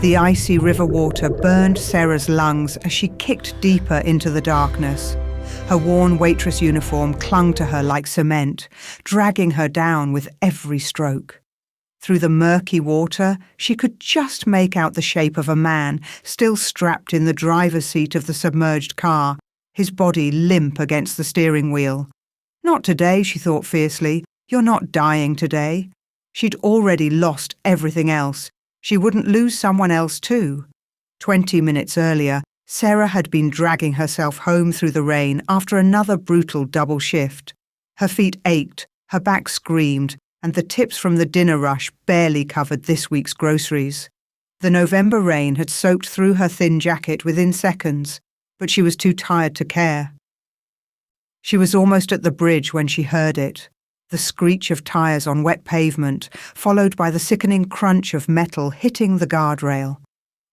The icy river water burned Sarah's lungs as she kicked deeper into the darkness. Her worn waitress uniform clung to her like cement, dragging her down with every stroke. Through the murky water, she could just make out the shape of a man still strapped in the driver's seat of the submerged car, his body limp against the steering wheel. Not today, she thought fiercely. You're not dying today. She'd already lost everything else. She wouldn't lose someone else too. 20 minutes earlier, Sarah had been dragging herself home through the rain after another brutal double shift. Her feet ached, her back screamed, and the tips from the dinner rush barely covered this week's groceries. The November rain had soaked through her thin jacket within seconds, but she was too tired to care. She was almost at the bridge when she heard it, the screech of tyres on wet pavement, followed by the sickening crunch of metal hitting the guardrail.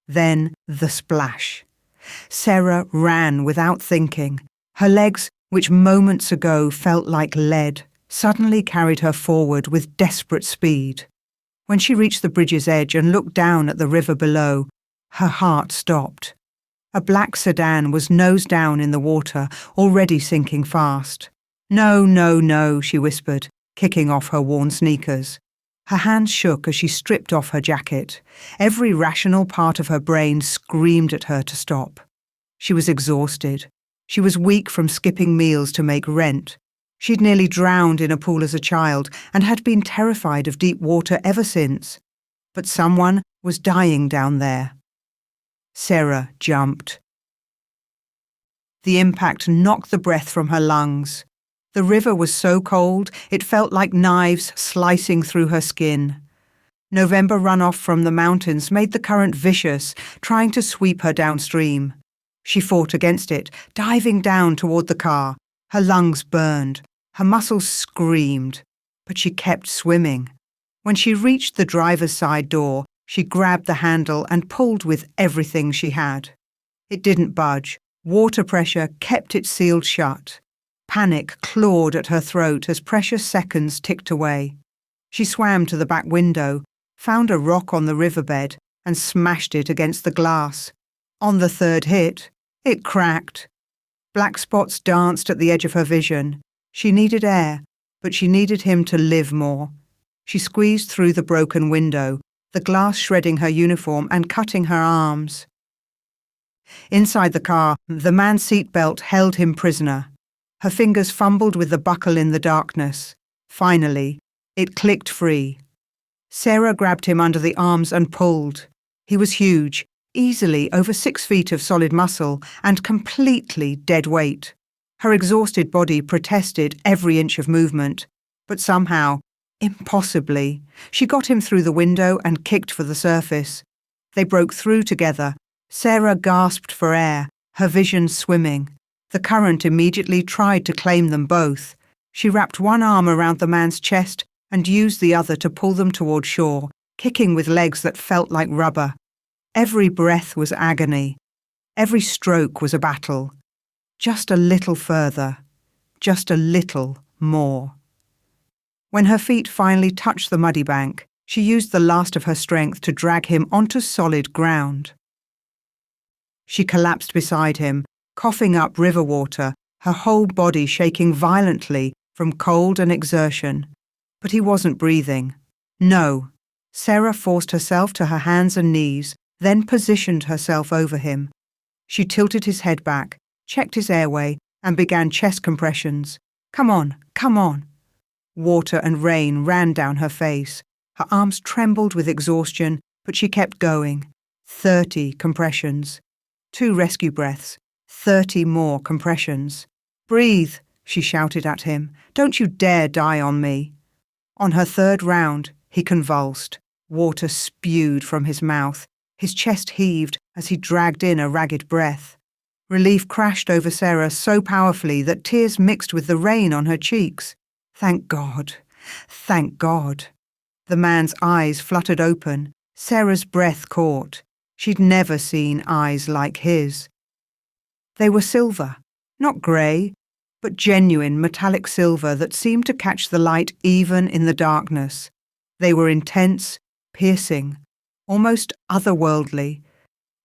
Then the splash. Sarah ran without thinking. Her legs, which moments ago felt like lead, suddenly carried her forward with desperate speed. When she reached the bridge's edge and looked down at the river below, her heart stopped. A black sedan was nose down in the water, already sinking fast. "No, no, no," she whispered, kicking off her worn sneakers. Her hands shook as she stripped off her jacket. Every rational part of her brain screamed at her to stop. She was exhausted. She was weak from skipping meals to make rent. She'd nearly drowned in a pool as a child and had been terrified of deep water ever since. But someone was dying down there. Sarah jumped. The impact knocked the breath from her lungs. The river was so cold, it felt like knives slicing through her skin. November runoff from the mountains made the current vicious, trying to sweep her downstream. She fought against it, diving down toward the car. Her lungs burned. Her muscles screamed. But she kept swimming. When she reached the driver's side door, she grabbed the handle and pulled with everything she had. It didn't budge. Water pressure kept it sealed shut. Panic clawed at her throat as precious seconds ticked away. She swam to the back window, found a rock on the riverbed, and smashed it against the glass. On the third hit, it cracked. Black spots danced at the edge of her vision. She needed air, but she needed him to live more. She squeezed through the broken window, the glass shredding her uniform and cutting her arms. Inside the car, the man's seatbelt held him prisoner. Her fingers fumbled with the buckle in the darkness. Finally, it clicked free. Sarah grabbed him under the arms and pulled. He was huge, easily over 6 feet of solid muscle and completely dead weight. Her exhausted body protested every inch of movement, but somehow, impossibly, she got him through the window and kicked for the surface. They broke through together. Sarah gasped for air, her vision swimming. The current immediately tried to claim them both. She wrapped one arm around the man's chest and used the other to pull them toward shore, kicking with legs that felt like rubber. Every breath was agony. Every stroke was a battle. Just a little further. Just a little more. When her feet finally touched the muddy bank, she used the last of her strength to drag him onto solid ground. She collapsed beside him, coughing up river water, her whole body shaking violently from cold and exertion. But he wasn't breathing. No. Sarah forced herself to her hands and knees, then positioned herself over him. She tilted his head back, checked his airway, and began chest compressions. Come on, come on. Water and rain ran down her face. Her arms trembled with exhaustion, but she kept going. 30 compressions. 2 rescue breaths. 30 more compressions. Breathe, she shouted at him. Don't you dare die on me. On her third round, he convulsed. Water spewed from his mouth. His chest heaved as he dragged in a ragged breath. Relief crashed over Sarah so powerfully that tears mixed with the rain on her cheeks. Thank God. Thank God. The man's eyes fluttered open. Sarah's breath caught. She'd never seen eyes like his. They were silver, not grey, but genuine metallic silver that seemed to catch the light even in the darkness. They were intense, piercing, almost otherworldly.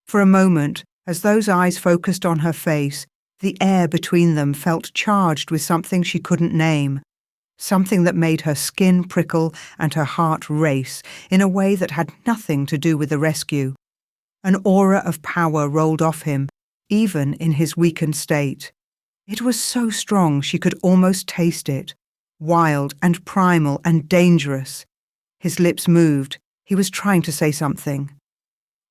For a moment, as those eyes focused on her face, the air between them felt charged with something she couldn't name, something that made her skin prickle and her heart race in a way that had nothing to do with the rescue. An aura of power rolled off him, even in his weakened state. It was so strong she could almost taste it, wild and primal and dangerous. His lips moved. He was trying to say something.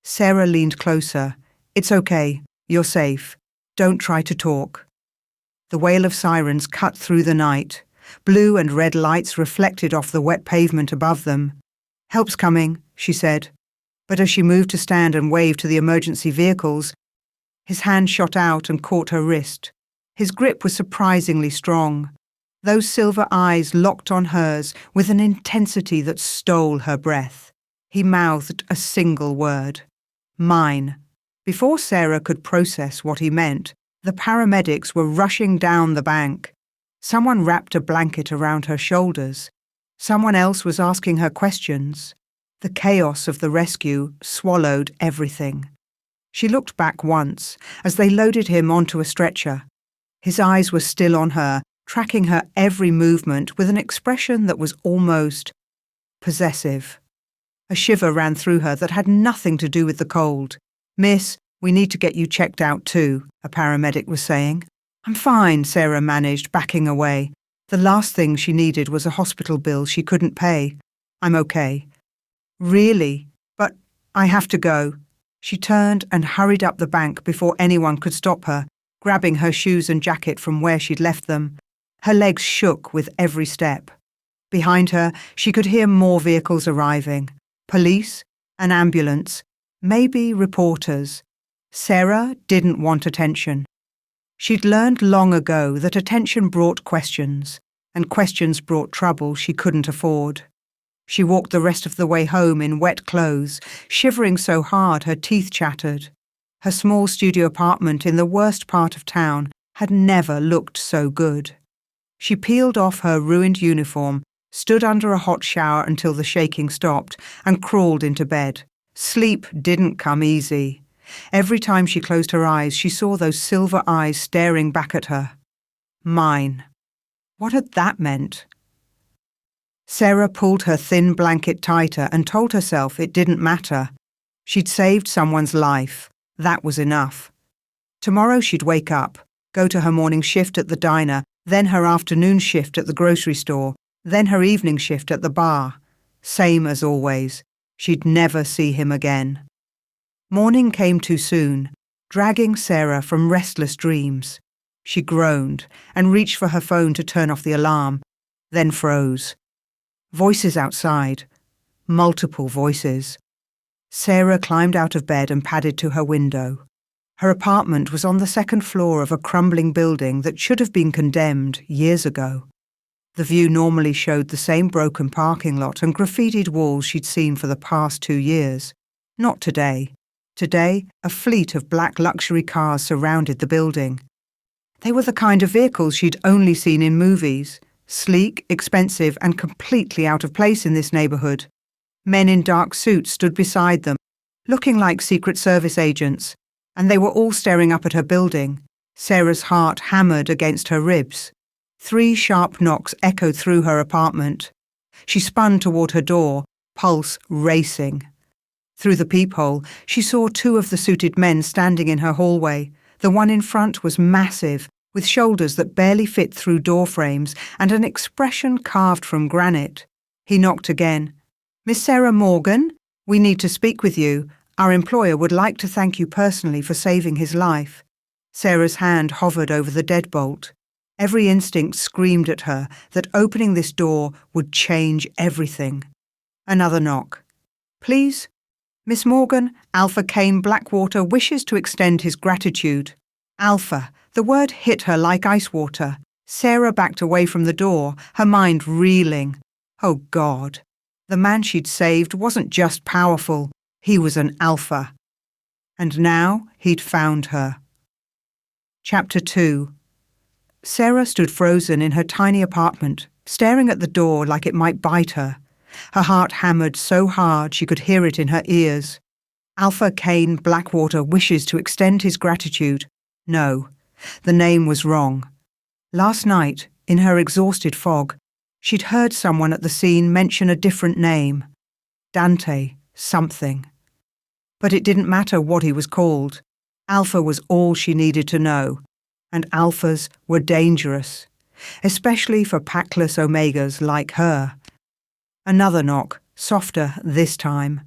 Sarah leaned closer. "It's okay. You're safe. Don't try to talk." The wail of sirens cut through the night. Blue and red lights reflected off the wet pavement above them. "Help's coming," she said. But as she moved to stand and wave to the emergency vehicles, his hand shot out and caught her wrist. His grip was surprisingly strong. Those silver eyes locked on hers with an intensity that stole her breath. He mouthed a single word. "Mine." Before Sarah could process what he meant, the paramedics were rushing down the bank. Someone wrapped a blanket around her shoulders. Someone else was asking her questions. The chaos of the rescue swallowed everything. She looked back once as they loaded him onto a stretcher. His eyes were still on her, tracking her every movement with an expression that was almost possessive. A shiver ran through her that had nothing to do with the cold. "Miss, we need to get you checked out too," a paramedic was saying. "I'm fine," Sarah managed, backing away. The last thing she needed was a hospital bill she couldn't pay. "I'm okay." "Really? But I have to go." She turned and hurried up the bank before anyone could stop her, grabbing her shoes and jacket from where she'd left them. Her legs shook with every step. Behind her, she could hear more vehicles arriving. Police, an ambulance, maybe reporters. Sarah didn't want attention. She'd learned long ago that attention brought questions, and questions brought trouble she couldn't afford. She walked the rest of the way home in wet clothes, shivering so hard her teeth chattered. Her small studio apartment in the worst part of town had never looked so good. She peeled off her ruined uniform, stood under a hot shower until the shaking stopped, and crawled into bed. Sleep didn't come easy. Every time she closed her eyes, she saw those silver eyes staring back at her. Mine. What had that meant? Sarah pulled her thin blanket tighter and told herself it didn't matter. She'd saved someone's life. That was enough. Tomorrow she'd wake up, go to her morning shift at the diner, then her afternoon shift at the grocery store, then her evening shift at the bar. Same as always. She'd never see him again. Morning came too soon, dragging Sarah from restless dreams. She groaned and reached for her phone to turn off the alarm, then froze. Voices outside. Multiple voices. Sarah climbed out of bed and padded to her window. Her apartment was on the second floor of a crumbling building that should have been condemned years ago. The view normally showed the same broken parking lot and graffitied walls she'd seen for the past 2 years. Not today. Today, a fleet of black luxury cars surrounded the building. They were the kind of vehicles she'd only seen in movies. Sleek, expensive, and completely out of place in this neighborhood. Men in dark suits stood beside them, looking like Secret Service agents, and they were all staring up at her building. Sarah's heart hammered against her ribs. 3 sharp knocks echoed through her apartment. She spun toward her door, pulse racing. Through the peephole, she saw 2 of the suited men standing in her hallway. The one in front was massive, with shoulders that barely fit through door frames and an expression carved from granite. He knocked again. "Miss Sarah Morgan, we need to speak with you. Our employer would like to thank you personally for saving his life." Sarah's hand hovered over the deadbolt. Every instinct screamed at her that opening this door would change everything. Another knock. "Please, Miss Morgan, Alpha Kane Blackwater wishes to extend his gratitude." Alpha. The word hit her like ice water. Sarah backed away from the door, her mind reeling. Oh God. The man she'd saved wasn't just powerful. He was an alpha. And now he'd found her. Chapter 2. Sarah stood frozen in her tiny apartment, staring at the door like it might bite her. Her heart hammered so hard she could hear it in her ears. Alpha Kane Blackwater wishes to extend his gratitude. No, the name was wrong. Last night, in her exhausted fog, she'd heard someone at the scene mention a different name. Dante something. But it didn't matter what he was called. Alpha was all she needed to know, and alphas were dangerous, especially for packless omegas like her. Another knock, softer this time.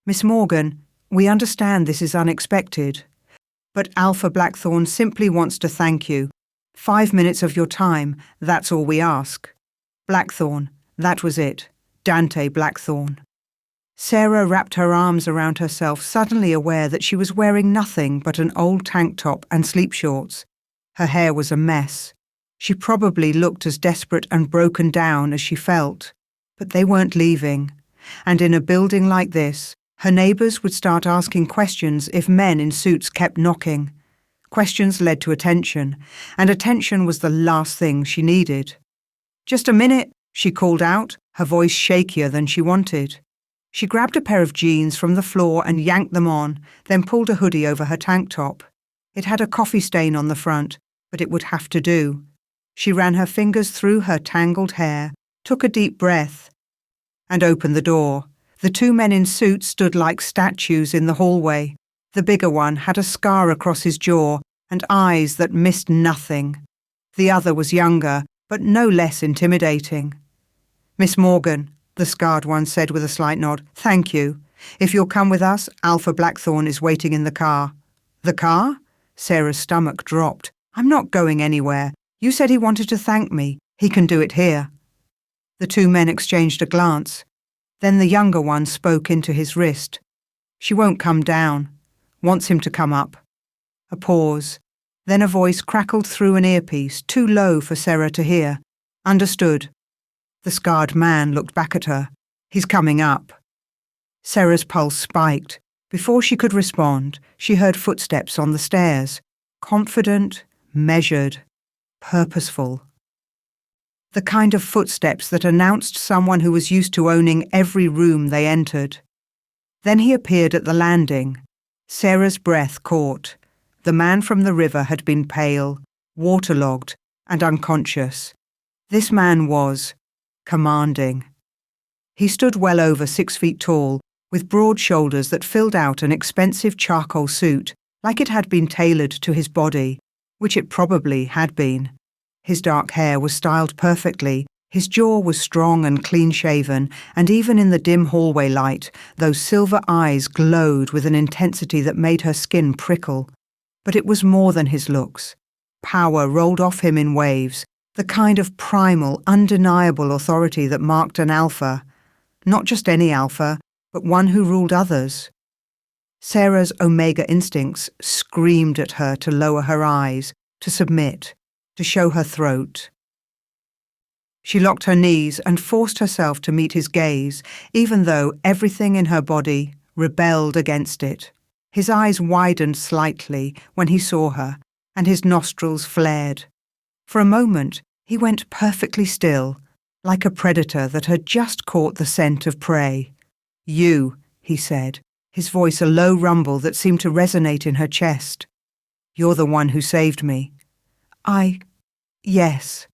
"Miss Morgan, we understand this is unexpected, but Alpha Blackthorn simply wants to thank you. 5 minutes of your time, that's all we ask." Blackthorn, that was it. Dante Blackthorn. Sarah wrapped her arms around herself, suddenly aware that she was wearing nothing but an old tank top and sleep shorts. Her hair was a mess. She probably looked as desperate and broken down as she felt. But they weren't leaving. And in a building like this, her neighbours would start asking questions if men in suits kept knocking. Questions led to attention, and attention was the last thing she needed. "Just a minute," she called out, her voice shakier than she wanted. She grabbed a pair of jeans from the floor and yanked them on, then pulled a hoodie over her tank top. It had a coffee stain on the front, but it would have to do. She ran her fingers through her tangled hair, took a deep breath, and opened the door. The two men in suits stood like statues in the hallway. The bigger one had a scar across his jaw and eyes that missed nothing. The other was younger, but no less intimidating. "Miss Morgan," the scarred one said with a slight nod, "thank you. If you'll come with us, Alpha Blackthorn is waiting in the car." "The car?" Sarah's stomach dropped. "I'm not going anywhere. You said he wanted to thank me. He can do it here." The two men exchanged a glance. Then the younger one spoke into his wrist. "She won't come down. Wants him to come up." A pause. Then a voice crackled through an earpiece, too low for Sarah to hear. "Understood." The scarred man looked back at her. "He's coming up." Sarah's pulse spiked. Before she could respond, she heard footsteps on the stairs. Confident, measured, purposeful. The kind of footsteps that announced someone who was used to owning every room they entered. Then he appeared at the landing. Sarah's breath caught. The man from the river had been pale, waterlogged, and unconscious. This man was commanding. He stood well over 6 feet tall, with broad shoulders that filled out an expensive charcoal suit, like it had been tailored to his body, which it probably had been. His dark hair was styled perfectly, his jaw was strong and clean-shaven, and even in the dim hallway light, those silver eyes glowed with an intensity that made her skin prickle. But it was more than his looks. Power rolled off him in waves, the kind of primal, undeniable authority that marked an alpha. Not just any alpha, but one who ruled others. Sarah's omega instincts screamed at her to lower her eyes, to submit, to show her throat. She locked her knees and forced herself to meet his gaze, even though everything in her body rebelled against it. His eyes widened slightly when he saw her, and his nostrils flared. For a moment, he went perfectly still, like a predator that had just caught the scent of prey. "You," he said, his voice a low rumble that seemed to resonate in her chest. "You're the one who saved me." Yes."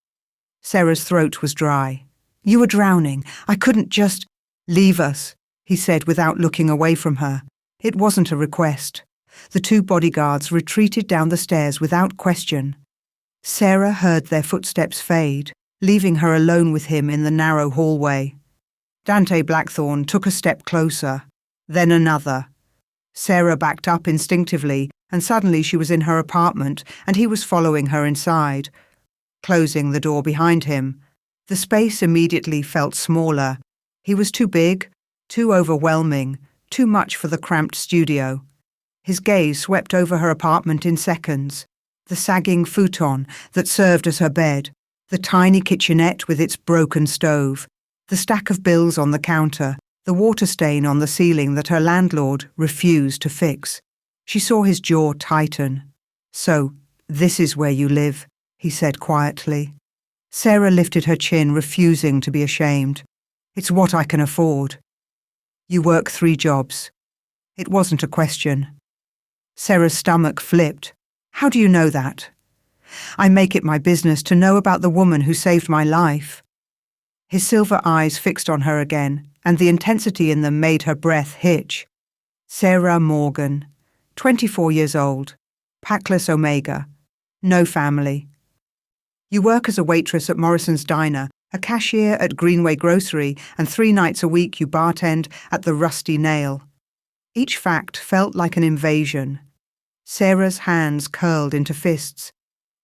Sarah's throat was dry. "You were drowning. I couldn't just—" "Leave us," he said without looking away from her. It wasn't a request. The two bodyguards retreated down the stairs without question. Sarah heard their footsteps fade, leaving her alone with him in the narrow hallway. Dante Blackthorn took a step closer, then another. Sarah backed up instinctively, and suddenly she was in her apartment, and he was following her inside, closing the door behind him. The space immediately felt smaller. He was too big, too overwhelming, too much for the cramped studio. His gaze swept over her apartment in seconds. The sagging futon that served as her bed, the tiny kitchenette with its broken stove, the stack of bills on the counter, the water stain on the ceiling that her landlord refused to fix. She saw his jaw tighten. "So, this is where you live," he said quietly. Sarah lifted her chin, refusing to be ashamed. It's what I can afford. You work 3 jobs. It wasn't a question. Sarah's stomach flipped. How do you know that? I make it my business to know about the woman who saved my life. His silver eyes fixed on her again, and the intensity in them made her breath hitch. Sarah Morgan, 24 years old, Packless Omega, no family. You work as a waitress at Morrison's Diner, a cashier at Greenway Grocery, and 3 nights a week you bartend at the Rusty Nail. Each fact felt like an invasion. Sarah's hands curled into fists.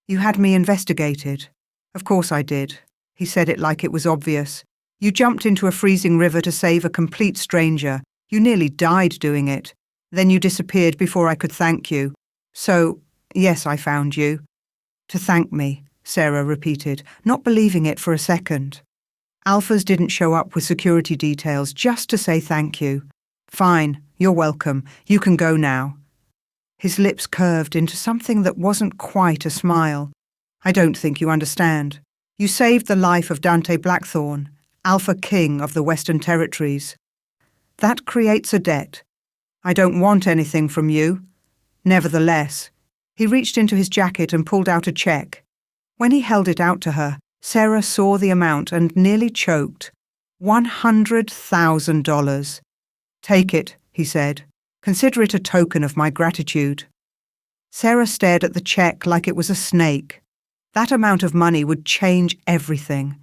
You had me investigated. Of course I did. He said it like it was obvious. You jumped into a freezing river to save a complete stranger. You nearly died doing it. Then you disappeared before I could thank you. So, yes, I found you. To thank me, Sarah repeated, not believing it for a second. Alphas didn't show up with security details just to say thank you. Fine, you're welcome. You can go now. His lips curved into something that wasn't quite a smile. I don't think you understand. You saved the life of Dante Blackthorne, Alpha King of the Western Territories. That creates a debt. I don't want anything from you. Nevertheless, he reached into his jacket and pulled out a check. When he held it out to her, Sarah saw the amount and nearly choked. $100,000. Take it, he said. Consider it a token of my gratitude. Sarah stared at the check like it was a snake. That amount of money would change everything.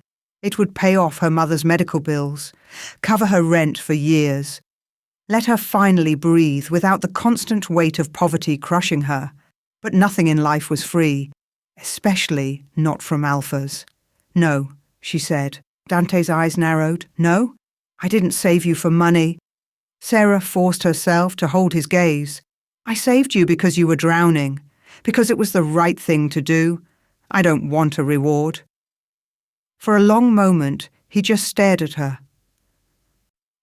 It would pay off her mother's medical bills, cover her rent for years, let her finally breathe without the constant weight of poverty crushing her. But nothing in life was free, especially not from alphas. No, she said. Dante's eyes narrowed. No, I didn't save you for money. Sarah forced herself to hold his gaze. I saved you because you were drowning, because it was the right thing to do. I don't want a reward. For a long moment, he just stared at her.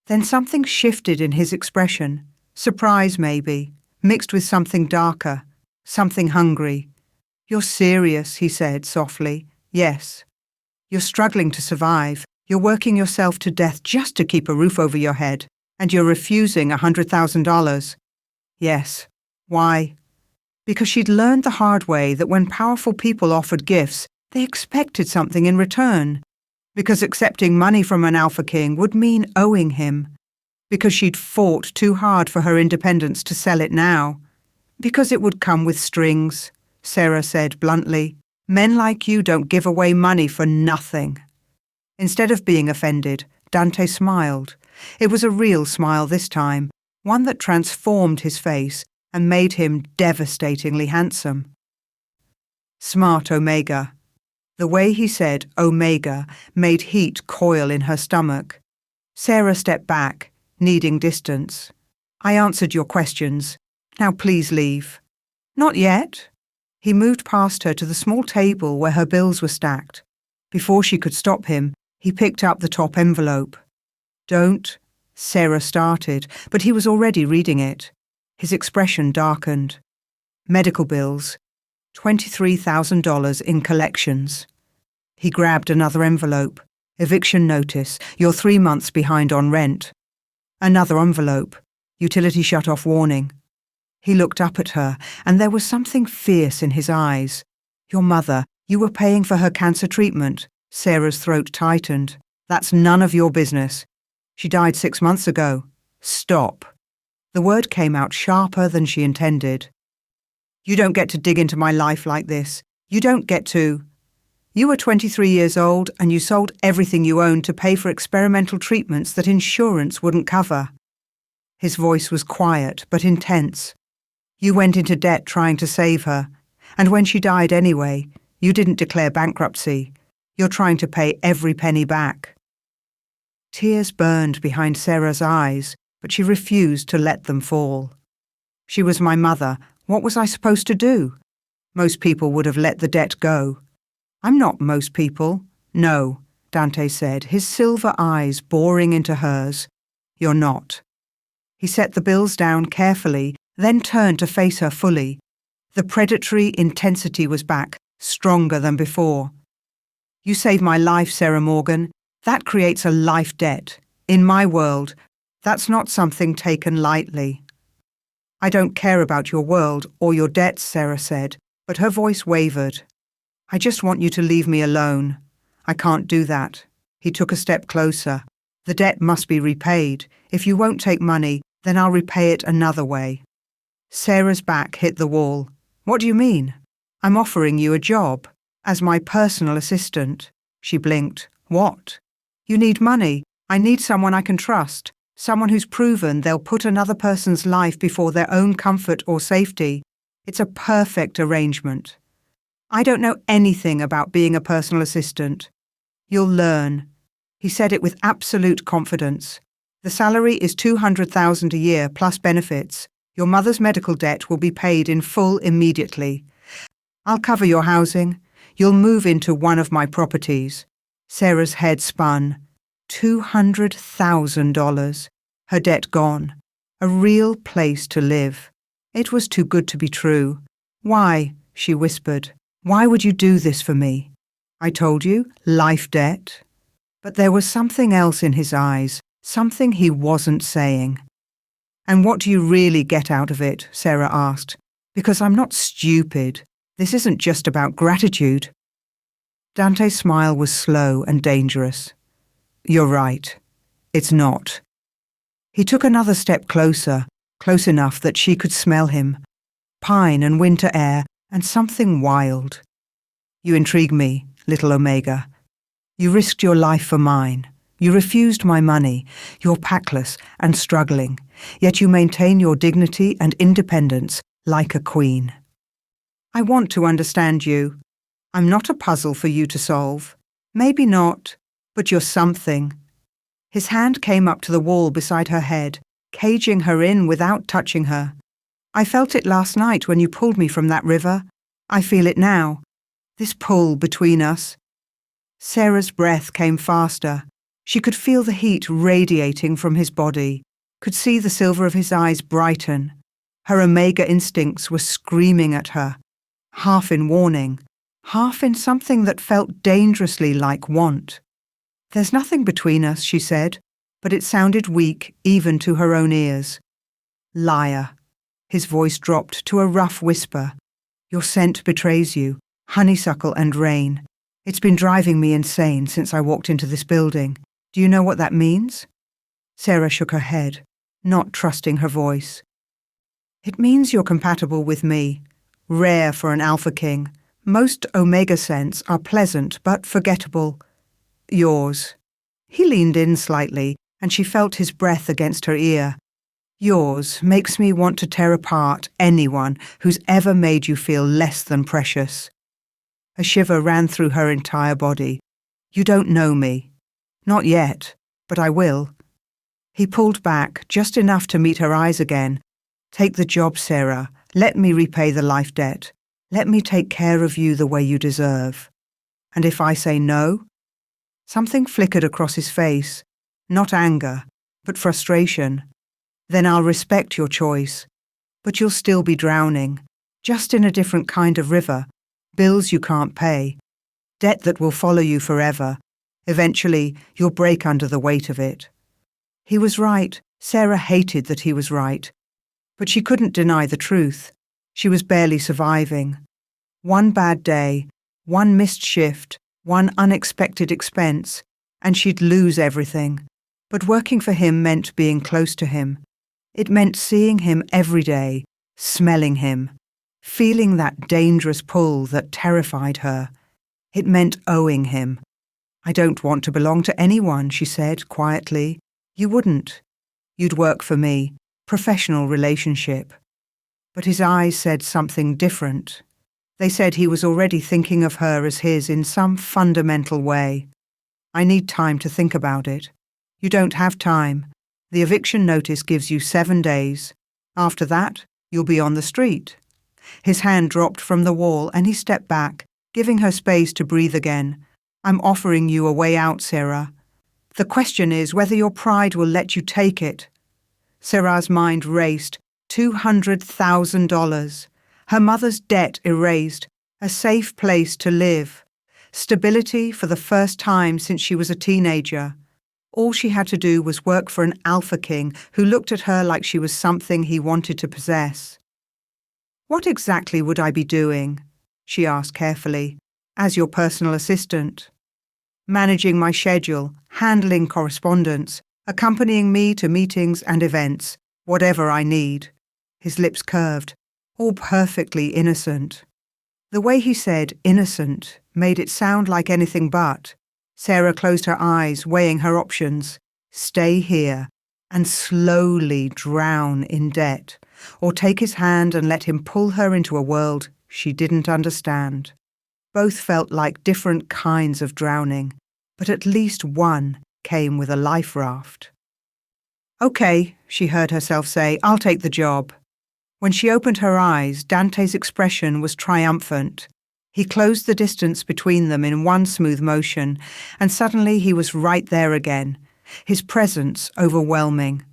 Then something shifted in his expression, surprise maybe, mixed with something darker, something hungry. You're serious, he said softly. Yes. You're struggling to survive. You're working yourself to death just to keep a roof over your head, and you're refusing $100,000. Yes. Why? Because she'd learned the hard way that when powerful people offered gifts, they expected something in return. Because accepting money from an Alpha King would mean owing him. Because she'd fought too hard for her independence to sell it now. Because it would come with strings, Sarah said bluntly. Men like you don't give away money for nothing. Instead of being offended, Dante smiled. It was a real smile this time, one that transformed his face and made him devastatingly handsome. Smart Omega. The way he said Omega made heat coil in her stomach. Sarah stepped back, needing distance. I answered your questions. Now please leave. Not yet. He moved past her to the small table where her bills were stacked. Before she could stop him, he picked up the top envelope. Don't, Sarah started, but he was already reading it. His expression darkened. Medical bills. $23,000 in collections. He grabbed another envelope. Eviction notice. You're 3 months behind on rent. Another envelope. Utility shut-off warning. He looked up at her, and there was something fierce in his eyes. Your mother, you were paying for her cancer treatment. Sarah's throat tightened. That's none of your business. She died 6 months ago. Stop. The word came out sharper than she intended. You don't get to dig into my life like this. You don't get to. You were 23 years old and you sold everything you owned to pay for experimental treatments that insurance wouldn't cover. His voice was quiet but intense. You went into debt trying to save her, and when she died anyway, you didn't declare bankruptcy. You're trying to pay every penny back. Tears burned behind Sarah's eyes, but she refused to let them fall. She was my mother. What was I supposed to do? Most people would have let the debt go. I'm not most people. No, Dante said, his silver eyes boring into hers. You're not. He set the bills down carefully, then turned to face her fully. The predatory intensity was back, stronger than before. You saved my life, Sarah Morgan. That creates a life debt. In my world, that's not something taken lightly. I don't care about your world or your debts, Sarah said, but her voice wavered. I just want you to leave me alone. I can't do that. He took a step closer. The debt must be repaid. If you won't take money, then I'll repay it another way. Sarah's back hit the wall. What do you mean? I'm offering you a job. As my personal assistant. She blinked. What? You need money. I need someone I can trust. Someone who's proven they'll put another person's life before their own comfort or safety. It's a perfect arrangement. I don't know anything about being a personal assistant. You'll learn. He said it with absolute confidence. The salary is $200,000 a year plus benefits. Your mother's medical debt will be paid in full immediately. I'll cover your housing. You'll move into one of my properties. Sarah's head spun. $200,000. Her debt gone. A real place to live. It was too good to be true. Why? She whispered. Why would you do this for me? I told you, life debt. But there was something else in his eyes, something he wasn't saying. And what do you really get out of it? Sarah asked. Because I'm not stupid. This isn't just about gratitude. Dante's smile was slow and dangerous. You're right. It's not. He took another step closer, close enough that she could smell him. Pine and winter air and something wild. You intrigue me, little Omega. You risked your life for mine. You refused my money. You're packless and struggling, yet you maintain your dignity and independence like a queen. I want to understand you. I'm not a puzzle for you to solve. Maybe not, but you're something. His hand came up to the wall beside her head, caging her in without touching her. I felt it last night when you pulled me from that river. I feel it now. This pull between us. Sarah's breath came faster. She could feel the heat radiating from his body, could see the silver of his eyes brighten. Her Omega instincts were screaming at her, half in warning, half in something that felt dangerously like want. There's nothing between us, she said, but it sounded weak even to her own ears. Liar. His voice dropped to a rough whisper. Your scent betrays you, honeysuckle and rain. It's been driving me insane since I walked into this building. Do you know what that means? Sarah shook her head, not trusting her voice. It means you're compatible with me. Rare for an alpha king. Most Omega scents are pleasant but forgettable. Yours. He leaned in slightly, and she felt his breath against her ear. Yours makes me want to tear apart anyone who's ever made you feel less than precious. A shiver ran through her entire body. You don't know me. Not yet, but I will. He pulled back, just enough to meet her eyes again. Take the job, Sarah. Let me repay the life debt. Let me take care of you the way you deserve. And if I say no? Something flickered across his face. Not anger, but frustration. Then I'll respect your choice. But you'll still be drowning, just in a different kind of river. Bills you can't pay. Debt that will follow you forever. Eventually, you'll break under the weight of it. He was right. Sarah hated that he was right. But she couldn't deny the truth. She was barely surviving. One bad day, one missed shift, one unexpected expense, and she'd lose everything. But working for him meant being close to him. It meant seeing him every day, smelling him, feeling that dangerous pull that terrified her. It meant owing him. I don't want to belong to anyone, she said quietly. You wouldn't. You'd work for me. Professional relationship. But his eyes said something different. They said he was already thinking of her as his in some fundamental way. I need time to think about it. You don't have time. The eviction notice gives you 7 days. After that, you'll be on the street. His hand dropped from the wall and he stepped back, giving her space to breathe again. I'm offering you a way out, Sarah. The question is whether your pride will let you take it. Sarah's mind raced. $200,000. Her mother's debt erased. A safe place to live. Stability for the first time since she was a teenager. All she had to do was work for an alpha king who looked at her like she was something he wanted to possess. "What exactly would I be doing?" she asked carefully. "As your personal assistant." "Managing my schedule, handling correspondence, accompanying me to meetings and events, whatever I need." His lips curved, all perfectly innocent. The way he said innocent made it sound like anything but. Sarah closed her eyes, weighing her options. Stay here and slowly drown in debt, or take his hand and let him pull her into a world she didn't understand. Both felt like different kinds of drowning, but at least one came with a life raft. "Okay," she heard herself say, "I'll take the job." When she opened her eyes, Dante's expression was triumphant. He closed the distance between them in one smooth motion, and suddenly he was right there again, his presence overwhelming.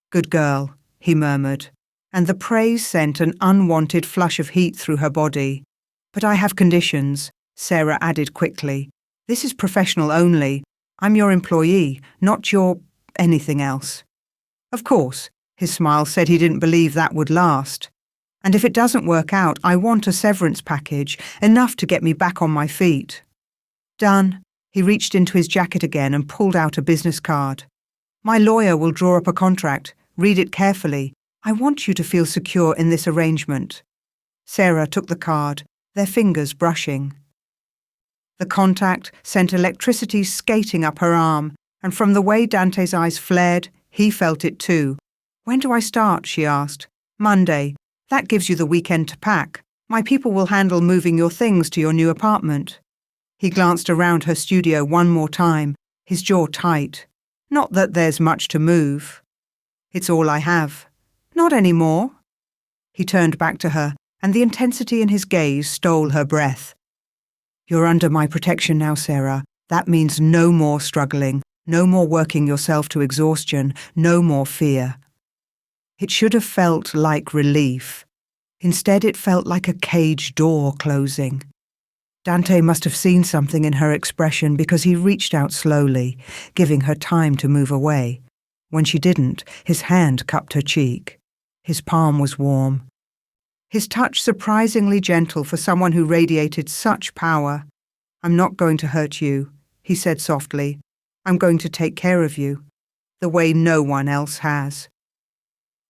"Good girl," he murmured, and the praise sent an unwanted flush of heat through her body. "But I have conditions," Sarah added quickly. "This is professional only. I'm your employee, not your anything else." "Of course," his smile said he didn't believe that would last. "And if it doesn't work out, I want a severance package, enough to get me back on my feet." "Done." He reached into his jacket again and pulled out a business card. "My lawyer will draw up a contract. Read it carefully. I want you to feel secure in this arrangement." Sarah took the card, their fingers brushing. The contact sent electricity skating up her arm, and from the way Dante's eyes flared, he felt it too. "When do I start?" she asked. "Monday. That gives you the weekend to pack. My people will handle moving your things to your new apartment." He glanced around her studio one more time, his jaw tight. "Not that there's much to move." "It's all I have." "Not any more." He turned back to her, and the intensity in his gaze stole her breath. "You're under my protection now, Sarah. That means no more struggling, no more working yourself to exhaustion, no more fear." It should have felt like relief. Instead, it felt like a cage door closing. Dante must have seen something in her expression because he reached out slowly, giving her time to move away. When she didn't, his hand cupped her cheek. His palm was warm. His touch surprisingly gentle for someone who radiated such power. "I'm not going to hurt you," he said softly. "I'm going to take care of you, the way no one else has."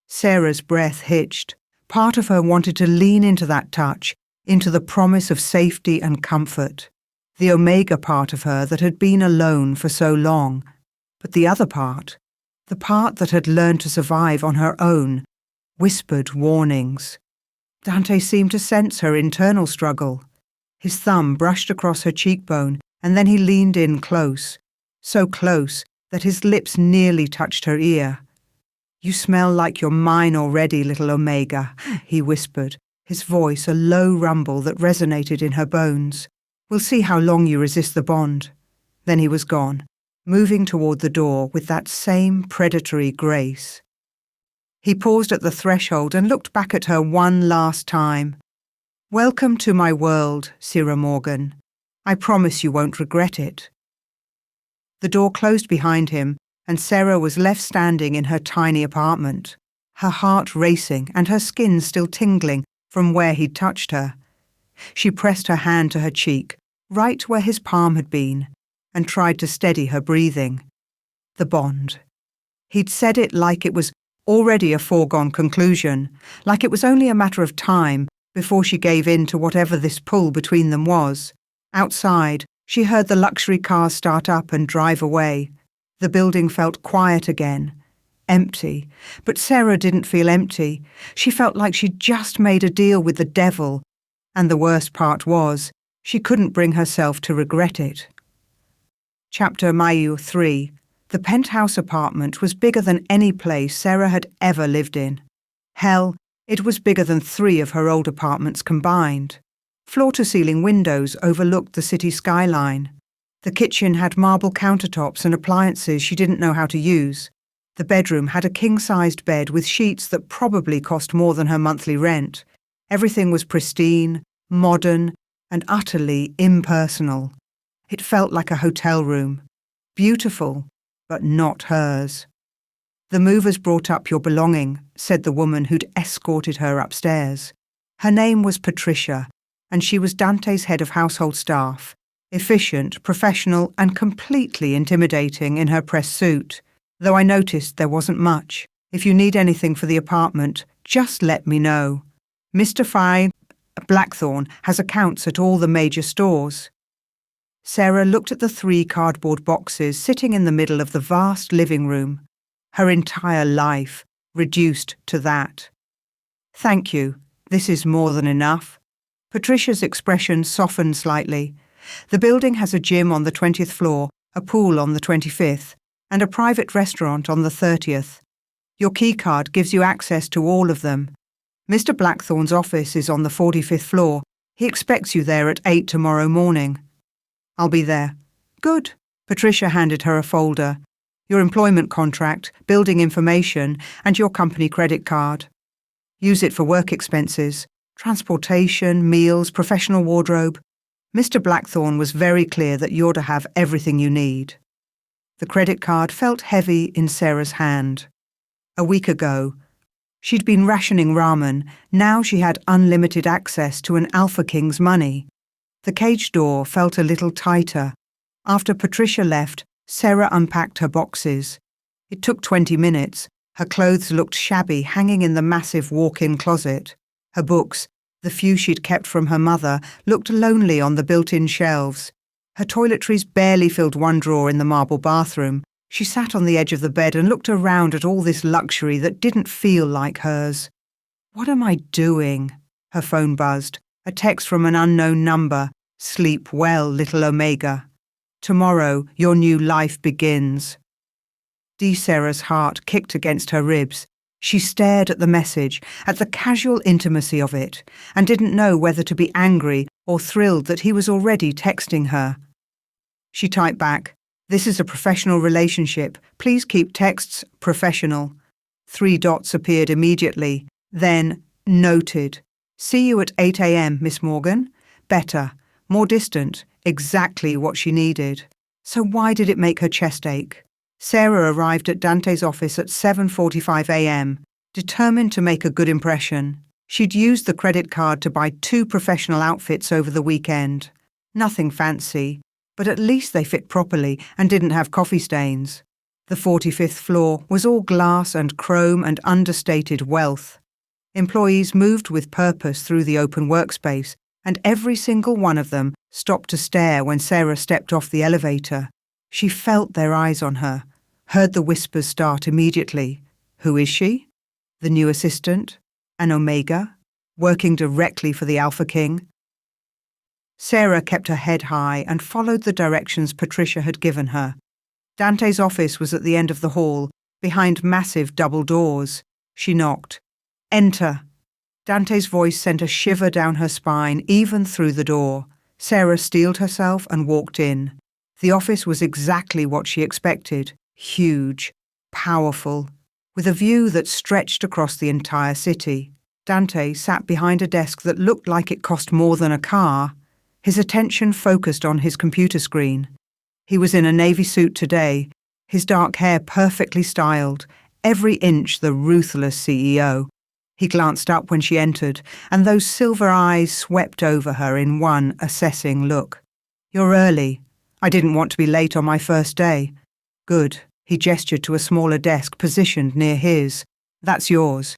Sarah's breath hitched. Part of her wanted to lean into that touch, into the promise of safety and comfort. The Omega part of her that had been alone for so long. But the other part, the part that had learned to survive on her own, whispered warnings. Dante seemed to sense her internal struggle. His thumb brushed across her cheekbone, and then he leaned in close, so close that his lips nearly touched her ear. "You smell like you're mine already, little Omega," he whispered, his voice a low rumble that resonated in her bones. "We'll see how long you resist the bond." Then he was gone, moving toward the door with that same predatory grace. He paused at the threshold and looked back at her one last time. "Welcome to my world, Sarah Morgan. I promise you won't regret it." The door closed behind him, and Sarah was left standing in her tiny apartment, her heart racing and her skin still tingling from where he'd touched her. She pressed her hand to her cheek, right where his palm had been, and tried to steady her breathing. The bond. He'd said it like it was already a foregone conclusion, like it was only a matter of time before she gave in to whatever this pull between them was. Outside, she heard the luxury cars start up and drive away. The building felt quiet again, empty, but Sarah didn't feel empty. She felt like she'd just made a deal with the devil, and the worst part was, she couldn't bring herself to regret it. Chapter Mayu 3. The penthouse apartment was bigger than any place Sarah had ever lived in. Hell, it was bigger than 3 of her old apartments combined. Floor-to-ceiling windows overlooked the city skyline. The kitchen had marble countertops and appliances she didn't know how to use. The bedroom had a king-sized bed with sheets that probably cost more than her monthly rent. Everything was pristine, modern, and utterly impersonal. It felt like a hotel room. Beautiful, but not hers. "The movers brought up your belonging," said the woman who'd escorted her upstairs. Her name was Patricia, and she was Dante's head of household staff, efficient, professional, and completely intimidating in her press suit, though I noticed there wasn't much. "If you need anything for the apartment, just let me know. Mr. Blackthorne has accounts at all the major stores." Sarah looked at the 3 cardboard boxes sitting in the middle of the vast living room. Her entire life reduced to that. "Thank you. This is more than enough." Patricia's expression softened slightly. "The building has a gym on the 20th floor, a pool on the 25th, and a private restaurant on the 30th. Your keycard gives you access to all of them. Mr. Blackthorne's office is on the 45th floor. He expects you there at 8 tomorrow morning." "I'll be there." "Good." Patricia handed her a folder. "Your employment contract, building information, and your company credit card. Use it for work expenses, transportation, meals, professional wardrobe. Mr. Blackthorne was very clear that you're to have everything you need." The credit card felt heavy in Sarah's hand. A week ago, she'd been rationing ramen. Now she had unlimited access to an Alpha King's money. The cage door felt a little tighter. After Patricia left, Sarah unpacked her boxes. It took 20 minutes. Her clothes looked shabby, hanging in the massive walk-in closet. Her books, the few she'd kept from her mother, looked lonely on the built-in shelves. Her toiletries barely filled one drawer in the marble bathroom. She sat on the edge of the bed and looked around at all this luxury that didn't feel like hers. "What am I doing?" Her phone buzzed. A text from an unknown number. "Sleep well, little Omega. Tomorrow, your new life begins." Sarah's heart kicked against her ribs. She stared at the message, at the casual intimacy of it, and didn't know whether to be angry or thrilled that he was already texting her. She typed back, "This is a professional relationship. Please keep texts professional." 3 dots appeared immediately. Then, noted. "See you at 8 a.m., Miss Morgan." Better, more distant, exactly what she needed. So why did it make her chest ache? Sarah arrived at Dante's office at 7:45 a.m., determined to make a good impression. She'd used the credit card to buy 2 professional outfits over the weekend. Nothing fancy, but at least they fit properly and didn't have coffee stains. The 45th floor was all glass and chrome and understated wealth. Employees moved with purpose through the open workspace, and every single one of them stopped to stare when Sarah stepped off the elevator. She felt their eyes on her, heard the whispers start immediately. Who is she? The new assistant? An Omega? Working directly for the Alpha King? Sarah kept her head high and followed the directions Patricia had given her. Dante's office was at the end of the hall, behind massive double doors. She knocked. "Enter." Dante's voice sent a shiver down her spine, even through the door. Sarah steeled herself and walked in. The office was exactly what she expected. Huge, powerful, with a view that stretched across the entire city. Dante sat behind a desk that looked like it cost more than a car. His attention focused on his computer screen. He was in a navy suit today, his dark hair perfectly styled, every inch the ruthless CEO. He glanced up when she entered, and those silver eyes swept over her in one assessing look. "You're early. I didn't want to be late on my first day." "Good." He gestured to a smaller desk positioned near his. "That's yours.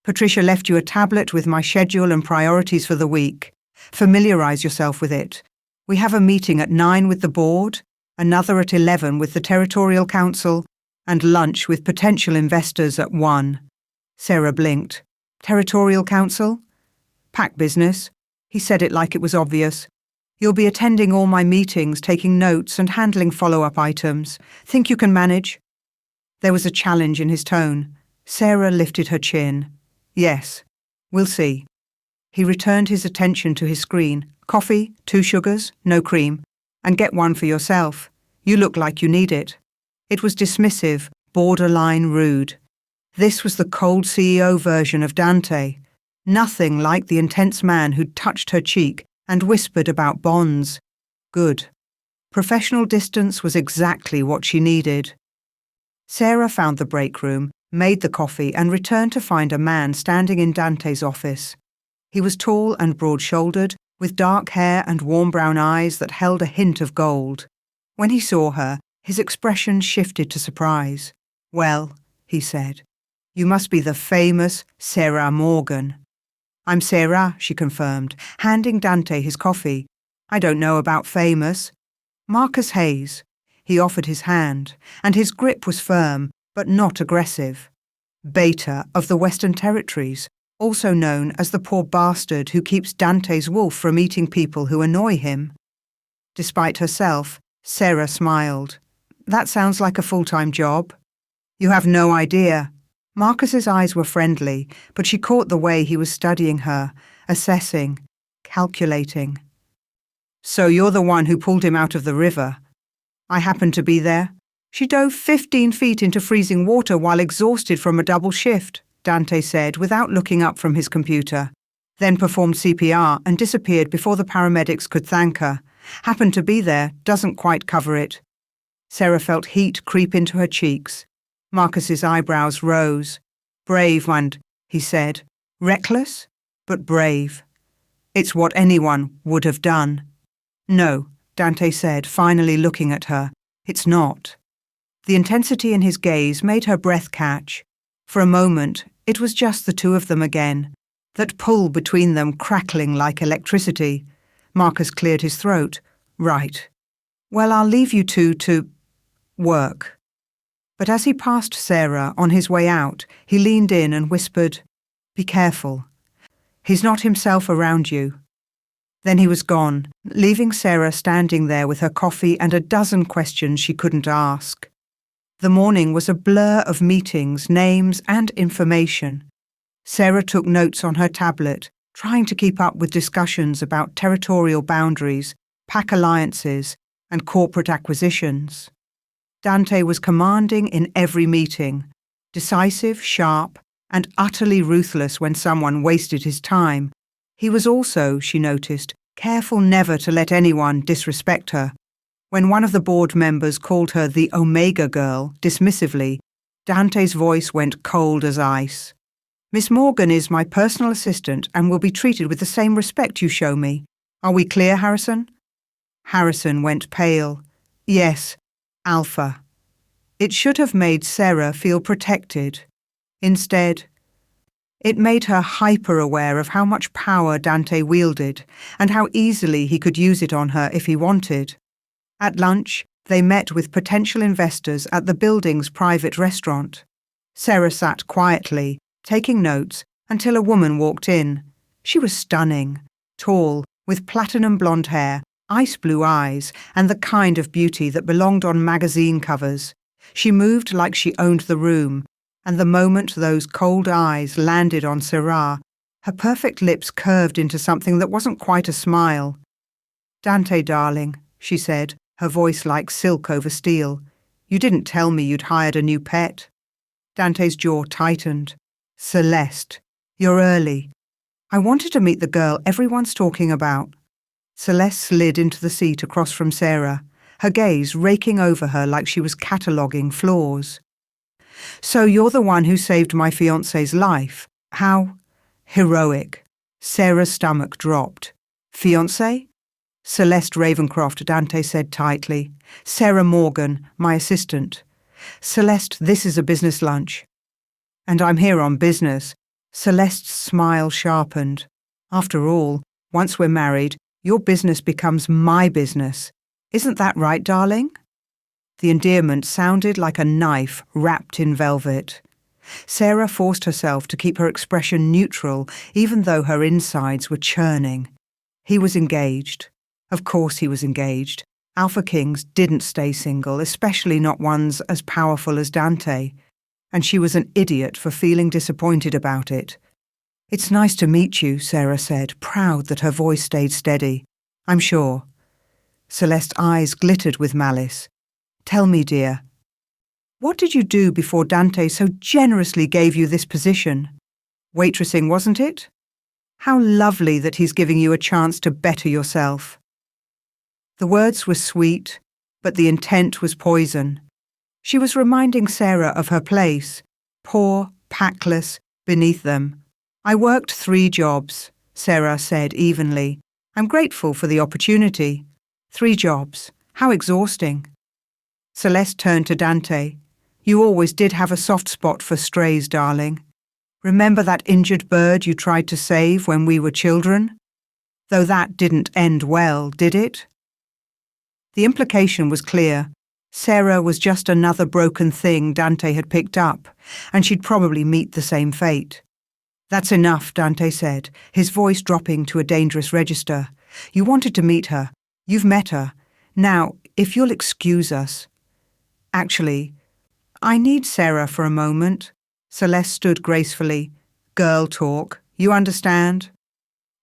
Patricia left you a tablet with my schedule and priorities for the week. Familiarize yourself with it. We have a meeting at 9 with the board, another at 11 with the Territorial Council, and lunch with potential investors at 1. Sarah blinked. "Territorial Council?" "Pack business." He said it like it was obvious. "You'll be attending all my meetings, taking notes and handling follow-up items. Think you can manage?" There was a challenge in his tone. Sarah lifted her chin. "Yes, we'll see." He returned his attention to his screen. "Coffee, 2 sugars, no cream. And get one for yourself. You look like you need it." It was dismissive, borderline rude. This was the cold CEO version of Dante. Nothing like the intense man who'd touched her cheek and whispered about bonds. Good. Professional distance was exactly what she needed. Sarah found the break room, made the coffee, and returned to find a man standing in Dante's office. He was tall and broad-shouldered, with dark hair and warm brown eyes that held a hint of gold. When he saw her, his expression shifted to surprise. "Well," he said, "you must be the famous Sarah Morgan." "I'm Sarah," she confirmed, handing Dante his coffee. "I don't know about famous." Marcus Hayes. He offered his hand, and his grip was firm, but not aggressive. Beta of the Western Territories, also known as the poor bastard who keeps Dante's wolf from eating people who annoy him. Despite herself, Sarah smiled. "That sounds like a full-time job." "You have no idea." Marcus's eyes were friendly, but she caught the way he was studying her, assessing, calculating. "So you're the one who pulled him out of the river." "I happened to be there." "She dove 15 feet into freezing water while exhausted from a double shift," Dante said without looking up from his computer, then performed CPR and disappeared before the paramedics could thank her. "Happened to be there doesn't quite cover it." Sarah felt heat creep into her cheeks. Marcus's eyebrows rose. "Brave one," he said. "Reckless, but brave. It's what anyone would have done." "No," Dante said, finally looking at her. "It's not." The intensity in his gaze made her breath catch. For a moment, it was just the two of them again, that pull between them crackling like electricity. Marcus cleared his throat. "Right. Well, I'll leave you two to work." But as he passed Sarah on his way out, he leaned in and whispered, "Be careful. He's not himself around you." Then he was gone, leaving Sarah standing there with her coffee and a dozen questions she couldn't ask. The morning was a blur of meetings, names, and information. Sarah took notes on her tablet, trying to keep up with discussions about territorial boundaries, pack alliances, and corporate acquisitions. Dante was commanding in every meeting, decisive, sharp, and utterly ruthless when someone wasted his time. He was also, she noticed, careful never to let anyone disrespect her. When one of the board members called her the Omega Girl dismissively, Dante's voice went cold as ice. "Miss Morgan is my personal assistant and will be treated with the same respect you show me. Are we clear, Harrison?" Harrison went pale. "Yes, Alpha." It should have made Sarah feel protected. Instead, it made her hyper-aware of how much power Dante wielded and how easily he could use it on her if he wanted. At lunch, they met with potential investors at the building's private restaurant. Sarah sat quietly, taking notes, until a woman walked in. She was stunning, tall, with platinum blonde hair, ice blue eyes, and the kind of beauty that belonged on magazine covers. She moved like she owned the room, and the moment those cold eyes landed on Sarah, her perfect lips curved into something that wasn't quite a smile. "Dante, darling," she said, her voice like silk over steel. "You didn't tell me you'd hired a new pet." Dante's jaw tightened. "Celeste, you're early. I wanted to meet the girl everyone's talking about." Celeste slid into the seat across from Sarah, her gaze raking over her like she was cataloguing flaws. "So you're the one who saved my fiancé's life. How heroic." Sarah's stomach dropped. "Fiancé?" "Celeste Ravencroft," Dante said tightly. "Sarah Morgan, my assistant." "Celeste, this is a business lunch." "And I'm here on business." Celeste's smile sharpened. "After all, once we're married, your business becomes my business. Isn't that right, darling?" The endearment sounded like a knife wrapped in velvet. Sarah forced herself to keep her expression neutral, even though her insides were churning. He was engaged. Of course he was engaged. Alpha Kings didn't stay single, especially not ones as powerful as Dante. And she was an idiot for feeling disappointed about it. "It's nice to meet you," Sarah said, proud that her voice stayed steady. "I'm sure." Celeste's eyes glittered with malice. "Tell me, dear, what did you do before Dante so generously gave you this position? Waitressing, wasn't it?" How lovely that he's giving you a chance to better yourself." The words were sweet, but the intent was poison. She was reminding Sarah of her place, poor, packless, beneath them. "I worked 3 jobs," Sarah said evenly. "I'm grateful for the opportunity. 3 jobs. How exhausting." Celeste turned to Dante. "You always did have a soft spot for strays, darling. Remember that injured bird you tried to save when we were children? Though that didn't end well, did it?" The implication was clear. Sarah was just another broken thing Dante had picked up, and she'd probably meet the same fate. "That's enough," Dante said, his voice dropping to a dangerous register. "You wanted to meet her. You've met her. Now, if you'll excuse us." "Actually, I need Sarah for a moment." Celeste stood gracefully. "Girl talk, you understand?"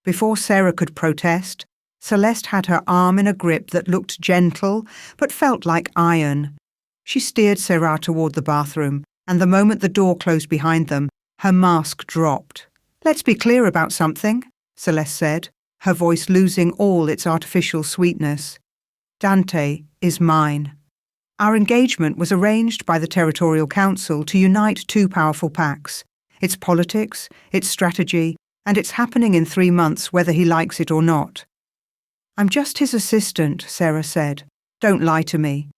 Before Sarah could protest, Celeste had her arm in a grip that looked gentle but felt like iron. She steered Sarah toward the bathroom, and the moment the door closed behind them, her mask dropped. "Let's be clear about something," Celeste said, her voice losing all its artificial sweetness. "Dante is mine. Our engagement was arranged by the Territorial Council to unite 2 powerful packs. It's politics, it's strategy, and it's happening in 3 months whether he likes it or not." "I'm just his assistant," Sarah said. "Don't lie to me.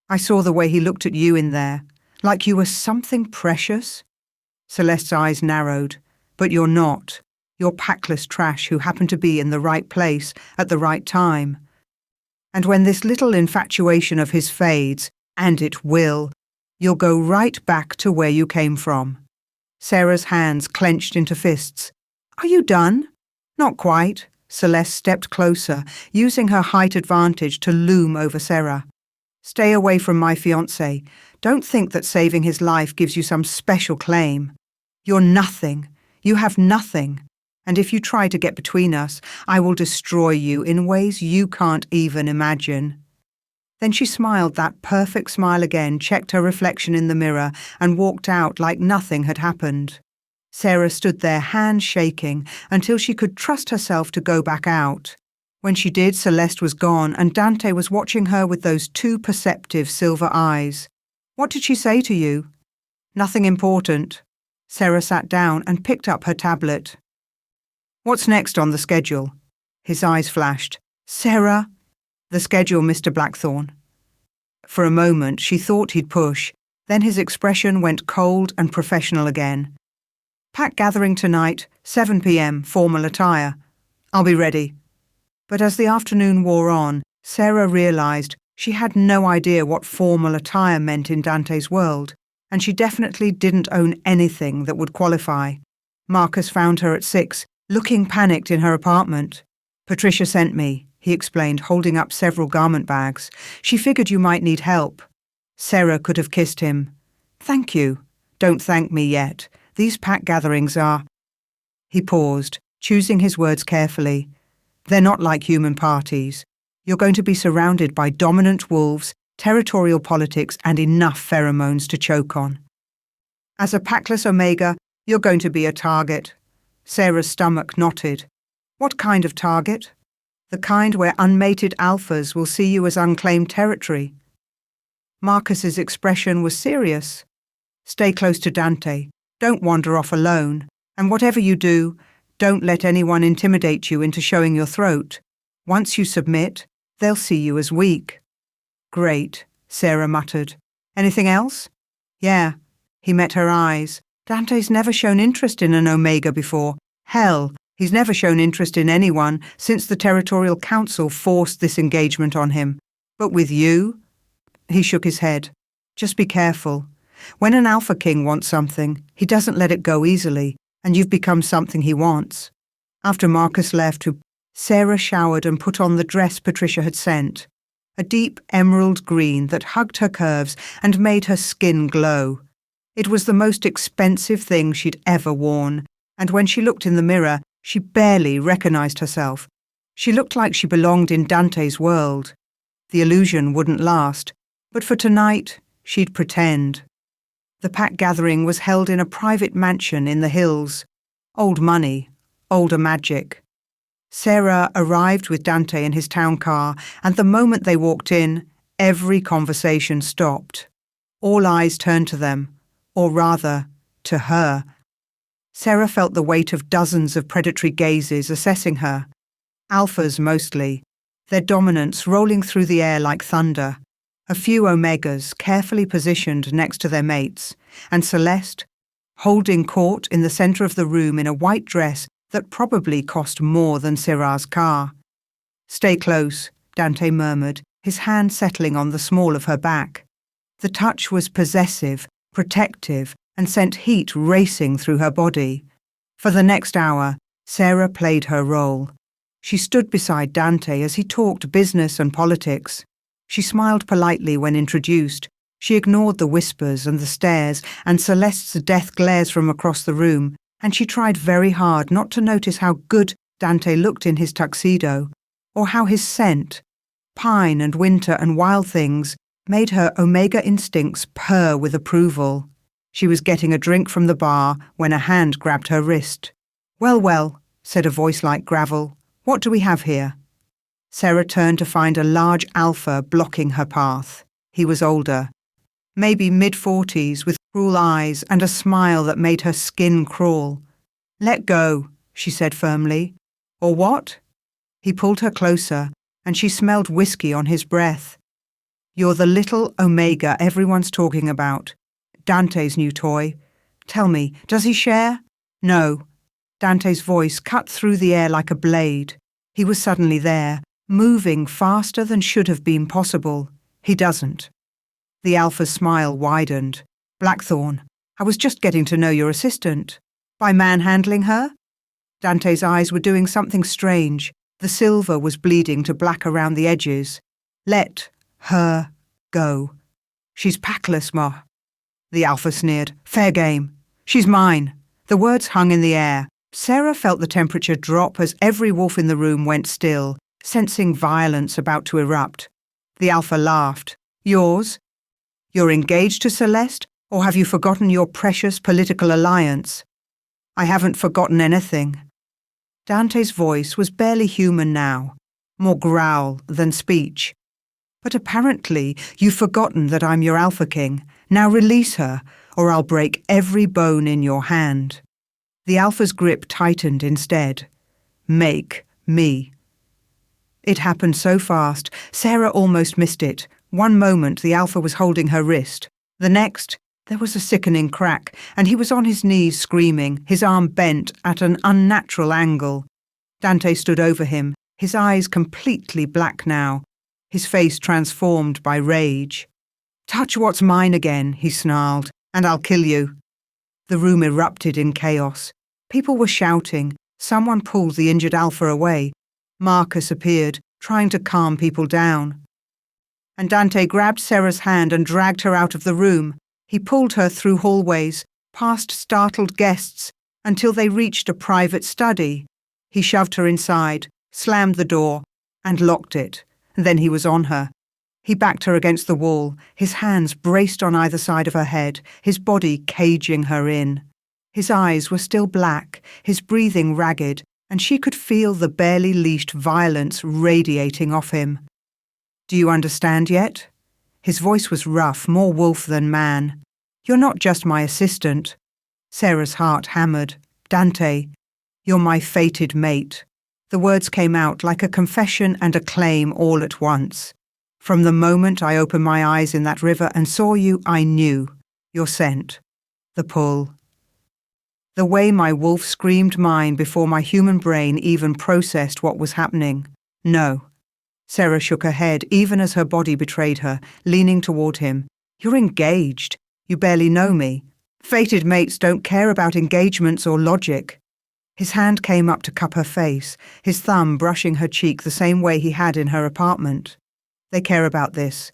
I saw the way he looked at you in there, like you were something precious." Celeste's eyes narrowed. "But you're not. You're packless trash who happened to be in the right place at the right time. And when this little infatuation of his fades, and it will, you'll go right back to where you came from." Sarah's hands clenched into fists. "Are you done?" "Not quite." Celeste stepped closer, using her height advantage to loom over Sarah. "Stay away from my fiancé. Don't think that saving his life gives you some special claim. You're nothing. You have nothing. And if you try to get between us, I will destroy you in ways you can't even imagine." Then she smiled that perfect smile again, checked her reflection in the mirror, and walked out like nothing had happened. Sarah stood there, hands shaking, until she could trust herself to go back out. When she did, Celeste was gone, and Dante was watching her with those 2 perceptive silver eyes. "What did she say to you?" "Nothing important." Sarah sat down and picked up her tablet. "What's next on the schedule?" His eyes flashed. "Sarah?" "The schedule, Mr. Blackthorne." For a moment she thought he'd push, then his expression went cold and professional again. "Pack gathering tonight, 7 p.m, formal attire. I'll be ready." But as the afternoon wore on, Sarah realized she had no idea what formal attire meant in Dante's world, and she definitely didn't own anything that would qualify. Marcus found her at 6, looking panicked in her apartment. "Patricia sent me," he explained, holding up several garment bags. "She figured you might need help." Sarah could have kissed him. "Thank you." "Don't thank me yet. These pack gatherings are—" He paused, choosing his words carefully. "They're not like human parties. You're going to be surrounded by dominant wolves, territorial politics, and enough pheromones to choke on. As a packless Omega, you're going to be a target." Sarah's stomach knotted. "What kind of target?" "The kind where unmated alphas will see you as unclaimed territory." Marcus's expression was serious. "Stay close to Dante. Don't wander off alone. And whatever you do, don't let anyone intimidate you into showing your throat. Once you submit, they'll see you as weak." "Great," Sarah muttered. "Anything else?" "Yeah." He met her eyes. "Dante's never shown interest in an Omega before. Hell, he's never shown interest in anyone since the Territorial Council forced this engagement on him. But with you?" He shook his head. "Just be careful. When an Alpha King wants something, he doesn't let it go easily, and you've become something he wants." After Marcus left, Sarah showered and put on the dress Patricia had sent, a deep emerald green that hugged her curves and made her skin glow. It was the most expensive thing she'd ever worn, and when she looked in the mirror, she barely recognized herself. She looked like she belonged in Dante's world. The illusion wouldn't last, but for tonight, she'd pretend. The pack gathering was held in a private mansion in the hills. Old money, older magic. Sarah arrived with Dante in his town car, and the moment they walked in, every conversation stopped. All eyes turned to them, or rather, to her. Sarah felt the weight of dozens of predatory gazes assessing her. Alphas mostly, their dominance rolling through the air like thunder. A few omegas carefully positioned next to their mates, and Celeste, holding court in the center of the room in a white dress that probably cost more than Syrah's car. "Stay close," Dante murmured, his hand settling on the small of her back. The touch was possessive, protective, and sent heat racing through her body. For the next hour, Sarah played her role. She stood beside Dante as he talked business and politics. She smiled politely when introduced. She ignored the whispers and the stares and Celeste's death glares from across the room, and she tried very hard not to notice how good Dante looked in his tuxedo, or how his scent, pine and winter and wild things, made her omega instincts purr with approval. She was getting a drink from the bar when a hand grabbed her wrist. "Well, well," said a voice like gravel. "What do we have here?" Sarah turned to find a large alpha blocking her path. He was older, maybe mid-40s, with cruel eyes and a smile that made her skin crawl. "Let go," she said firmly. "Or what?" He pulled her closer, and she smelled whiskey on his breath. "You're the little omega everyone's talking about. Dante's new toy. Tell me, does he share?" "No." Dante's voice cut through the air like a blade. He was suddenly there, moving faster than should have been possible. "He doesn't." The alpha's smile widened. "Blackthorn, I was just getting to know your assistant. By manhandling her?" Dante's eyes were doing something strange. The silver was bleeding to black around the edges. "Let her go." "She's packless, Ma." The alpha sneered. "Fair game. She's mine." The words hung in the air. Sarah felt the temperature drop as every wolf in the room went still, sensing violence about to erupt. The alpha laughed. "Yours? You're engaged to Celeste, or have you forgotten your precious political alliance?" "I haven't forgotten anything." Dante's voice was barely human now, more growl than speech. "But apparently you've forgotten that I'm your Alpha King. Now release her, or I'll break every bone in your hand." The Alpha's grip tightened instead. "Make me." It happened so fast, Sarah almost missed it. One moment the Alpha was holding her wrist. The next, there was a sickening crack, and he was on his knees screaming, his arm bent at an unnatural angle. Dante stood over him, his eyes completely black now, his face transformed by rage. "Touch what's mine again," he snarled, "and I'll kill you." The room erupted in chaos. People were shouting. Someone pulled the injured Alpha away. Marcus appeared, trying to calm people down. And Dante grabbed Sarah's hand and dragged her out of the room. He pulled her through hallways, past startled guests, until they reached a private study. He shoved her inside, slammed the door, and locked it. Then he was on her. He backed her against the wall, his hands braced on either side of her head, his body caging her in. His eyes were still black, his breathing ragged, and she could feel the barely leashed violence radiating off him. "Do you understand yet?" His voice was rough, more wolf than man. "You're not just my assistant." Sarah's heart hammered. "Dante, you're my fated mate." The words came out like a confession and a claim all at once. "From the moment I opened my eyes in that river and saw you, I knew. Your scent. The pull. The way my wolf screamed mine before my human brain even processed what was happening. No." Sarah shook her head even as her body betrayed her, leaning toward him. "You're engaged. You barely know me. Fated mates don't care about engagements or logic." His hand came up to cup her face, his thumb brushing her cheek the same way he had in her apartment. "They care about this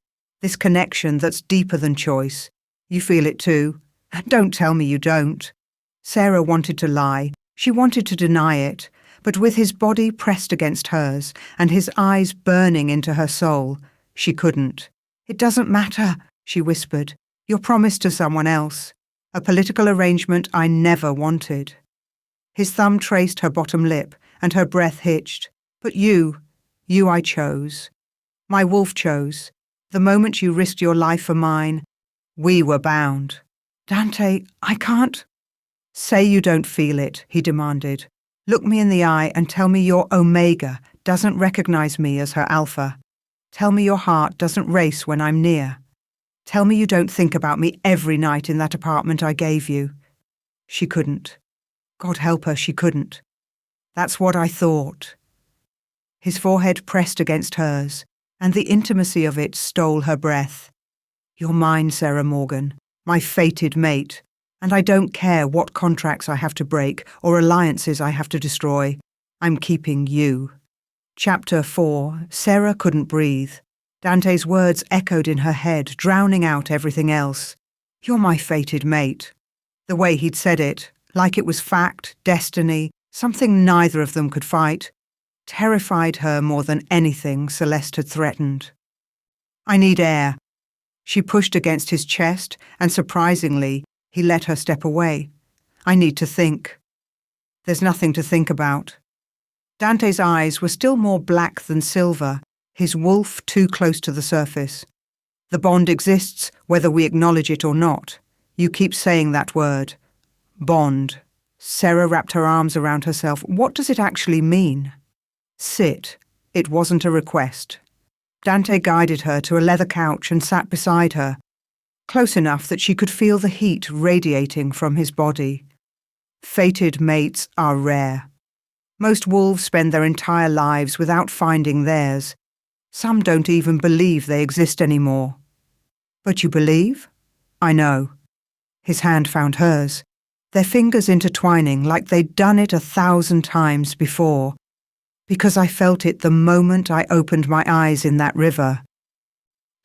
connection that's deeper than choice. You feel it too. Don't tell me you don't." Sarah wanted to lie. She wanted to deny it, but with his body pressed against hers and his eyes burning into her soul, she couldn't. "It doesn't matter," she whispered. "You're promised to someone else. A political arrangement I never wanted." His thumb traced her bottom lip, and her breath hitched. But you I chose. My wolf chose. The moment you risked your life for mine, we were bound. Dante, I can't. Say you don't feel it, he demanded. Look me in the eye and tell me your Omega doesn't recognize me as her alpha. Tell me your heart doesn't race when I'm near. Tell me you don't think about me every night in that apartment I gave you. She couldn't. God help her, she couldn't. That's what I thought. His forehead pressed against hers, and the intimacy of it stole her breath. You're mine, Sarah Morgan, my fated mate, and I don't care what contracts I have to break or alliances I have to destroy. I'm keeping you. Chapter 4. Sarah couldn't breathe. Dante's words echoed in her head, drowning out everything else. You're my fated mate. The way he'd said it, like it was fact, destiny, something neither of them could fight, terrified her more than anything Celeste had threatened. I need air. She pushed against his chest, and surprisingly, he let her step away. I need to think. There's nothing to think about. Dante's eyes were still more black than silver, his wolf too close to the surface. The bond exists whether we acknowledge it or not. You keep saying that word. Bond. Sarah wrapped her arms around herself. What does it actually mean? Sit. It wasn't a request. Dante guided her to a leather couch and sat beside her, close enough that she could feel the heat radiating from his body. Fated mates are rare. Most wolves spend their entire lives without finding theirs. Some don't even believe they exist anymore. But you believe? I know. His hand found hers, their fingers intertwining like they'd done it 1,000 times before. Because I felt it the moment I opened my eyes in that river.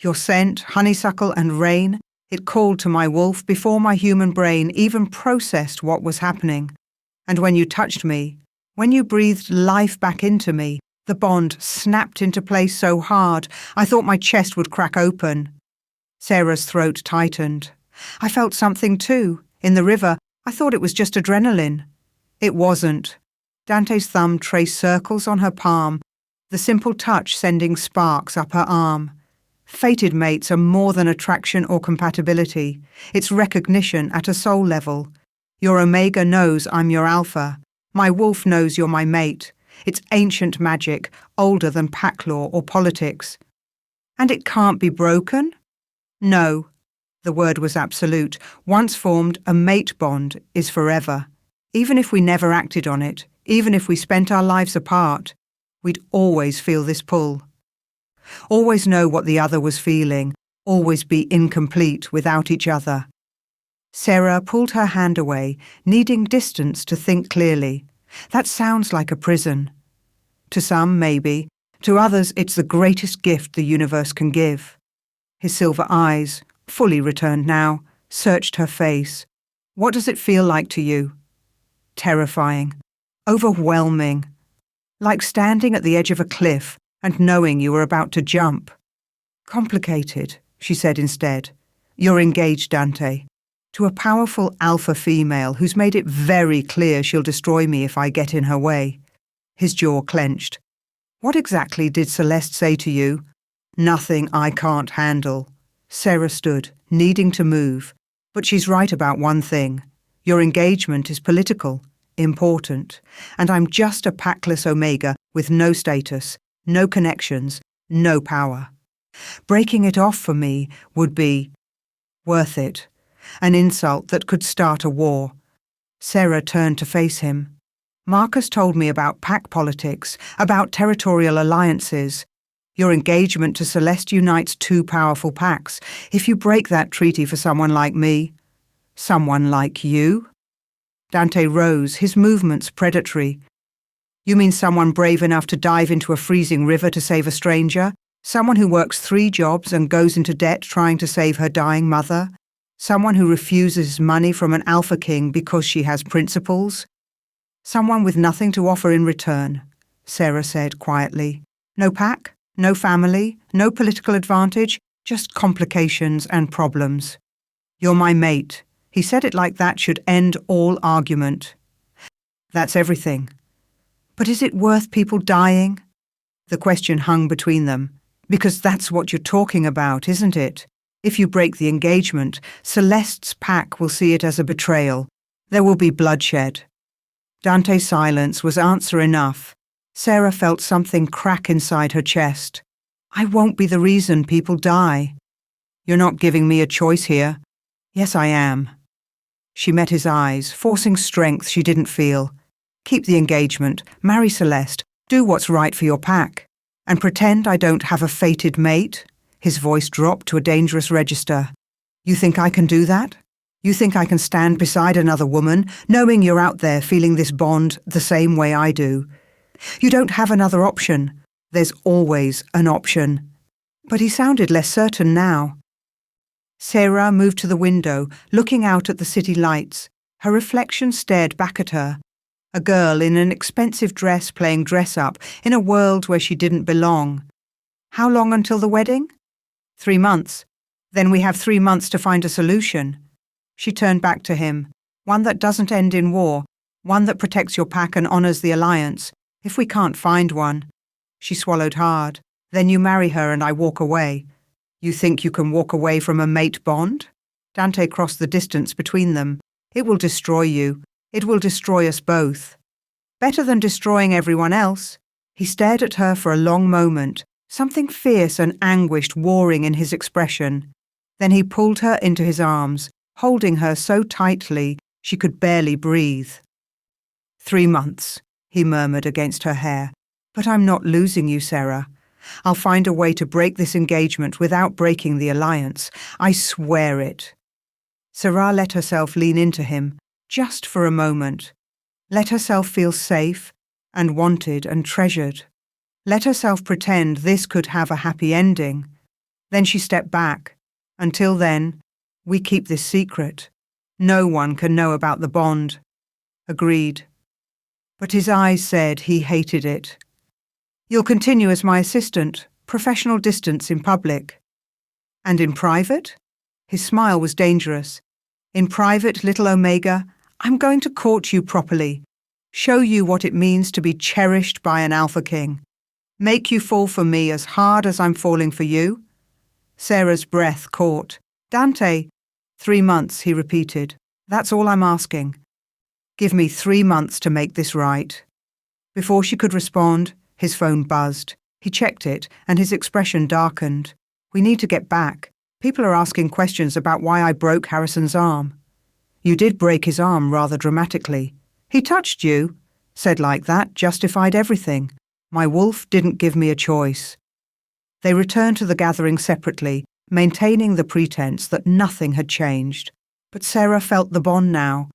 Your scent, honeysuckle and rain, it called to my wolf before my human brain even processed what was happening. And when you touched me, when you breathed life back into me, the bond snapped into place so hard I thought my chest would crack open. Sarah's throat tightened. I felt something too. In the river, I thought it was just adrenaline. It wasn't. Dante's thumb traced circles on her palm, the simple touch sending sparks up her arm. Fated mates are more than attraction or compatibility. It's recognition at a soul level. Your Omega knows I'm your alpha. My wolf knows you're my mate. It's ancient magic, older than pack law or politics. And it can't be broken? No. The word was absolute. Once formed, a mate bond is forever. Even if we never acted on it, even if we spent our lives apart, we'd always feel this pull. Always know what the other was feeling, always be incomplete without each other. Sarah pulled her hand away, needing distance to think clearly. That sounds like a prison. To some, maybe. To others, it's the greatest gift the universe can give. His silver eyes, fully returned now, searched her face. What does it feel like to you? Terrifying. Overwhelming. Like standing at the edge of a cliff and knowing you were about to jump. Complicated, she said instead. You're engaged, Dante, to a powerful alpha female who's made it very clear she'll destroy me if I get in her way. His jaw clenched. What exactly did Celeste say to you? Nothing I can't handle. Sarah stood, needing to move. But she's right about one thing. Your engagement is political, important, and I'm just a packless Omega with no status, no connections, no power. Breaking it off for me would be worth it, an insult that could start a war. Sarah turned to face him. Marcus told me about pack politics, about territorial alliances. Your engagement to Celeste unites two powerful packs. If you break that treaty for someone like me, someone like you? Dante rose, his movements predatory. You mean someone brave enough to dive into a freezing river to save a stranger? Someone who works 3 jobs and goes into debt trying to save her dying mother? Someone who refuses money from an alpha king because she has principles? Someone with nothing to offer in return, Sarah said quietly. No pack, no family, no political advantage, just complications and problems. You're my mate. He said it like that should end all argument. That's everything. But is it worth people dying? The question hung between them, because that's what you're talking about, isn't it? If you break the engagement, Celeste's pack will see it as a betrayal. There will be bloodshed. Dante's silence was answer enough. Sarah felt something crack inside her chest. I won't be the reason people die. You're not giving me a choice here. Yes, I am. She met his eyes, forcing strength she didn't feel. Keep the engagement, marry Celeste, do what's right for your pack. And pretend I don't have a fated mate? His voice dropped to a dangerous register. You think I can do that? You think I can stand beside another woman, knowing you're out there feeling this bond the same way I do? You don't have another option. There's always an option. But he sounded less certain now. Sarah moved to the window, looking out at the city lights. Her reflection stared back at her. A girl in an expensive dress playing dress-up in a world where she didn't belong. How long until the wedding? 3 months. Then we have 3 months to find a solution. She turned back to him. One that doesn't end in war. One that protects your pack and honours the alliance. If we can't find one. She swallowed hard. Then you marry her and I walk away. You think you can walk away from a mate bond? Dante crossed the distance between them. It will destroy you. It will destroy us both. Better than destroying everyone else. He stared at her for a long moment, something fierce and anguished warring in his expression. Then he pulled her into his arms, holding her so tightly she could barely breathe. 3 months, he murmured against her hair. But I'm not losing you, Sarah. I'll find a way to break this engagement without breaking the alliance. I swear it. Sarah let herself lean into him, just for a moment. Let herself feel safe and wanted and treasured. Let herself pretend this could have a happy ending. Then she stepped back. Until then, we keep this secret. No one can know about the bond. Agreed. But his eyes said he hated it. You'll continue as my assistant, professional distance in public. And in private? His smile was dangerous. In private, little Omega, I'm going to court you properly. Show you what it means to be cherished by an alpha king. Make you fall for me as hard as I'm falling for you. Sarah's breath caught. Dante, 3 months, he repeated. That's all I'm asking. Give me 3 months to make this right. Before she could respond, his phone buzzed. He checked it, and his expression darkened. We need to get back. People are asking questions about why I broke Harrison's arm. You did break his arm rather dramatically. He touched you. Said like that justified everything. My wolf didn't give me a choice. They returned to the gathering separately, maintaining the pretense that nothing had changed. But Sarah felt the bond now.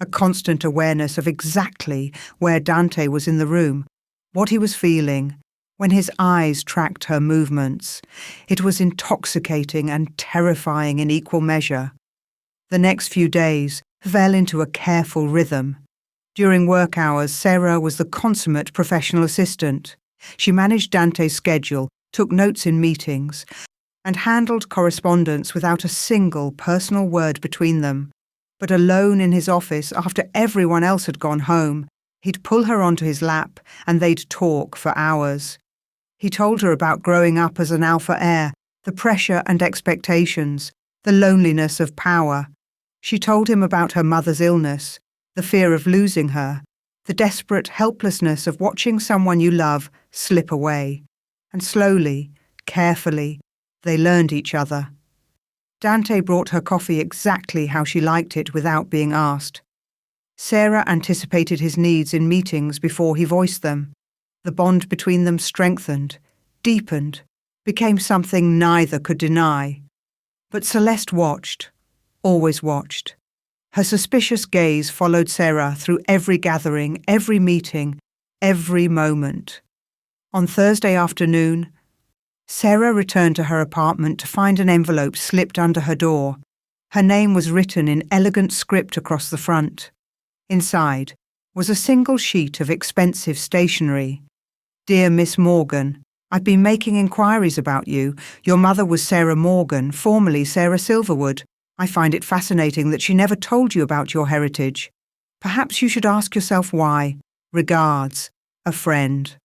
A constant awareness of exactly where Dante was in the room. What he was feeling, when his eyes tracked her movements. It was intoxicating and terrifying in equal measure. The next few days fell into a careful rhythm. During work hours, Sarah was the consummate professional assistant. She managed Dante's schedule, took notes in meetings, and handled correspondence without a single personal word between them. But alone in his office, after everyone else had gone home, he'd pull her onto his lap and they'd talk for hours. He told her about growing up as an alpha heir, the pressure and expectations, the loneliness of power. She told him about her mother's illness, the fear of losing her, the desperate helplessness of watching someone you love slip away. And slowly, carefully, they learned each other. Dante brought her coffee exactly how she liked it without being asked. Sarah anticipated his needs in meetings before he voiced them. The bond between them strengthened, deepened, became something neither could deny. But Celeste watched, always watched. Her suspicious gaze followed Sarah through every gathering, every meeting, every moment. On Thursday afternoon, Sarah returned to her apartment to find an envelope slipped under her door. Her name was written in elegant script across the front. Inside was a single sheet of expensive stationery. Dear Miss Morgan, I've been making inquiries about you. Your mother was Sarah Morgan, formerly Sarah Silverwood. I find it fascinating that she never told you about your heritage. Perhaps you should ask yourself why. Regards, a friend.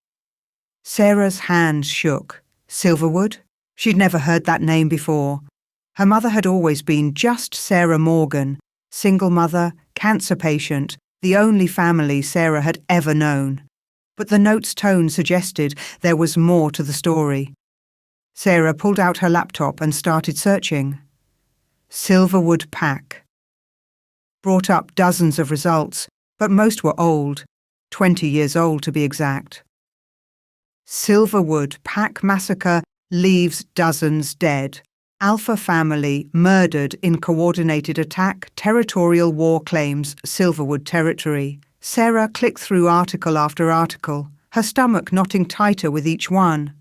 Sarah's hand shook. Silverwood? She'd never heard that name before. Her mother had always been just Sarah Morgan, single mother, cancer patient, the only family Sarah had ever known. But the note's tone suggested there was more to the story. Sarah pulled out her laptop and started searching. Silverwood Pack. Brought up dozens of results, but most were old, 20 years old to be exact. Silverwood Pack massacre leaves dozens dead. Alpha family murdered in coordinated attack, territorial war claims, Silverwood territory. Sarah clicked through article after article, her stomach knotting tighter with each one.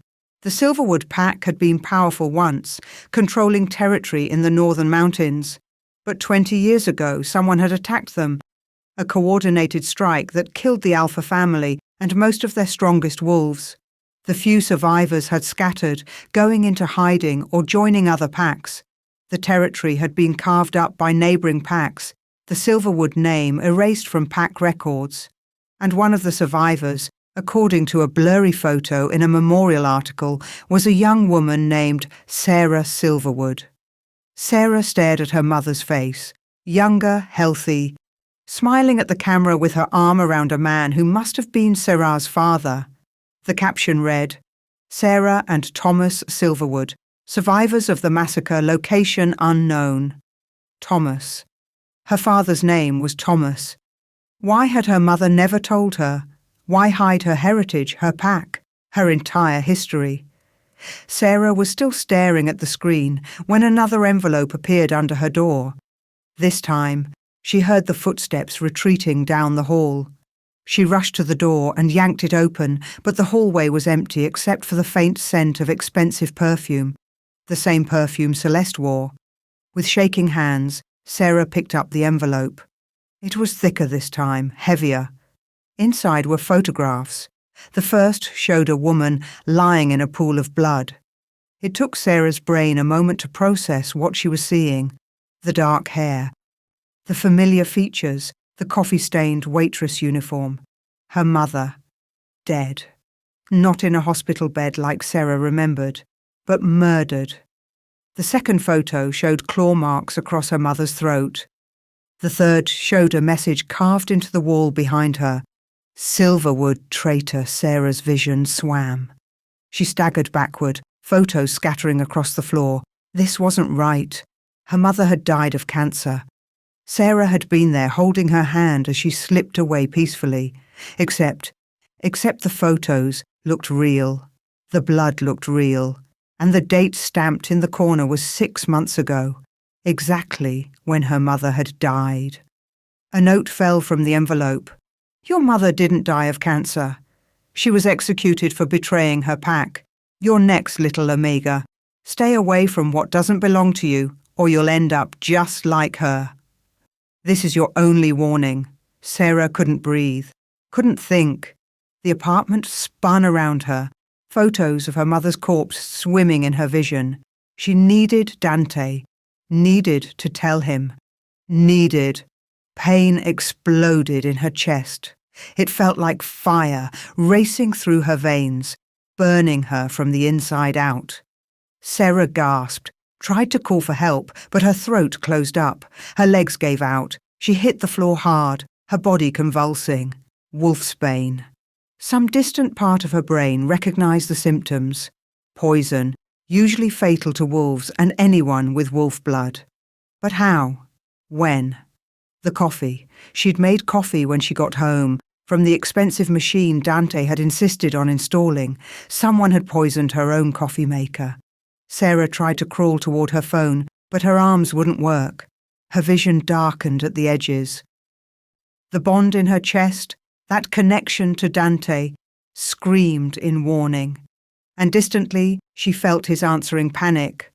The Silverwood Pack had been powerful once, controlling territory in the northern mountains. But 20 years ago, someone had attacked them. A coordinated strike that killed the Alpha family and most of their strongest wolves. The few survivors had scattered, going into hiding or joining other packs. The territory had been carved up by neighbouring packs, the Silverwood name erased from pack records. And one of the survivors, according to a blurry photo in a memorial article, was a young woman named Sarah Silverwood. Sarah stared at her mother's face, younger, healthy, smiling at the camera with her arm around a man who must have been Sarah's father. The caption read, Sarah and Thomas Silverwood, survivors of the massacre, location unknown. Thomas. Her father's name was Thomas. Why had her mother never told her? Why hide her heritage, her pack, her entire history? Sarah was still staring at the screen when another envelope appeared under her door. This time, she heard the footsteps retreating down the hall. She rushed to the door and yanked it open, but the hallway was empty except for the faint scent of expensive perfume, the same perfume Celeste wore. With shaking hands, Sarah picked up the envelope. It was thicker this time, heavier. Inside were photographs. The first showed a woman lying in a pool of blood. It took Sarah's brain a moment to process what she was seeing. The dark hair, the familiar features, the coffee-stained waitress uniform. Her mother, dead. Not in a hospital bed like Sarah remembered, but murdered. The second photo showed claw marks across her mother's throat. The third showed a message carved into the wall behind her. Silverwood traitor, Sarah's vision swam. She staggered backward, photos scattering across the floor. This wasn't right. Her mother had died of cancer. Sarah had been there holding her hand as she slipped away peacefully. Except the photos looked real. The blood looked real. And the date stamped in the corner was 6 months ago, exactly when her mother had died. A note fell from the envelope. Your mother didn't die of cancer. She was executed for betraying her pack. You're next, little Omega. Stay away from what doesn't belong to you, or you'll end up just like her. This is your only warning. Sarah couldn't breathe, couldn't think. The apartment spun around her, photos of her mother's corpse swimming in her vision. She needed Dante, needed to tell him, needed. Pain exploded in her chest. It felt like fire racing through her veins, burning her from the inside out. Sarah gasped, tried to call for help, but her throat closed up. Her legs gave out. She hit the floor hard, her body convulsing. Wolfsbane. Some distant part of her brain recognized the symptoms. Poison, usually fatal to wolves and anyone with wolf blood. But how? When? The coffee. She'd made coffee when she got home, from the expensive machine Dante had insisted on installing. Someone had poisoned her own coffee maker. Sarah tried to crawl toward her phone, but her arms wouldn't work. Her vision darkened at the edges. The bond in her chest, that connection to Dante, screamed in warning. And distantly, she felt his answering panic.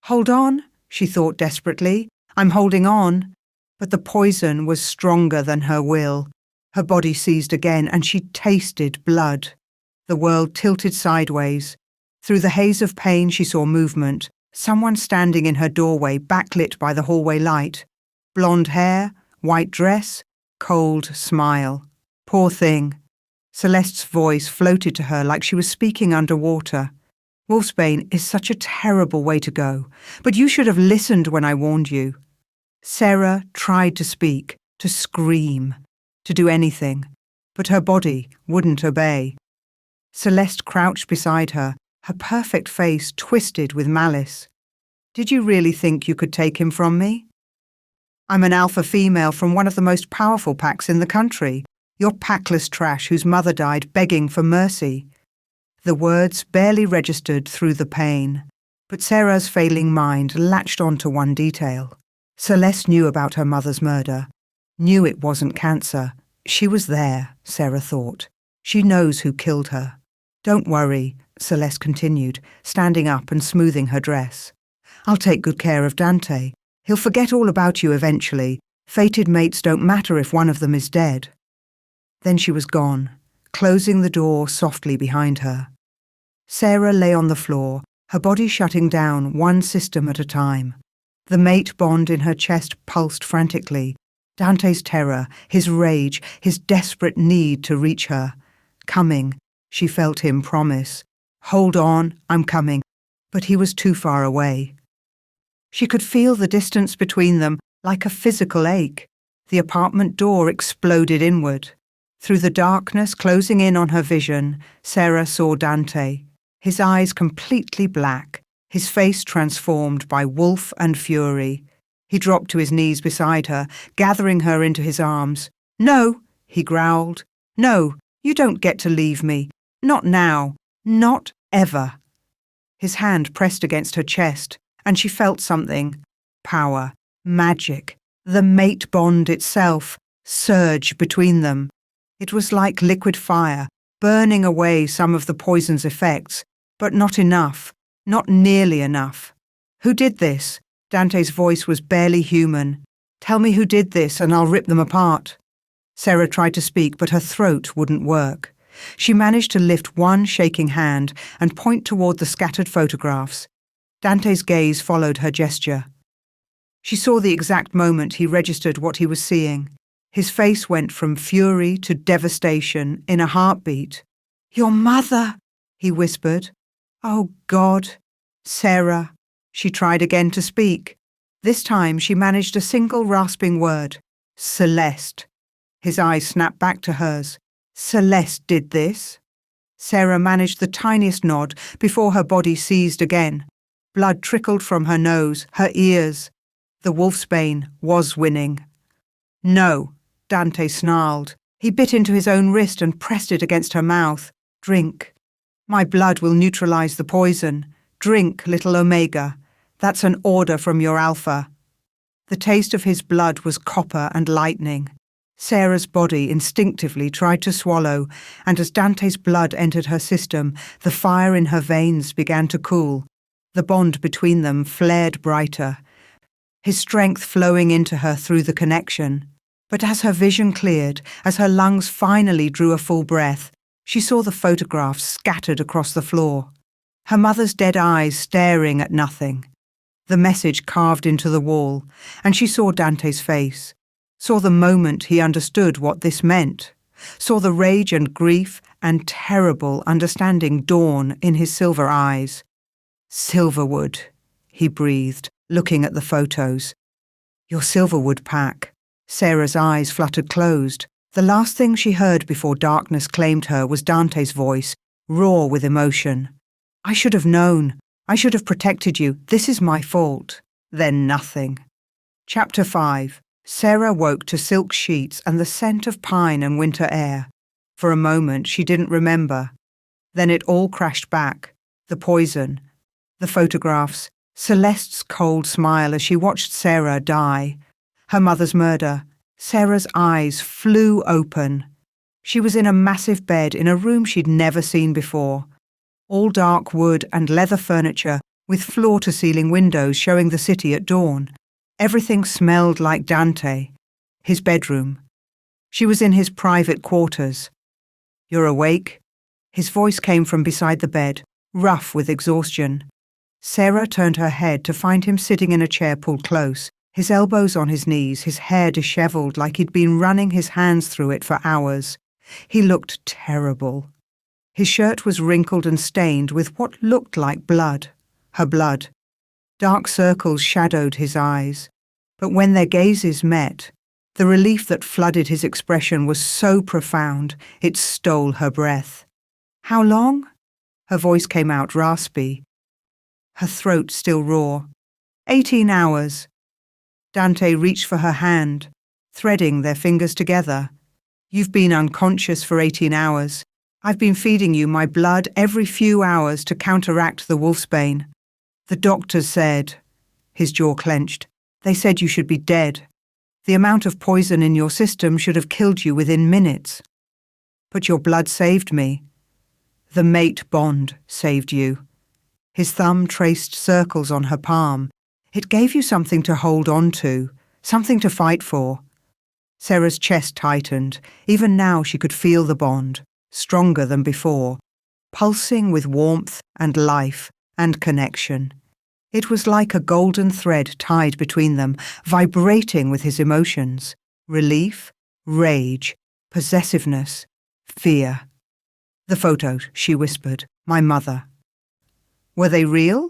Hold on, she thought desperately. I'm holding on. But the poison was stronger than her will. Her body seized again, and she tasted blood. The world tilted sideways. Through the haze of pain she saw movement, someone standing in her doorway backlit by the hallway light. Blonde hair, white dress, cold smile. Poor thing. Celeste's voice floated to her like she was speaking underwater. Wolfsbane is such a terrible way to go, but you should have listened when I warned you. Sarah tried to speak, to scream, to do anything, but her body wouldn't obey. Celeste crouched beside her, her perfect face twisted with malice. Did you really think you could take him from me? I'm an alpha female from one of the most powerful packs in the country. You're packless trash whose mother died begging for mercy. The words barely registered through the pain, but Sarah's failing mind latched onto one detail. Celeste knew about her mother's murder, knew it wasn't cancer. She was there, Sarah thought. She knows who killed her. Don't worry, Celeste continued, standing up and smoothing her dress. I'll take good care of Dante. He'll forget all about you eventually. Fated mates don't matter if one of them is dead. Then she was gone, closing the door softly behind her. Sarah lay on the floor, her body shutting down one system at a time. The mate bond in her chest pulsed frantically. Dante's terror, his rage, his desperate need to reach her. Coming, she felt him promise. Hold on, I'm coming. But he was too far away. She could feel the distance between them like a physical ache. The apartment door exploded inward. Through the darkness closing in on her vision, Sarah saw Dante, his eyes completely black, his face transformed by wolf and fury. He dropped to his knees beside her, gathering her into his arms. No, he growled. No, you don't get to leave me. Not now. Not ever. His hand pressed against her chest, and she felt something. Power, magic, the mate bond itself, surge between them. It was like liquid fire, burning away some of the poison's effects, but not enough, not nearly enough. Who did this? Dante's voice was barely human. Tell me who did this and I'll rip them apart. Sarah tried to speak, but her throat wouldn't work. She managed to lift one shaking hand and point toward the scattered photographs. Dante's gaze followed her gesture. She saw the exact moment he registered what he was seeing. His face went from fury to devastation in a heartbeat. Your mother, he whispered. Oh, God. Sarah. She tried again to speak. This time she managed a single rasping word. Celeste. His eyes snapped back to hers. Celeste did this? Sarah managed the tiniest nod before her body seized again. Blood trickled from her nose, her ears. The wolfsbane was winning. No, Dante snarled. He bit into his own wrist and pressed it against her mouth. Drink. My blood will neutralize the poison. Drink, little Omega. That's an order from your alpha. The taste of his blood was copper and lightning. Sarah's body instinctively tried to swallow, and as Dante's blood entered her system, the fire in her veins began to cool. The bond between them flared brighter, his strength flowing into her through the connection. But as her vision cleared, as her lungs finally drew a full breath, she saw the photographs scattered across the floor. Her mother's dead eyes staring at nothing. The message carved into the wall, and she saw Dante's face, saw the moment he understood what this meant, saw the rage and grief and terrible understanding dawn in his silver eyes. Silverwood, he breathed, looking at the photos. Your Silverwood pack. Sarah's eyes fluttered closed. The last thing she heard before darkness claimed her was Dante's voice, raw with emotion. I should have known. I should have protected you. This is my fault. Then nothing. Chapter 5. Sarah woke to silk sheets and the scent of pine and winter air. For a moment she didn't remember. Then it all crashed back. The poison, the photographs, Celeste's cold smile as she watched Sarah die. Her mother's murder. Sarah's eyes flew open. She was in a massive bed in a room she'd never seen before. All dark wood and leather furniture with floor-to-ceiling windows showing the city at dawn. Everything smelled like Dante. His bedroom. She was in his private quarters. You're awake? His voice came from beside the bed, rough with exhaustion. Sarah turned her head to find him sitting in a chair pulled close, His elbows on his knees, his hair dishevelled like he'd been running his hands through it for hours. He looked terrible. His shirt was wrinkled and stained with what looked like blood. Her blood. Dark circles shadowed his eyes. But when their gazes met, the relief that flooded his expression was so profound it stole her breath. "How long?" Her voice came out raspy, her throat still raw. 18 hours. Dante reached for her hand, threading their fingers together. "You've been unconscious for 18 hours. I've been feeding you my blood every few hours to counteract the wolfsbane. The doctors said," his jaw clenched, "they said you should be dead. The amount of poison in your system should have killed you within minutes. But your blood saved me. The mate bond saved you." His thumb traced circles on her palm. "It gave you something to hold on to, something to fight for." Sarah's chest tightened. Even now she could feel the bond, stronger than before, pulsing with warmth and life and connection. It was like a golden thread tied between them, vibrating with his emotions: relief, rage, possessiveness, fear. "The photos," she whispered, "my mother." Were they real?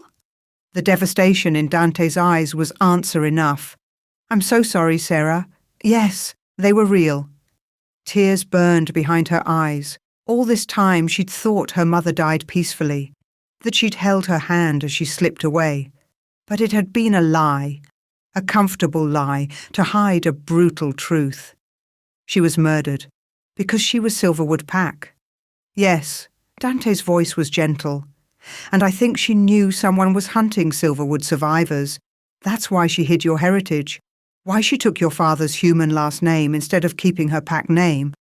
The devastation in Dante's eyes was answer enough. "I'm so sorry, Sarah. Yes, they were real." Tears burned behind her eyes. All this time she'd thought her mother died peacefully, that she'd held her hand as she slipped away. But it had been a lie, a comfortable lie, to hide a brutal truth. She was murdered because she was Silverwood Pack. Yes, Dante's voice was gentle. And I think she knew someone was hunting Silverwood survivors. That's why she hid your heritage, why she took your father's human last name instead of keeping her pack name.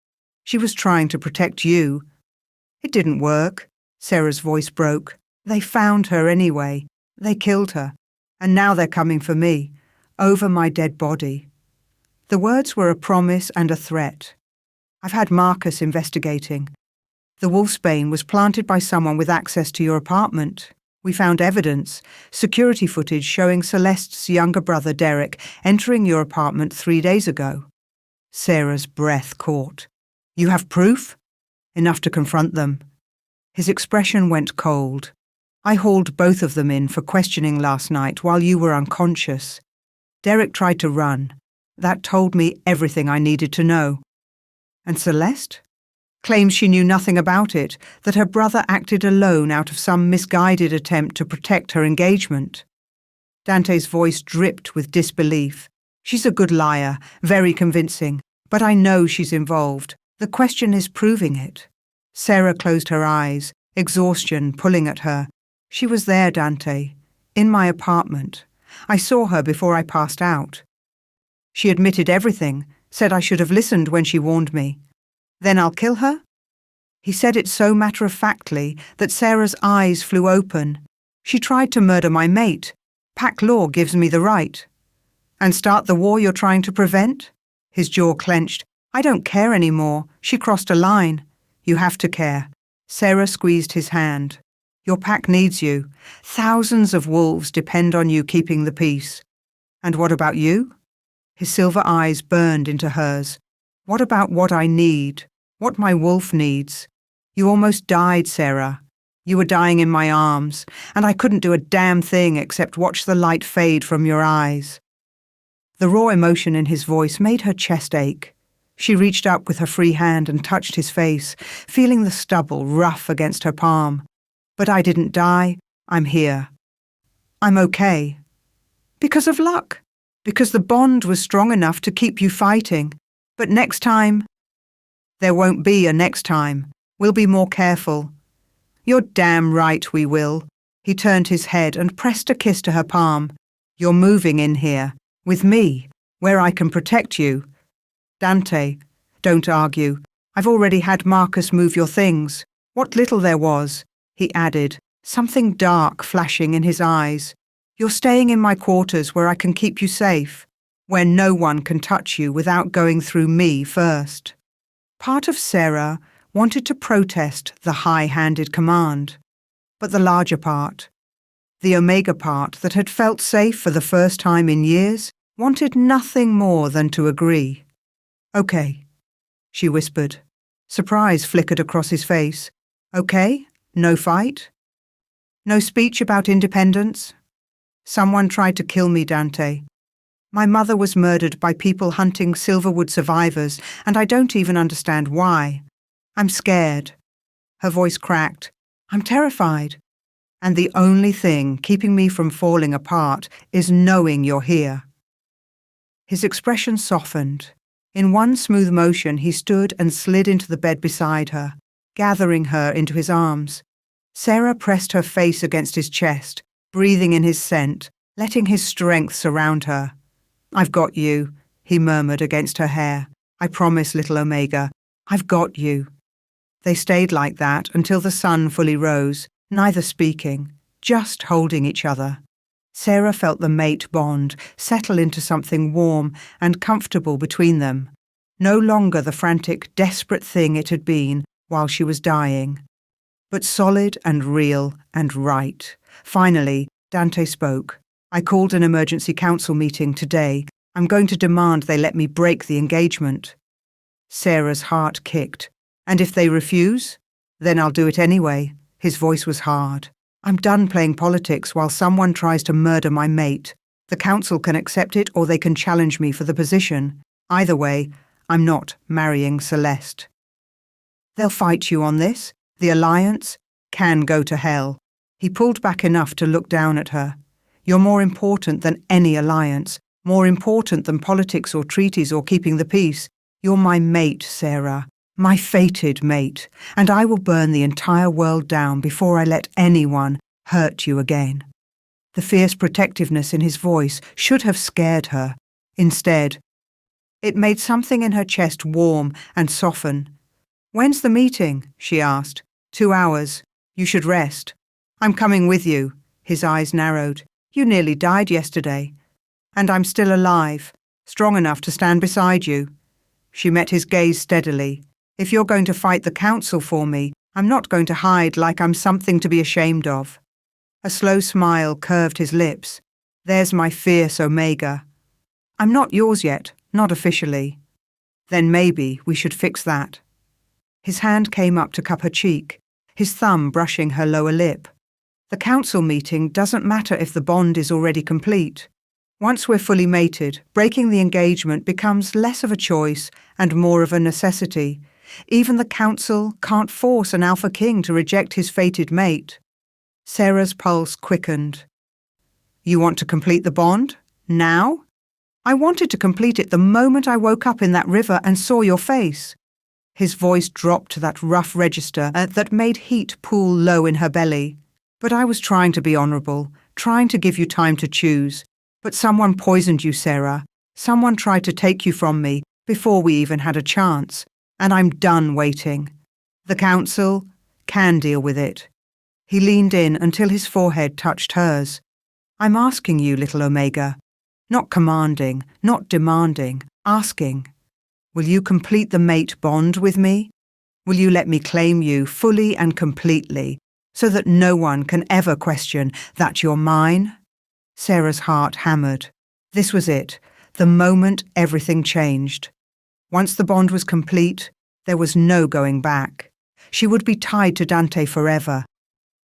She was trying to protect you. It didn't work. Sarah's voice broke. They found her anyway. They killed her. And now they're coming for me, over my dead body. The words were a promise and a threat. I've had Marcus investigating. The wolfsbane was planted by someone with access to your apartment. We found evidence, security footage showing Celeste's younger brother Derek entering your apartment 3 days ago. Sarah's breath caught. "You have proof?" "Enough to confront them." His expression went cold. "I hauled both of them in for questioning last night while you were unconscious. Derek tried to run. That told me everything I needed to know." "And Celeste?" "Claims she knew nothing about it, that her brother acted alone out of some misguided attempt to protect her engagement." Dante's voice dripped with disbelief. "She's a good liar, very convincing, but I know she's involved. The question is proving it." Sarah closed her eyes, exhaustion pulling at her. "She was there, Dante, in my apartment. I saw her before I passed out. She admitted everything, said I should have listened when she warned me. Then I'll kill her?" He said it so matter-of-factly that Sarah's eyes flew open. "She tried to murder my mate. Pack law gives me the right." "And start the war you're trying to prevent?" His jaw clenched. "I don't care anymore. She crossed a line." "You have to care." Sarah squeezed his hand. "Your pack needs you. Thousands of wolves depend on you keeping the peace." "And what about you?" His silver eyes burned into hers. "What about what I need? What my wolf needs? You almost died, Sarah. You were dying in my arms, and I couldn't do a damn thing except watch the light fade from your eyes." The raw emotion in his voice made her chest ache. She reached up with her free hand and touched his face, feeling the stubble rough against her palm. "But I didn't die. I'm here. I'm okay. Because of luck. Because the bond was strong enough to keep you fighting. But next time—" "There won't be a next time. We'll be more careful." "You're damn right we will." He turned his head and pressed a kiss to her palm. "You're moving in here. With me. Where I can protect you." "Dante, don't argue. I've already had Marcus move your things. What little there was," he added, something dark flashing in his eyes. "You're staying in my quarters where I can keep you safe, where no one can touch you without going through me first." Part of Sarah wanted to protest the high-handed command, but the larger part, the Omega part that had felt safe for the first time in years, wanted nothing more than to agree. "Okay," she whispered. Surprise flickered across his face. "Okay? No fight? No speech about independence? Someone tried to kill me, Dante. My mother was murdered by people hunting Silverwood survivors, and I don't even understand why. I'm scared." Her voice cracked. "I'm terrified. And the only thing keeping me from falling apart is knowing you're here." His expression softened. In one smooth motion, he stood and slid into the bed beside her, gathering her into his arms. Sarah pressed her face against his chest, breathing in his scent, letting his strength surround her. "I've got you," he murmured against her hair. "I promise, little Omega, I've got you." They stayed like that until the sun fully rose, neither speaking, just holding each other. Sarah felt the mate bond settle into something warm and comfortable between them, no longer the frantic, desperate thing it had been while she was dying, but solid and real and right. Finally, Dante spoke. "I called an emergency council meeting today. I'm going to demand they let me break the engagement." Sarah's heart kicked. "And if they refuse? Then I'll do it anyway." His voice was hard. "I'm done playing politics while someone tries to murder my mate. The council can accept it or they can challenge me for the position. Either way, I'm not marrying Celeste." "They'll fight you on this. The alliance can go to hell." He pulled back enough to look down at her. "You're more important than any alliance, more important than politics or treaties or keeping the peace. You're my mate, Sarah. My fated mate, and I will burn the entire world down before I let anyone hurt you again." The fierce protectiveness in his voice should have scared her. Instead, it made something in her chest warm and soften. "When's the meeting?" she asked. 2 hours. You should rest." "I'm coming with you." His eyes narrowed. "You nearly died yesterday. And I'm still alive, strong enough to stand beside you." She met his gaze steadily. "If you're going to fight the council for me, I'm not going to hide like I'm something to be ashamed of." A slow smile curved his lips. "There's my fierce Omega. I'm not yours yet, not officially." "Then maybe we should fix that." His hand came up to cup her cheek, his thumb brushing her lower lip. "The council meeting doesn't matter if the bond is already complete. Once we're fully mated, breaking the engagement becomes less of a choice and more of a necessity. Even the council can't force an alpha king to reject his fated mate." Sarah's pulse quickened. "You want to complete the bond? Now?" "I wanted to complete it the moment I woke up in that river and saw your face." His voice dropped to that rough register that made heat pool low in her belly. "But I was trying to be honourable, trying to give you time to choose. But someone poisoned you, Sarah. Someone tried to take you from me before we even had a chance. And I'm done waiting. The council can deal with it." He leaned in until his forehead touched hers. "I'm asking you, little Omega. Not commanding, not demanding, asking. Will you complete the mate bond with me? Will you let me claim you fully and completely, so that no one can ever question that you're mine?" Sarah's heart hammered. This was it, the moment everything changed. Once the bond was complete, there was no going back. She would be tied to Dante forever,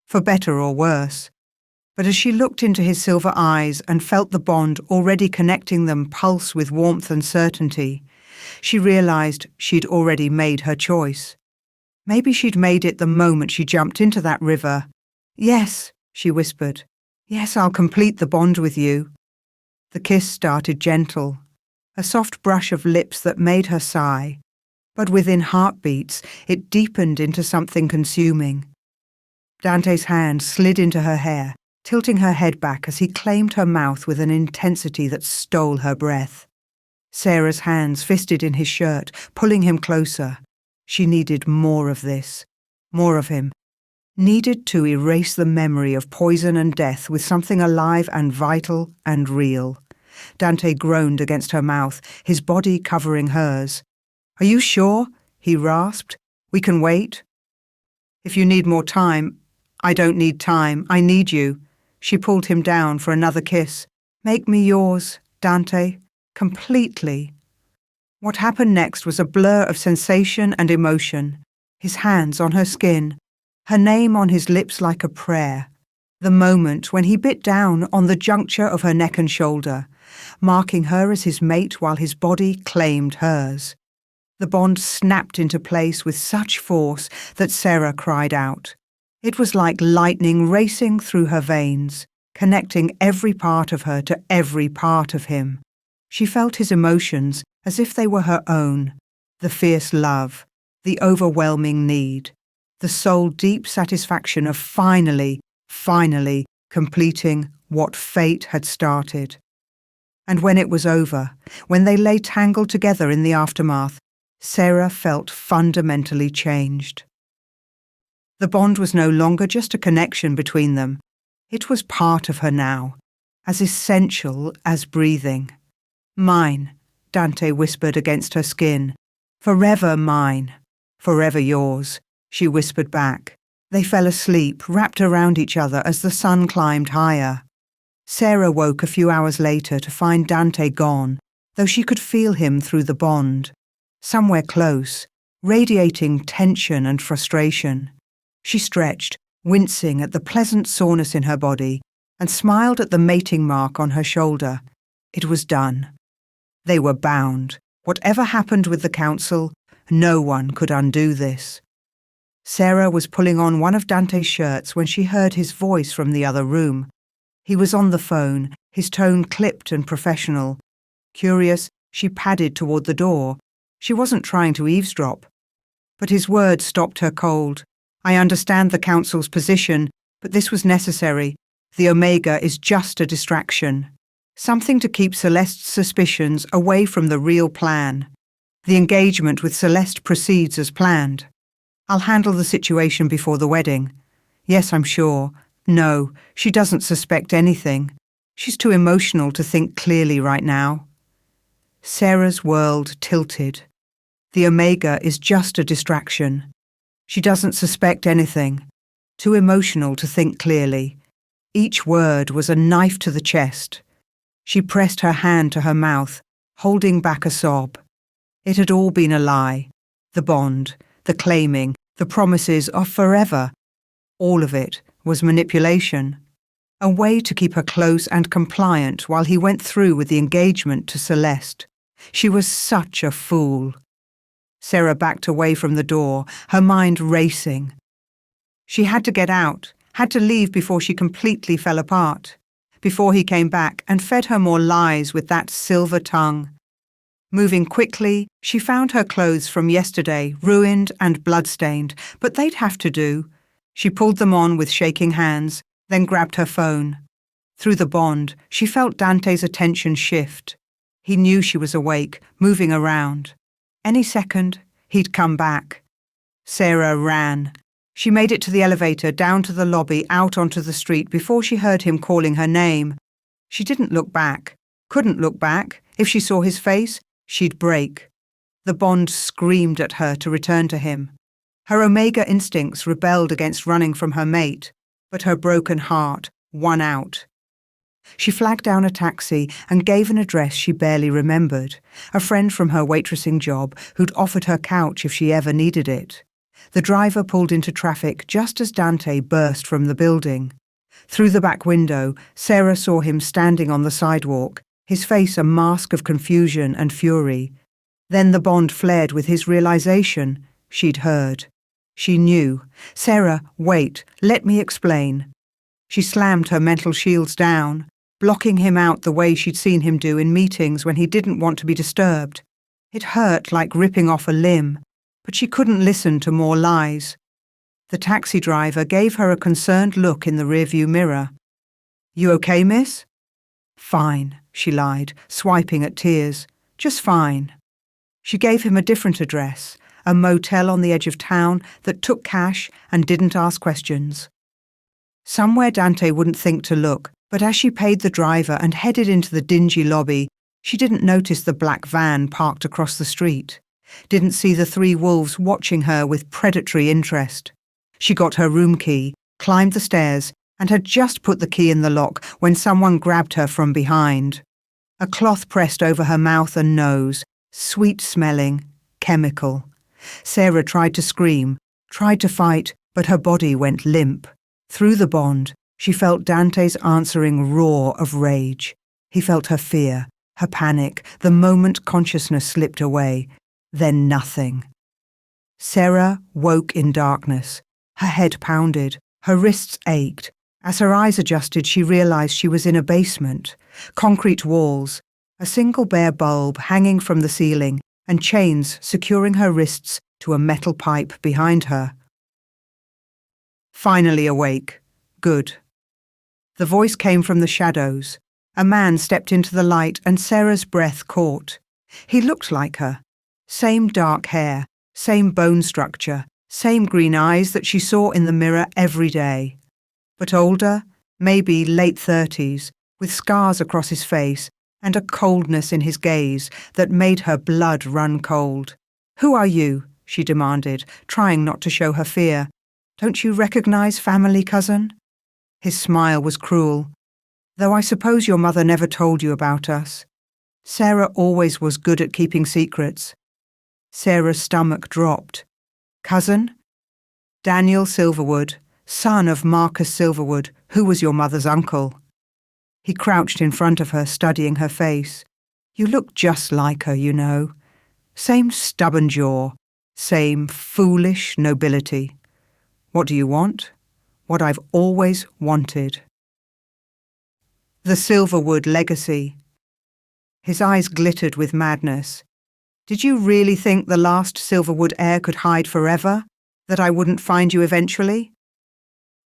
for better or worse. But as she looked into his silver eyes and felt the bond already connecting them pulse with warmth and certainty, she realized she'd already made her choice. Maybe she'd made it the moment she jumped into that river. "Yes," she whispered. "Yes, I'll complete the bond with you." The kiss started gentle, a soft brush of lips that made her sigh, but within heartbeats it deepened into something consuming. Dante's hand slid into her hair, tilting her head back as he claimed her mouth with an intensity that stole her breath. Sarah's hands fisted in his shirt, pulling him closer. She needed more of this, more of him. Needed to erase the memory of poison and death with something alive and vital and real. Dante groaned against her mouth, his body covering hers. "Are you sure?" he rasped. "We can wait?" "If you need more time—" "I don't need time. I need you." She pulled him down for another kiss. "Make me yours," Dante, completely. What happened next was a blur of sensation and emotion, his hands on her skin, her name on his lips like a prayer. The moment when he bit down on the juncture of her neck and shoulder, marking her as his mate while his body claimed hers. The bond snapped into place with such force that Sarah cried out. It was like lightning racing through her veins, connecting every part of her to every part of him. She felt his emotions as if they were her own, the fierce love, the overwhelming need, the soul-deep satisfaction of finally completing what fate had started. And when it was over, when they lay tangled together in the aftermath, Sarah felt fundamentally changed. The bond was no longer just a connection between them. It was part of her now, as essential as breathing. Mine, Dante whispered against her skin. Forever mine. Forever yours, she whispered back. They fell asleep, wrapped around each other as the sun climbed higher. Sarah woke a few hours later to find Dante gone, though she could feel him through the bond. Somewhere close, radiating tension and frustration. She stretched, wincing at the pleasant soreness in her body, and smiled at the mating mark on her shoulder. It was done. They were bound. Whatever happened with the council, no one could undo this. Sarah was pulling on one of Dante's shirts when she heard his voice from the other room. He was on the phone, his tone clipped and professional. Curious, she padded toward the door. She wasn't trying to eavesdrop. But his words stopped her cold. I understand the council's position, but this was necessary. The Omega is just a distraction. Something to keep Celeste's suspicions away from the real plan. The engagement with Celeste proceeds as planned. I'll handle the situation before the wedding. Yes, I'm sure. No, she doesn't suspect anything. She's too emotional to think clearly right now. Sarah's world tilted. The Omega is just a distraction. She doesn't suspect anything. Too emotional to think clearly. Each word was a knife to the chest. She pressed her hand to her mouth, holding back a sob. It had all been a lie. The bond, the claiming, the promises of forever. All of it was manipulation. A way to keep her close and compliant while he went through with the engagement to Celeste. She was such a fool. Sarah backed away from the door, her mind racing. She had to get out, had to leave before she completely fell apart, before he came back and fed her more lies with that silver tongue. Moving quickly, she found her clothes from yesterday, ruined and bloodstained, but they'd have to do. She pulled them on with shaking hands, then grabbed her phone. Through the bond, she felt Dante's attention shift. He knew she was awake, moving around. Any second, he'd come back. Sarah ran. She made it to the elevator, down to the lobby, out onto the street before she heard him calling her name. She didn't look back, couldn't look back. If she saw his face, she'd break. The bond screamed at her to return to him. Her Omega instincts rebelled against running from her mate, but her broken heart won out. She flagged down a taxi and gave an address she barely remembered, a friend from her waitressing job who'd offered her couch if she ever needed it. The driver pulled into traffic just as Dante burst from the building. Through the back window, Sarah saw him standing on the sidewalk, his face a mask of confusion and fury. Then the bond flared with his realization. She'd heard. She knew. Sarah, wait, let me explain. She slammed her mental shields down, blocking him out the way she'd seen him do in meetings when he didn't want to be disturbed. It hurt like ripping off a limb, but she couldn't listen to more lies. The taxi driver gave her a concerned look in the rearview mirror. You okay, miss? Fine, she lied, swiping at tears. Just fine. She gave him a different address, a motel on the edge of town that took cash and didn't ask questions. Somewhere Dante wouldn't think to look, but as she paid the driver and headed into the dingy lobby, she didn't notice the black van parked across the street, didn't see the three wolves watching her with predatory interest. She got her room key, climbed the stairs, and had just put the key in the lock when someone grabbed her from behind. A cloth pressed over her mouth and nose, sweet-smelling, chemical. Sarah tried to scream, tried to fight, but her body went limp. Through the bond, she felt Dante's answering roar of rage. He felt her fear, her panic, the moment consciousness slipped away. Then nothing. Sarah woke in darkness. Her head pounded, her wrists ached. As her eyes adjusted, she realized she was in a basement. Concrete walls, a single bare bulb hanging from the ceiling, and chains securing her wrists to a metal pipe behind her. Finally awake. Good. The voice came from the shadows. A man stepped into the light and Sarah's breath caught. He looked like her. Same dark hair, same bone structure, same green eyes that she saw in the mirror every day. But older, maybe late 30s, with scars across his face and a coldness in his gaze that made her blood run cold. "Who are you?" she demanded, trying not to show her fear. "Don't you recognize family, cousin?" His smile was cruel. "Though I suppose your mother never told you about us. Sarah always was good at keeping secrets." Sarah's stomach dropped. "Cousin?" "Daniel Silverwood, son of Marcus Silverwood, who was your mother's uncle." He crouched in front of her, studying her face. "You look just like her, you know. Same stubborn jaw, same foolish nobility. What do you want?" "What I've always wanted." The Silverwood legacy. His eyes glittered with madness. "Did you really think the last Silverwood heir could hide forever? That I wouldn't find you eventually?"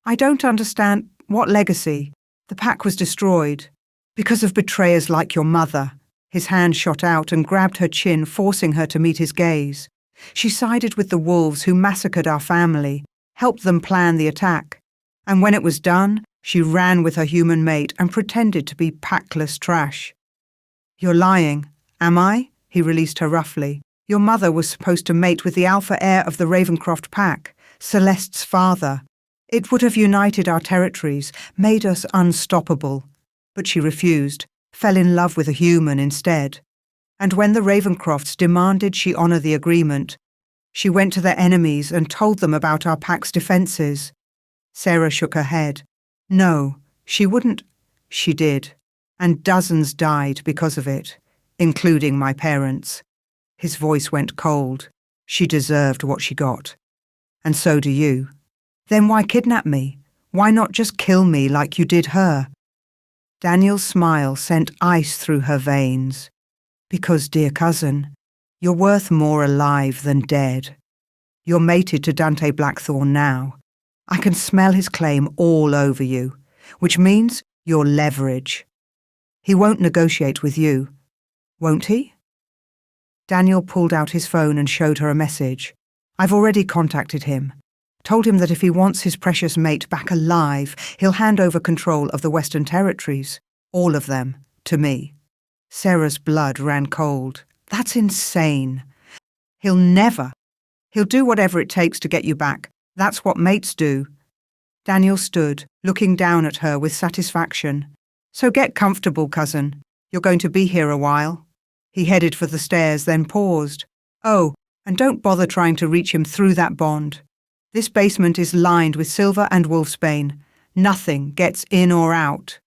"I don't understand. What legacy? The pack was destroyed. Because of betrayers like your mother." His hand shot out and grabbed her chin, forcing her to meet his gaze. "She sided with the wolves who massacred our family, helped them plan the attack. And when it was done, she ran with her human mate and pretended to be packless trash." "You're lying." "Am I?" He released her roughly. "Your mother was supposed to mate with the alpha heir of the Ravencroft pack, Celeste's father. It would have united our territories, made us unstoppable. But she refused, fell in love with a human instead. And when the Ravencrofts demanded she honour the agreement, she went to their enemies and told them about our pack's defences." Sarah shook her head. "No, she wouldn't." "She did, and dozens died because of it, including my parents." His voice went cold. "She deserved what she got. And so do you. Then why kidnap me? Why not just kill me like you did her?" Daniel's smile sent ice through her veins. "Because, dear cousin, you're worth more alive than dead. You're mated to Dante Blackthorne now. I can smell his claim all over you, which means you're leverage. He won't negotiate with you. Won't he?" Daniel pulled out his phone and showed her a message. "I've already contacted him. Told him that if he wants his precious mate back alive, he'll hand over control of the Western Territories, all of them, to me." Sarah's blood ran cold. "That's insane. He'll never. He'll do whatever it takes to get you back. That's what mates do." Daniel stood, looking down at her with satisfaction. "So get comfortable, cousin. You're going to be here a while." He headed for the stairs, then paused. "Oh, and don't bother trying to reach him through that bond. This basement is lined with silver and wolfsbane. Nothing gets in or out."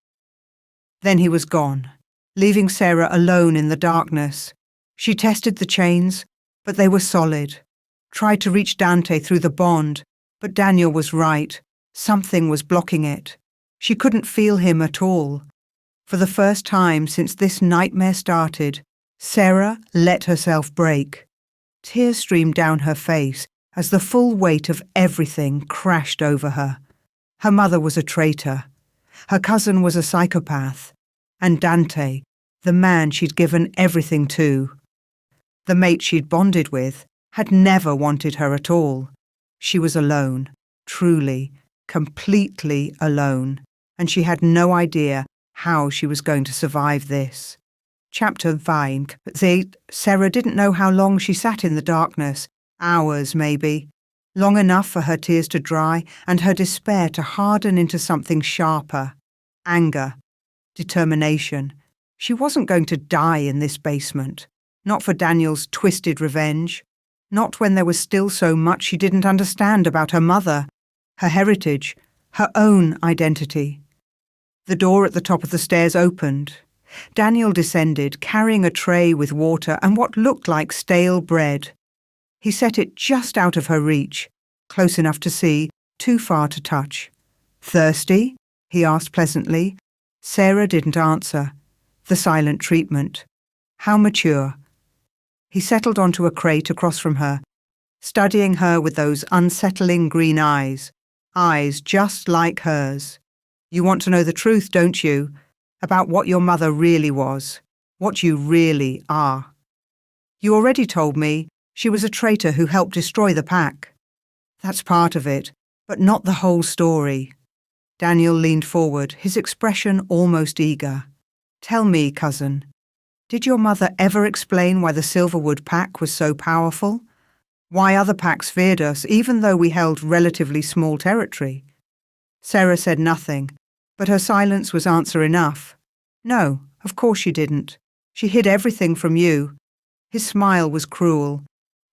Then he was gone, leaving Sarah alone in the darkness. She tested the chains, but they were solid. Tried to reach Dante through the bond, but Daniel was right. Something was blocking it. She couldn't feel him at all. For the first time since this nightmare started, Sarah let herself break. Tears streamed down her face as the full weight of everything crashed over her. Her mother was a traitor. Her cousin was a psychopath. And Dante, the man she'd given everything to, the mate she'd bonded with, had never wanted her at all. She was alone, truly, completely alone, and she had no idea how she was going to survive this. Chapter 5. Sarah didn't know how long she sat in the darkness. Hours, maybe. Long enough for her tears to dry and her despair to harden into something sharper. Anger. Determination. She wasn't going to die in this basement. Not for Daniel's twisted revenge. Not when there was still so much she didn't understand about her mother, her heritage, her own identity. The door at the top of the stairs opened. Daniel descended, carrying a tray with water and what looked like stale bread. He set it just out of her reach, close enough to see, too far to touch. "Thirsty?" he asked pleasantly. Sarah didn't answer. The silent treatment. How mature. He settled onto a crate across from her, studying her with those unsettling green eyes just like hers. "You want to know the truth, don't you? About what your mother really was, what you really are. You already told me she was a traitor who helped destroy the pack. That's part of it, but not the whole story." Daniel leaned forward, his expression almost eager. "Tell me, cousin, did your mother ever explain why the Silverwood pack was so powerful? Why other packs feared us, even though we held relatively small territory?" Sarah said nothing, but her silence was answer enough. "No, of course she didn't. She hid everything from you." His smile was cruel.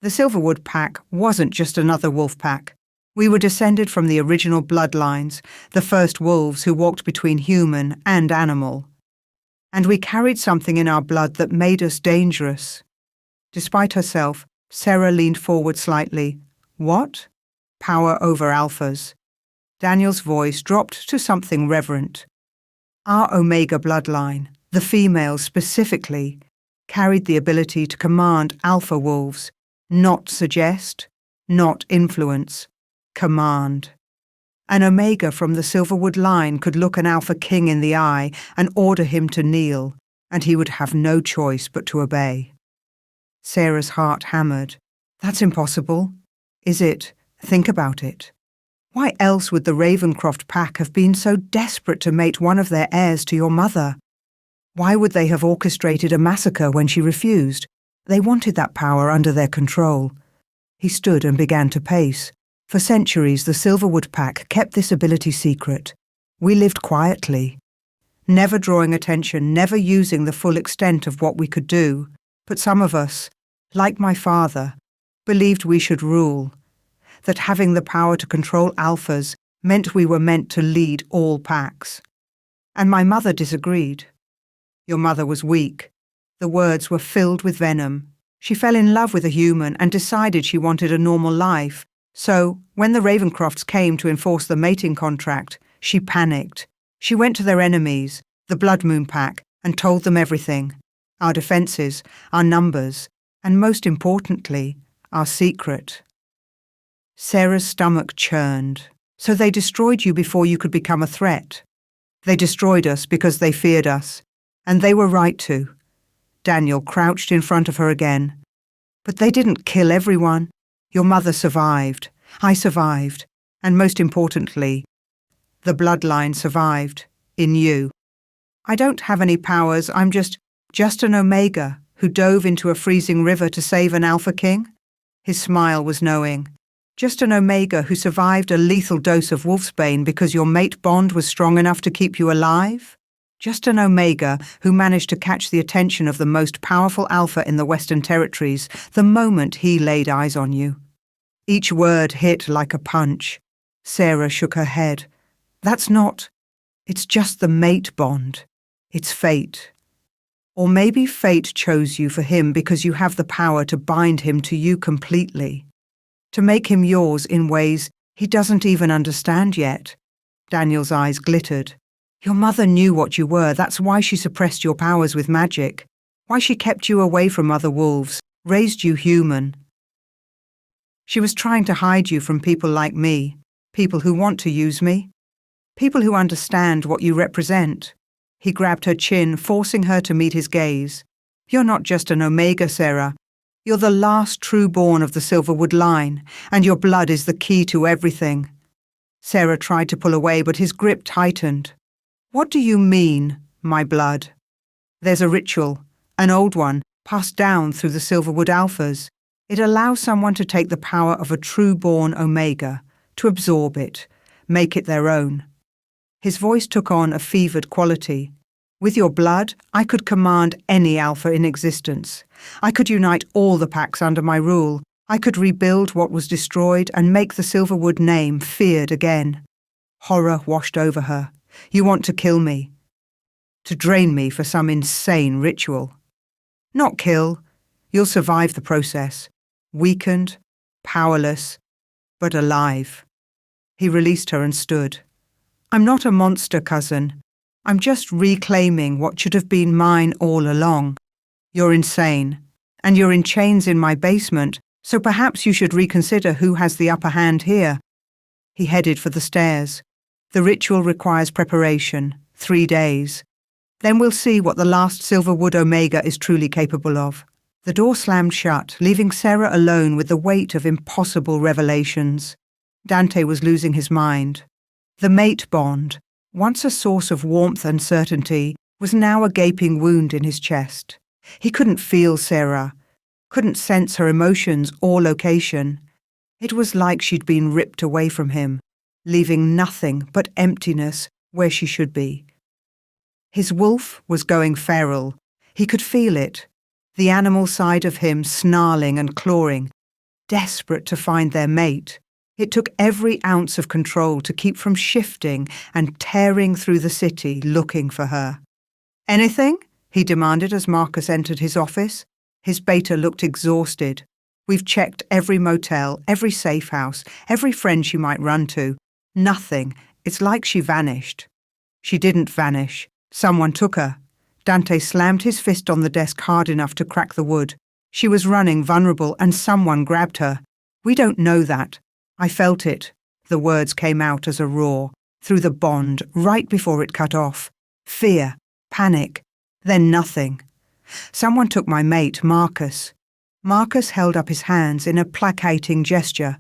The Silverwood pack wasn't just another wolf pack. We were descended from the original bloodlines, the first wolves who walked between human and animal. And we carried something in our blood that made us dangerous. Despite herself, Sarah leaned forward slightly. "What?" "Power over alphas." Daniel's voice dropped to something reverent. Our Omega bloodline, the females specifically, carried the ability to command alpha wolves, not suggest, not influence, command. An Omega from the Silverwood line could look an alpha king in the eye and order him to kneel, and he would have no choice but to obey. Sarah's heart hammered. "That's impossible." "Is it? Think about it. Why else would the Ravencroft pack have been so desperate to mate one of their heirs to your mother? Why would they have orchestrated a massacre when she refused? They wanted that power under their control." He stood and began to pace. For centuries, the Silverwood pack kept this ability secret. We lived quietly, never drawing attention, never using the full extent of what we could do. But some of us, like my father, believed we should rule, that having the power to control alphas meant we were meant to lead all packs. And my mother disagreed. "Your mother was weak." The words were filled with venom. She fell in love with a human and decided she wanted a normal life. So, when the Ravencrofts came to enforce the mating contract, she panicked. She went to their enemies, the Blood Moon Pack, and told them everything. Our defences, our numbers, and most importantly, our secret. Sarah's stomach churned. "So they destroyed you before you could become a threat. They destroyed us because they feared us, and they were right to." Daniel crouched in front of her again. "But they didn't kill everyone. Your mother survived. I survived. And most importantly, the bloodline survived. In you. I don't have any powers. I'm just an Omega who dove into a freezing river to save an Alpha King." His smile was knowing. "Just an Omega who survived a lethal dose of wolfsbane because your mate bond was strong enough to keep you alive? Just an Omega who managed to catch the attention of the most powerful Alpha in the Western Territories the moment he laid eyes on you." Each word hit like a punch. Sarah shook her head. "That's not. It's just the mate bond. It's fate. Or maybe fate chose you for him because you have the power to bind him to you completely. To make him yours in ways he doesn't even understand yet." Daniel's eyes glittered. "Your mother knew what you were. That's why she suppressed your powers with magic. Why she kept you away from other wolves, raised you human. She was trying to hide you from people like me, people who want to use me, people who understand what you represent." He grabbed her chin, forcing her to meet his gaze. "You're not just an Omega, Sarah. You're the last true born of the Silverwood line, and your blood is the key to everything." Sarah tried to pull away, but his grip tightened. "What do you mean, my blood?" "There's a ritual, an old one, passed down through the Silverwood Alphas. It allows someone to take the power of a true-born Omega, to absorb it, make it their own." His voice took on a fevered quality. With your blood, I could command any alpha in existence. I could unite all the packs under my rule. I could rebuild what was destroyed and make the Silverwood name feared again. Horror washed over her. You want to kill me. To drain me for some insane ritual. Not kill. You'll survive the process. Weakened, powerless, but alive. He released her and stood. I'm not a monster, cousin. I'm just reclaiming what should have been mine all along. You're insane, and you're in chains in my basement, so perhaps you should reconsider who has the upper hand here. He headed for the stairs. The ritual requires preparation, 3 days. Then we'll see what the last Silverwood Omega is truly capable of. The door slammed shut, leaving Sarah alone with the weight of impossible revelations. Dante was losing his mind. The mate bond, once a source of warmth and certainty, was now a gaping wound in his chest. He couldn't feel Sarah, couldn't sense her emotions or location. It was like she'd been ripped away from him, leaving nothing but emptiness where she should be. His wolf was going feral. He could feel it, the animal side of him snarling and clawing, desperate to find their mate. It took every ounce of control to keep from shifting and tearing through the city looking for her. Anything? He demanded as Marcus entered his office. His beta looked exhausted. We've checked every motel, every safe house, every friend she might run to. Nothing. It's like she vanished. She didn't vanish. Someone took her. Dante slammed his fist on the desk hard enough to crack the wood. She was running vulnerable and someone grabbed her. We don't know that. I felt it. The words came out as a roar, through the bond, right before it cut off. Fear, panic, then nothing. Someone took my mate, Marcus. Marcus held up his hands in a placating gesture.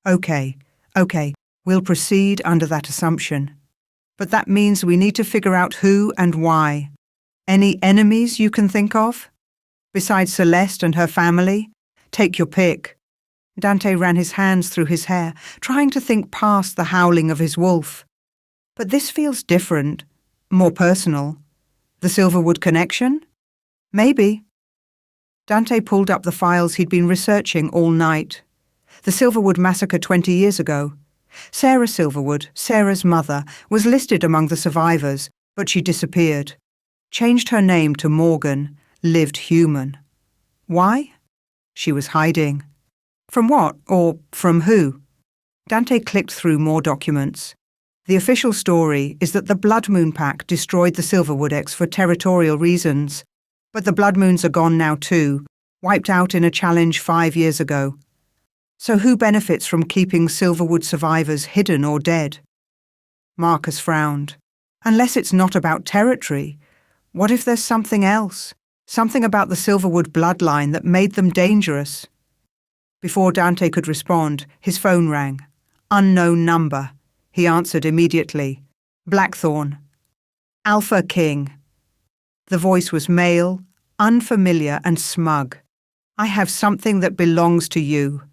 Okay, we'll proceed under that assumption. But that means we need to figure out who and why. Any enemies you can think of? Besides Celeste and her family? Take your pick. Dante ran his hands through his hair, trying to think past the howling of his wolf. But this feels different, more personal. The Silverwood connection? Maybe. Dante pulled up the files he'd been researching all night. The Silverwood massacre 20 years ago. Sarah Silverwood, Sarah's mother, was listed among the survivors, but she disappeared. Changed her name to Morgan, lived human. Why? She was hiding. From what, or from who? Dante clicked through more documents. The official story is that the Blood Moon Pack destroyed the Silverwood X for territorial reasons. But the Blood Moons are gone now too, wiped out in a challenge 5 years ago. So who benefits from keeping Silverwood survivors hidden or dead? Marcus frowned. Unless it's not about territory, what if there's something else? Something about the Silverwood bloodline that made them dangerous? Before Dante could respond, his phone rang. Unknown number. He answered immediately. Blackthorn. Alpha King. The voice was male, unfamiliar and smug. I have something that belongs to you.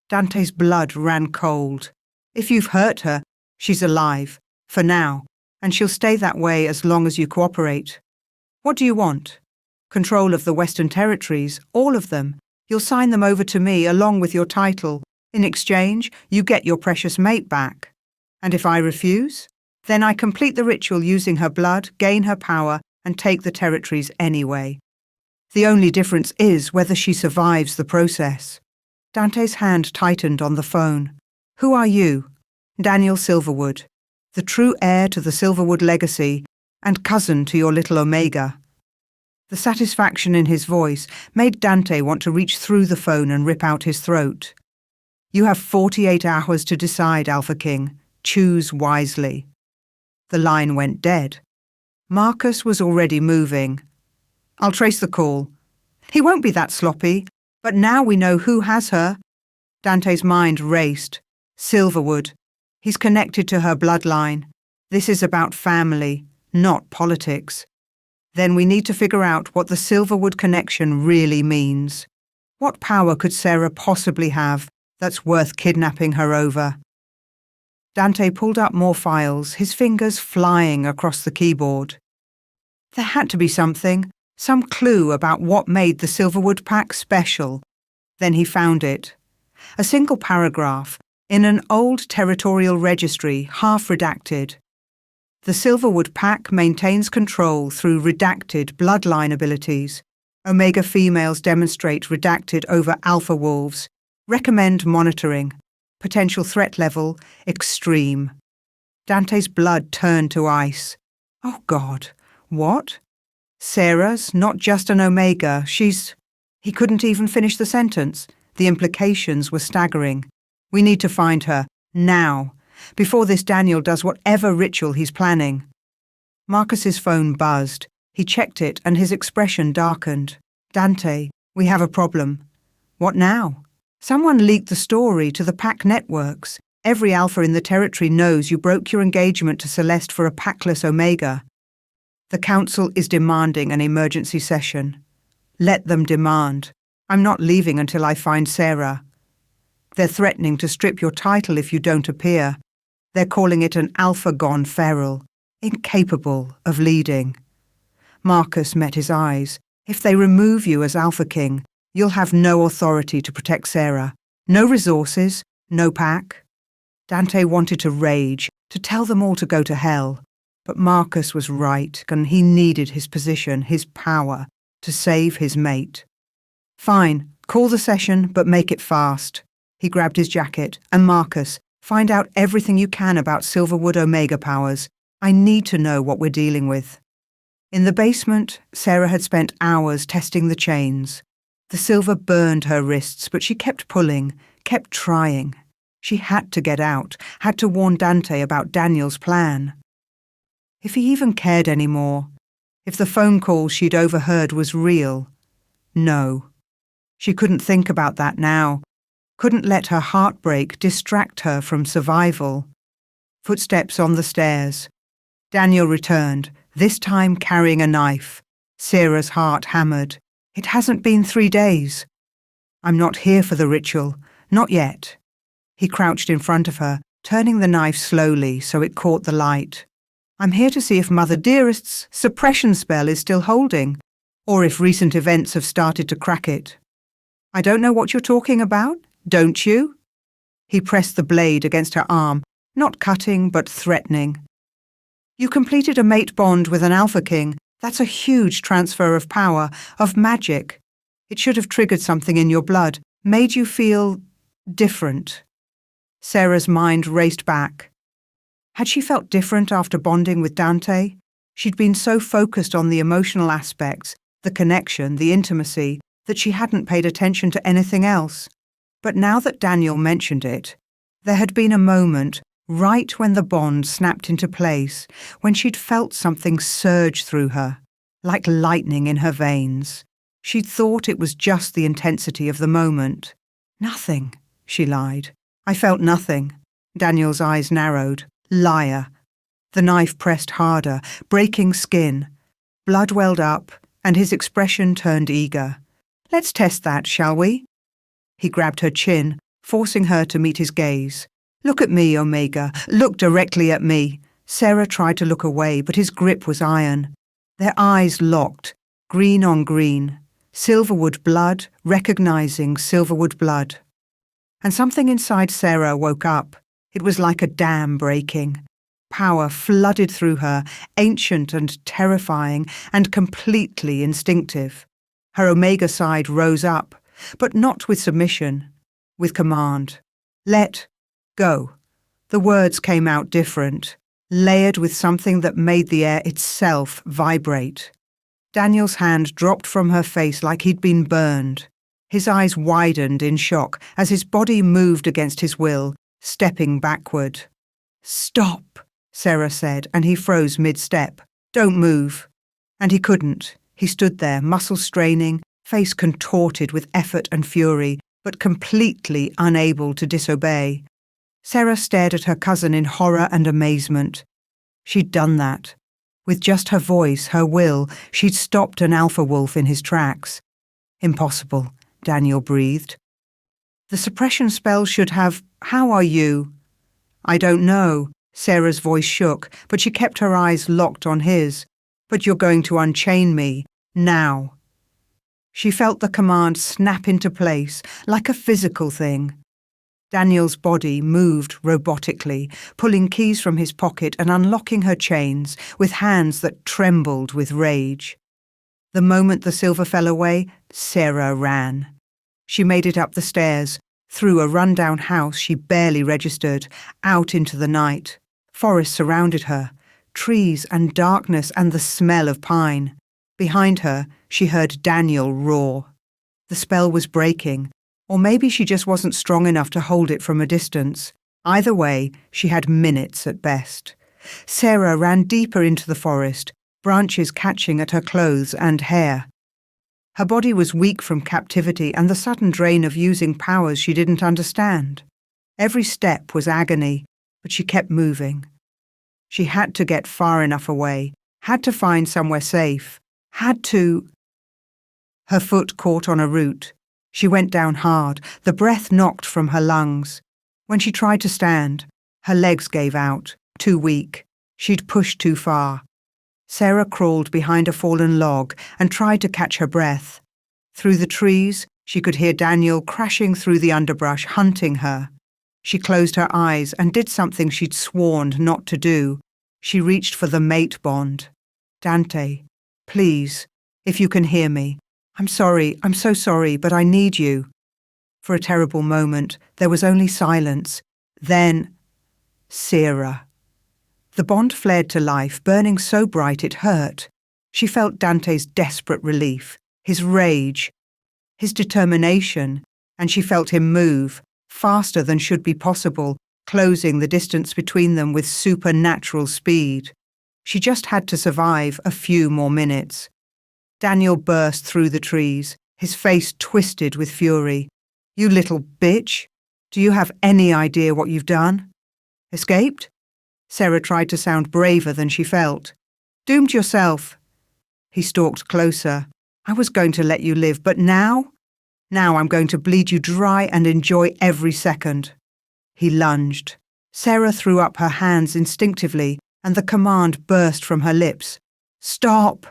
Dante's blood ran cold. If you've hurt her, she's alive, for now, and she'll stay that way as long as you cooperate. What do you want? Control of the Western Territories, all of them. You'll sign them over to me along with your title. In exchange, you get your precious mate back. And if I refuse? Then I complete the ritual using her blood, gain her power, and take the territories anyway. The only difference is whether she survives the process. Dante's hand tightened on the phone. Who are you? Daniel Silverwood, the true heir to the Silverwood legacy and cousin to your little Omega. The satisfaction in his voice made Dante want to reach through the phone and rip out his throat. You have 48 hours to decide, Alpha King. Choose wisely. The line went dead. Marcus was already moving. I'll trace the call. He won't be that sloppy, but now we know who has her. Dante's mind raced. Silverwood. He's connected to her bloodline. This is about family, not politics. Then we need to figure out what the Silverwood connection really means. What power could Sarah possibly have that's worth kidnapping her over? Dante pulled up more files, his fingers flying across the keyboard. There had to be something, some clue about what made the Silverwood Pack special. Then he found it. A single paragraph in an old territorial registry, half redacted. The Silverwood Pack maintains control through redacted bloodline abilities. Omega females demonstrate redacted over alpha wolves. Recommend monitoring. Potential threat level, extreme. Dante's blood turned to ice. Oh God, what? Sarah's not just an Omega, she's... He couldn't even finish the sentence. The implications were staggering. We need to find her, now, before this Daniel does whatever ritual he's planning. Marcus's phone buzzed. He checked it and his expression darkened. Dante, we have a problem. What now? Someone leaked the story to the pack networks. Every alpha in the territory knows you broke your engagement to Celeste for a packless Omega. The council is demanding an emergency session. Let them demand. I'm not leaving until I find Sarah. They're threatening to strip your title if you don't appear. They're calling it an alpha gone feral, incapable of leading. Marcus met his eyes. If they remove you as Alpha King, you'll have no authority to protect Sarah. No resources, no pack. Dante wanted to rage, to tell them all to go to hell. But Marcus was right, and he needed his position, his power, to save his mate. Fine, call the session, but make it fast. He grabbed his jacket. And Marcus, find out everything you can about Silverwood Omega powers. I need to know what we're dealing with. In the basement, Sarah had spent hours testing the chains. The silver burned her wrists, but she kept pulling, kept trying. She had to get out, had to warn Dante about Daniel's plan. If he even cared anymore, if the phone call she'd overheard was real. No. She couldn't think about that now. Couldn't let her heartbreak distract her from survival. Footsteps on the stairs. Daniel returned, this time carrying a knife. Sarah's heart hammered. It hasn't been 3 days. I'm not here for the ritual. Not yet. He crouched in front of her, turning the knife slowly so it caught the light. I'm here to see if Mother Dearest's suppression spell is still holding, or if recent events have started to crack it. I don't know what you're talking about, don't you? He pressed the blade against her arm, not cutting but threatening. You completed a mate bond with an Alpha King. That's a huge transfer of power, of magic. It should have triggered something in your blood, made you feel different. Sarah's mind raced back. Had she felt different after bonding with Dante? She'd been so focused on the emotional aspects, the connection, the intimacy, that she hadn't paid attention to anything else. But now that Daniel mentioned it, there had been a moment, right when the bond snapped into place, when she'd felt something surge through her, like lightning in her veins. She'd thought it was just the intensity of the moment. Nothing, she lied. I felt nothing. Daniel's eyes narrowed. Liar. The knife pressed harder, breaking skin. Blood welled up, and his expression turned eager. Let's test that, shall we? He grabbed her chin, forcing her to meet his gaze. Look at me, Omega. Look directly at me. Sarah tried to look away, but his grip was iron. Their eyes locked, green on green. Silverwood blood, recognizing Silverwood blood. And something inside Sarah woke up. It was like a dam breaking. Power flooded through her, ancient and terrifying, and completely instinctive. Her Omega side rose up, but not with submission, with command. Let go. The words came out different, layered with something that made the air itself vibrate. Daniel's hand dropped from her face like he'd been burned. His eyes widened in shock as his body moved against his will, stepping backward. Stop, Sarah said, and he froze mid-step. Don't move. And he couldn't. He stood there, muscles straining, face contorted with effort and fury, but completely unable to disobey. Sarah stared at her cousin in horror and amazement. She'd done that. With just her voice, her will, she'd stopped an alpha wolf in his tracks. Impossible, Daniel breathed. The suppression spell should have... How are you? I don't know. Sarah's voice shook, but she kept her eyes locked on his. But you're going to unchain me, now. She felt the command snap into place, like a physical thing. Daniel's body moved robotically, pulling keys from his pocket and unlocking her chains with hands that trembled with rage. The moment the silver fell away, Sarah ran. She made it up the stairs, through a rundown house she barely registered, out into the night. Forest surrounded her, trees and darkness and the smell of pine. Behind her, she heard Daniel roar. The spell was breaking, or maybe she just wasn't strong enough to hold it from a distance. Either way, she had minutes at best. Sarah ran deeper into the forest, branches catching at her clothes and hair. Her body was weak from captivity and the sudden drain of using powers she didn't understand. Every step was agony, but she kept moving. She had to get far enough away, had to find somewhere safe, had to... Her foot caught on a root. She went down hard, the breath knocked from her lungs. When she tried to stand, her legs gave out, too weak. She'd pushed too far. Sarah crawled behind a fallen log and tried to catch her breath. Through the trees, she could hear Daniel crashing through the underbrush, hunting her. She closed her eyes and did something she'd sworn not to do. She reached for the mate bond. Dante, please, if you can hear me. I'm sorry, I'm so sorry, but I need you. For a terrible moment, there was only silence. Then, Sarah. The bond flared to life, burning so bright it hurt. She felt Dante's desperate relief, his rage, his determination, and she felt him move, faster than should be possible, closing the distance between them with supernatural speed. She just had to survive a few more minutes. Daniel burst through the trees, his face twisted with fury. You little bitch! Do you have any idea what you've done? Escaped? Sarah tried to sound braver than she felt. Doomed yourself. He stalked closer. I was going to let you live, but now? Now I'm going to bleed you dry and enjoy every second. He lunged. Sarah threw up her hands instinctively, and the command burst from her lips. Stop!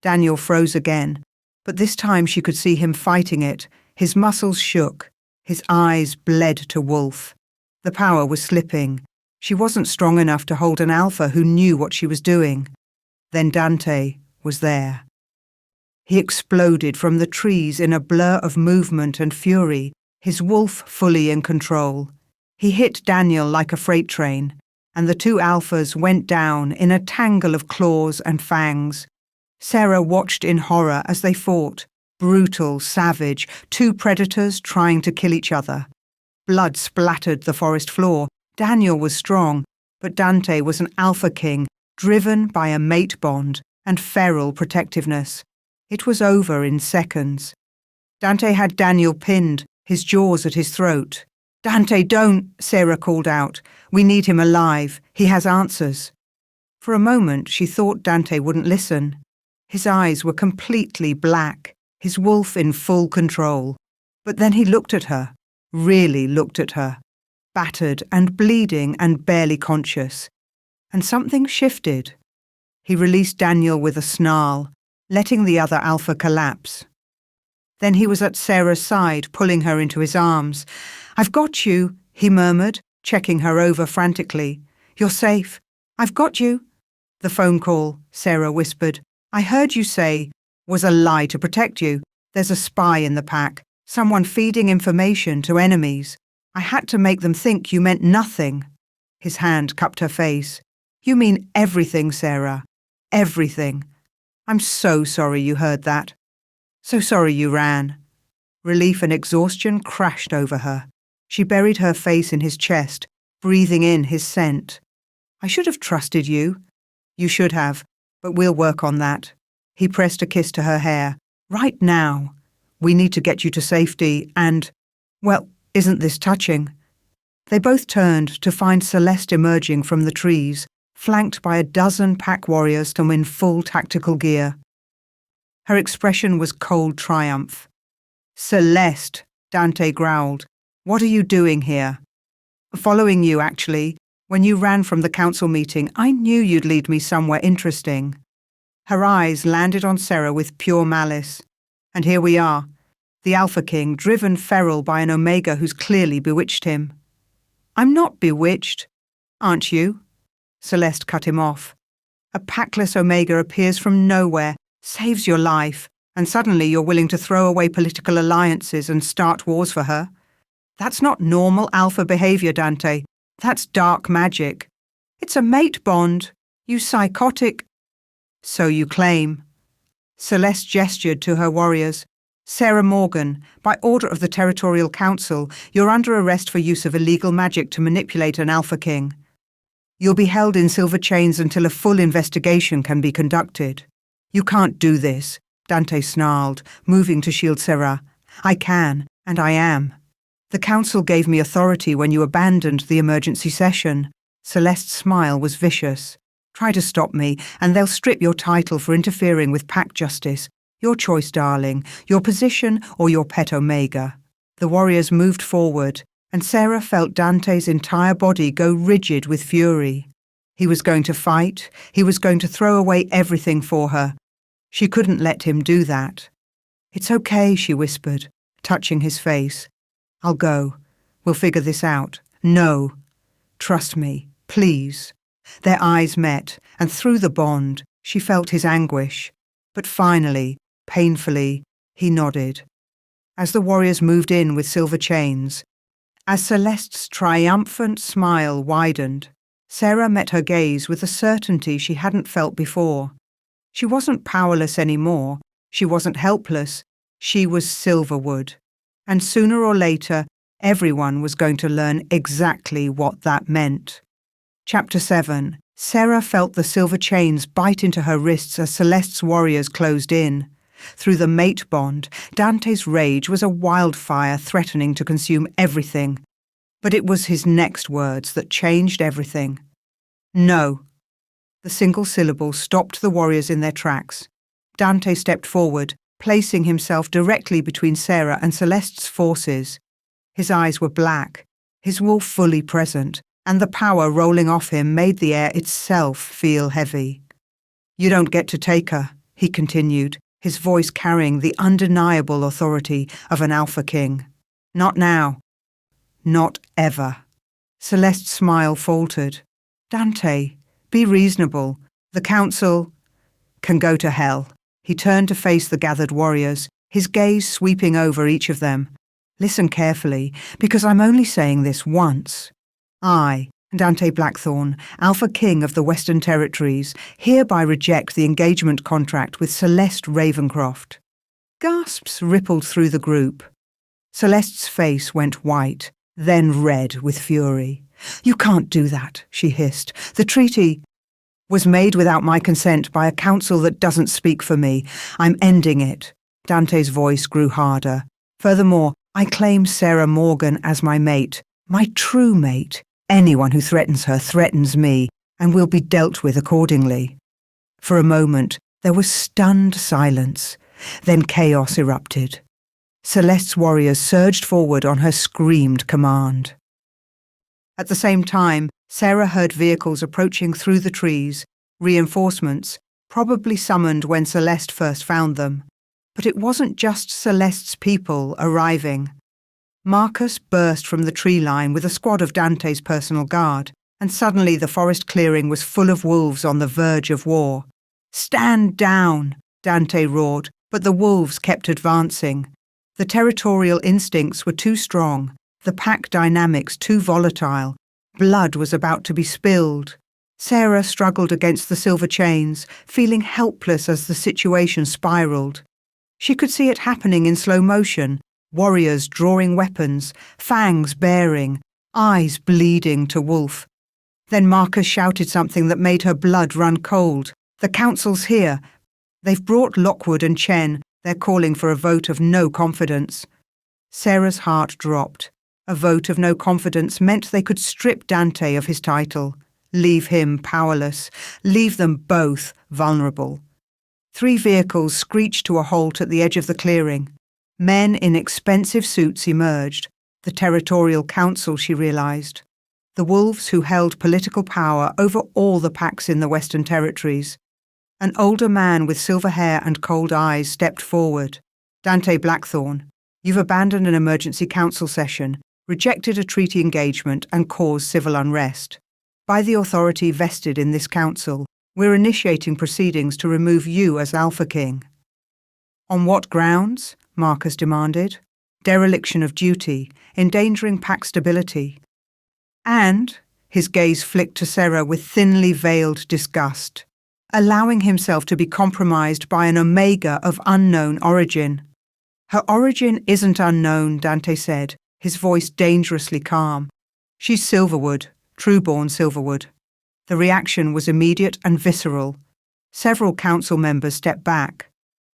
Daniel froze again, but this time she could see him fighting it. His muscles shook. His eyes bled to wolf. The power was slipping. She wasn't strong enough to hold an alpha who knew what she was doing. Then Dante was there. He exploded from the trees in a blur of movement and fury, his wolf fully in control. He hit Daniel like a freight train, and the two alphas went down in a tangle of claws and fangs. Sarah watched in horror as they fought, brutal, savage, two predators trying to kill each other. Blood splattered the forest floor. Daniel was strong, but Dante was an alpha king, driven by a mate bond and feral protectiveness. It was over in seconds. Dante had Daniel pinned, his jaws at his throat. Dante, don't, Sarah called out. We need him alive. He has answers. For a moment, she thought Dante wouldn't listen. His eyes were completely black, his wolf in full control. But then he looked at her, really looked at her. Battered and bleeding and barely conscious. And something shifted. He released Daniel with a snarl, letting the other alpha collapse. Then he was at Sarah's side, pulling her into his arms. I've got you, he murmured, checking her over frantically. You're safe. I've got you. The phone call, Sarah whispered. I heard you say, was a lie to protect you. There's a spy in the pack, someone feeding information to enemies. I had to make them think you meant nothing. His hand cupped her face. You mean everything, Sarah. Everything. I'm so sorry you heard that. So sorry you ran. Relief and exhaustion crashed over her. She buried her face in his chest, breathing in his scent. I should have trusted you. You should have, but we'll work on that. He pressed a kiss to her hair. Right now. We need to get you to safety and, well, isn't this touching? They both turned to find Celeste emerging from the trees, flanked by a dozen pack warriors in full tactical gear. Her expression was cold triumph. Celeste, Dante growled. What are you doing here? Following you, actually. When you ran from the council meeting, I knew you'd lead me somewhere interesting. Her eyes landed on Sarah with pure malice. And here we are, the Alpha King, driven feral by an Omega who's clearly bewitched him. I'm not bewitched, aren't you? Celeste cut him off. A packless Omega appears from nowhere, saves your life, and suddenly you're willing to throw away political alliances and start wars for her. That's not normal alpha behavior, Dante. That's dark magic. It's a mate bond. You psychotic. So you claim. Celeste gestured to her warriors. Sarah Morgan, by order of the Territorial Council, you're under arrest for use of illegal magic to manipulate an Alpha King. You'll be held in silver chains until a full investigation can be conducted. You can't do this, Dante snarled, moving to shield Sarah. I can, and I am. The Council gave me authority when you abandoned the emergency session. Celeste's smile was vicious. Try to stop me, and they'll strip your title for interfering with pack justice. Your choice, darling, your position or your pet Omega. The warriors moved forward, and Sarah felt Dante's entire body go rigid with fury. He was going to fight. He was going to throw away everything for her. She couldn't let him do that. It's okay, she whispered, touching his face. I'll go. We'll figure this out. No. Trust me, please. Their eyes met, and through the bond, she felt his anguish. But finally, painfully, he nodded. As the warriors moved in with silver chains, as Celeste's triumphant smile widened, Sarah met her gaze with a certainty she hadn't felt before. She wasn't powerless anymore. She wasn't helpless. She was Silverwood. And sooner or later, everyone was going to learn exactly what that meant. Chapter 7. Sarah felt the silver chains bite into her wrists as Celeste's warriors closed in. Through the mate bond, Dante's rage was a wildfire threatening to consume everything. But it was his next words that changed everything. No. The single syllable stopped the warriors in their tracks. Dante stepped forward, placing himself directly between Sarah and Celeste's forces. His eyes were black, his wolf fully present, and the power rolling off him made the air itself feel heavy. You don't get to take her, he continued, his voice carrying the undeniable authority of an Alpha King. Not now. Not ever. Celeste's smile faltered. Dante, be reasonable. The Council can go to hell. He turned to face the gathered warriors, his gaze sweeping over each of them. Listen carefully, because I'm only saying this once. I, Dante Blackthorne, Alpha King of the Western Territories, hereby reject the engagement contract with Celeste Ravencroft. Gasps rippled through the group. Celeste's face went white, then red with fury. You can't do that, she hissed. The treaty was made without my consent by a council that doesn't speak for me. I'm ending it. Dante's voice grew harder. Furthermore, I claim Sarah Morgan as my mate, my true mate. Anyone who threatens her threatens me, and will be dealt with accordingly. For a moment, there was stunned silence. Then chaos erupted. Celeste's warriors surged forward on her screamed command. At the same time, Sarah heard vehicles approaching through the trees, reinforcements, probably summoned when Celeste first found them. But it wasn't just Celeste's people arriving. Marcus burst from the tree line with a squad of Dante's personal guard, and suddenly the forest clearing was full of wolves on the verge of war. Stand down, Dante roared, but the wolves kept advancing. The territorial instincts were too strong, the pack dynamics too volatile. Blood was about to be spilled. Sarah struggled against the silver chains, feeling helpless as the situation spiraled. She could see it happening in slow motion, warriors drawing weapons, fangs baring, eyes bleeding to wolf. Then Marcus shouted something that made her blood run cold. The council's here. They've brought Lockwood and Chen. They're calling for a vote of no confidence. Sarah's heart dropped. A vote of no confidence meant they could strip Dante of his title, leave him powerless, leave them both vulnerable. 3 vehicles screeched to a halt at the edge of the clearing. Men in expensive suits emerged. The Territorial Council, she realized. The wolves who held political power over all the packs in the Western Territories. An older man with silver hair and cold eyes stepped forward. Dante Blackthorne, you've abandoned an emergency council session, rejected a treaty engagement and caused civil unrest. By the authority vested in this council, we're initiating proceedings to remove you as Alpha King. On what grounds? Marcus demanded. Dereliction of duty, endangering pack stability. And, his gaze flicked to Sarah with thinly veiled disgust, allowing himself to be compromised by an Omega of unknown origin. Her origin isn't unknown, Dante said, his voice dangerously calm. She's Silverwood, true-born Silverwood. The reaction was immediate and visceral. Several council members stepped back.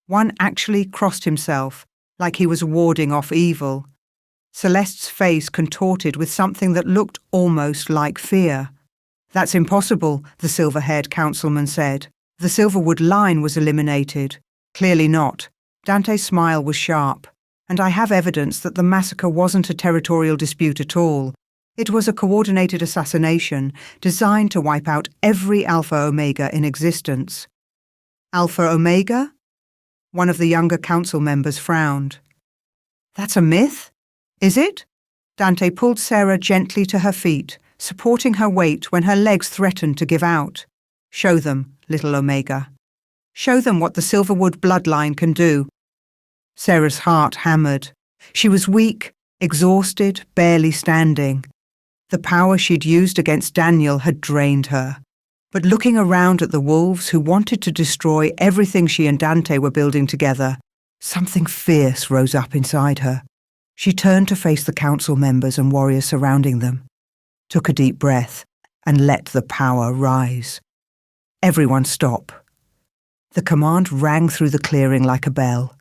One actually crossed himself, like he was warding off evil. Celeste's face contorted with something that looked almost like fear. That's impossible, the silver-haired councilman said. The Silverwood line was eliminated. Clearly not. Dante's smile was sharp. And I have evidence that the massacre wasn't a territorial dispute at all. It was a coordinated assassination designed to wipe out every Alpha Omega in existence. Alpha Omega? One of the younger council members frowned. That's a myth? Is it? Dante pulled Sarah gently to her feet, supporting her weight when her legs threatened to give out. Show them, little Omega. Show them what the Silverwood bloodline can do. Sarah's heart hammered. She was weak, exhausted, barely standing. The power she'd used against Daniel had drained her. But looking around at the wolves who wanted to destroy everything she and Dante were building together, something fierce rose up inside her. She turned to face the council members and warriors surrounding them, took a deep breath, and let the power rise. Everyone stop. The command rang through the clearing like a bell.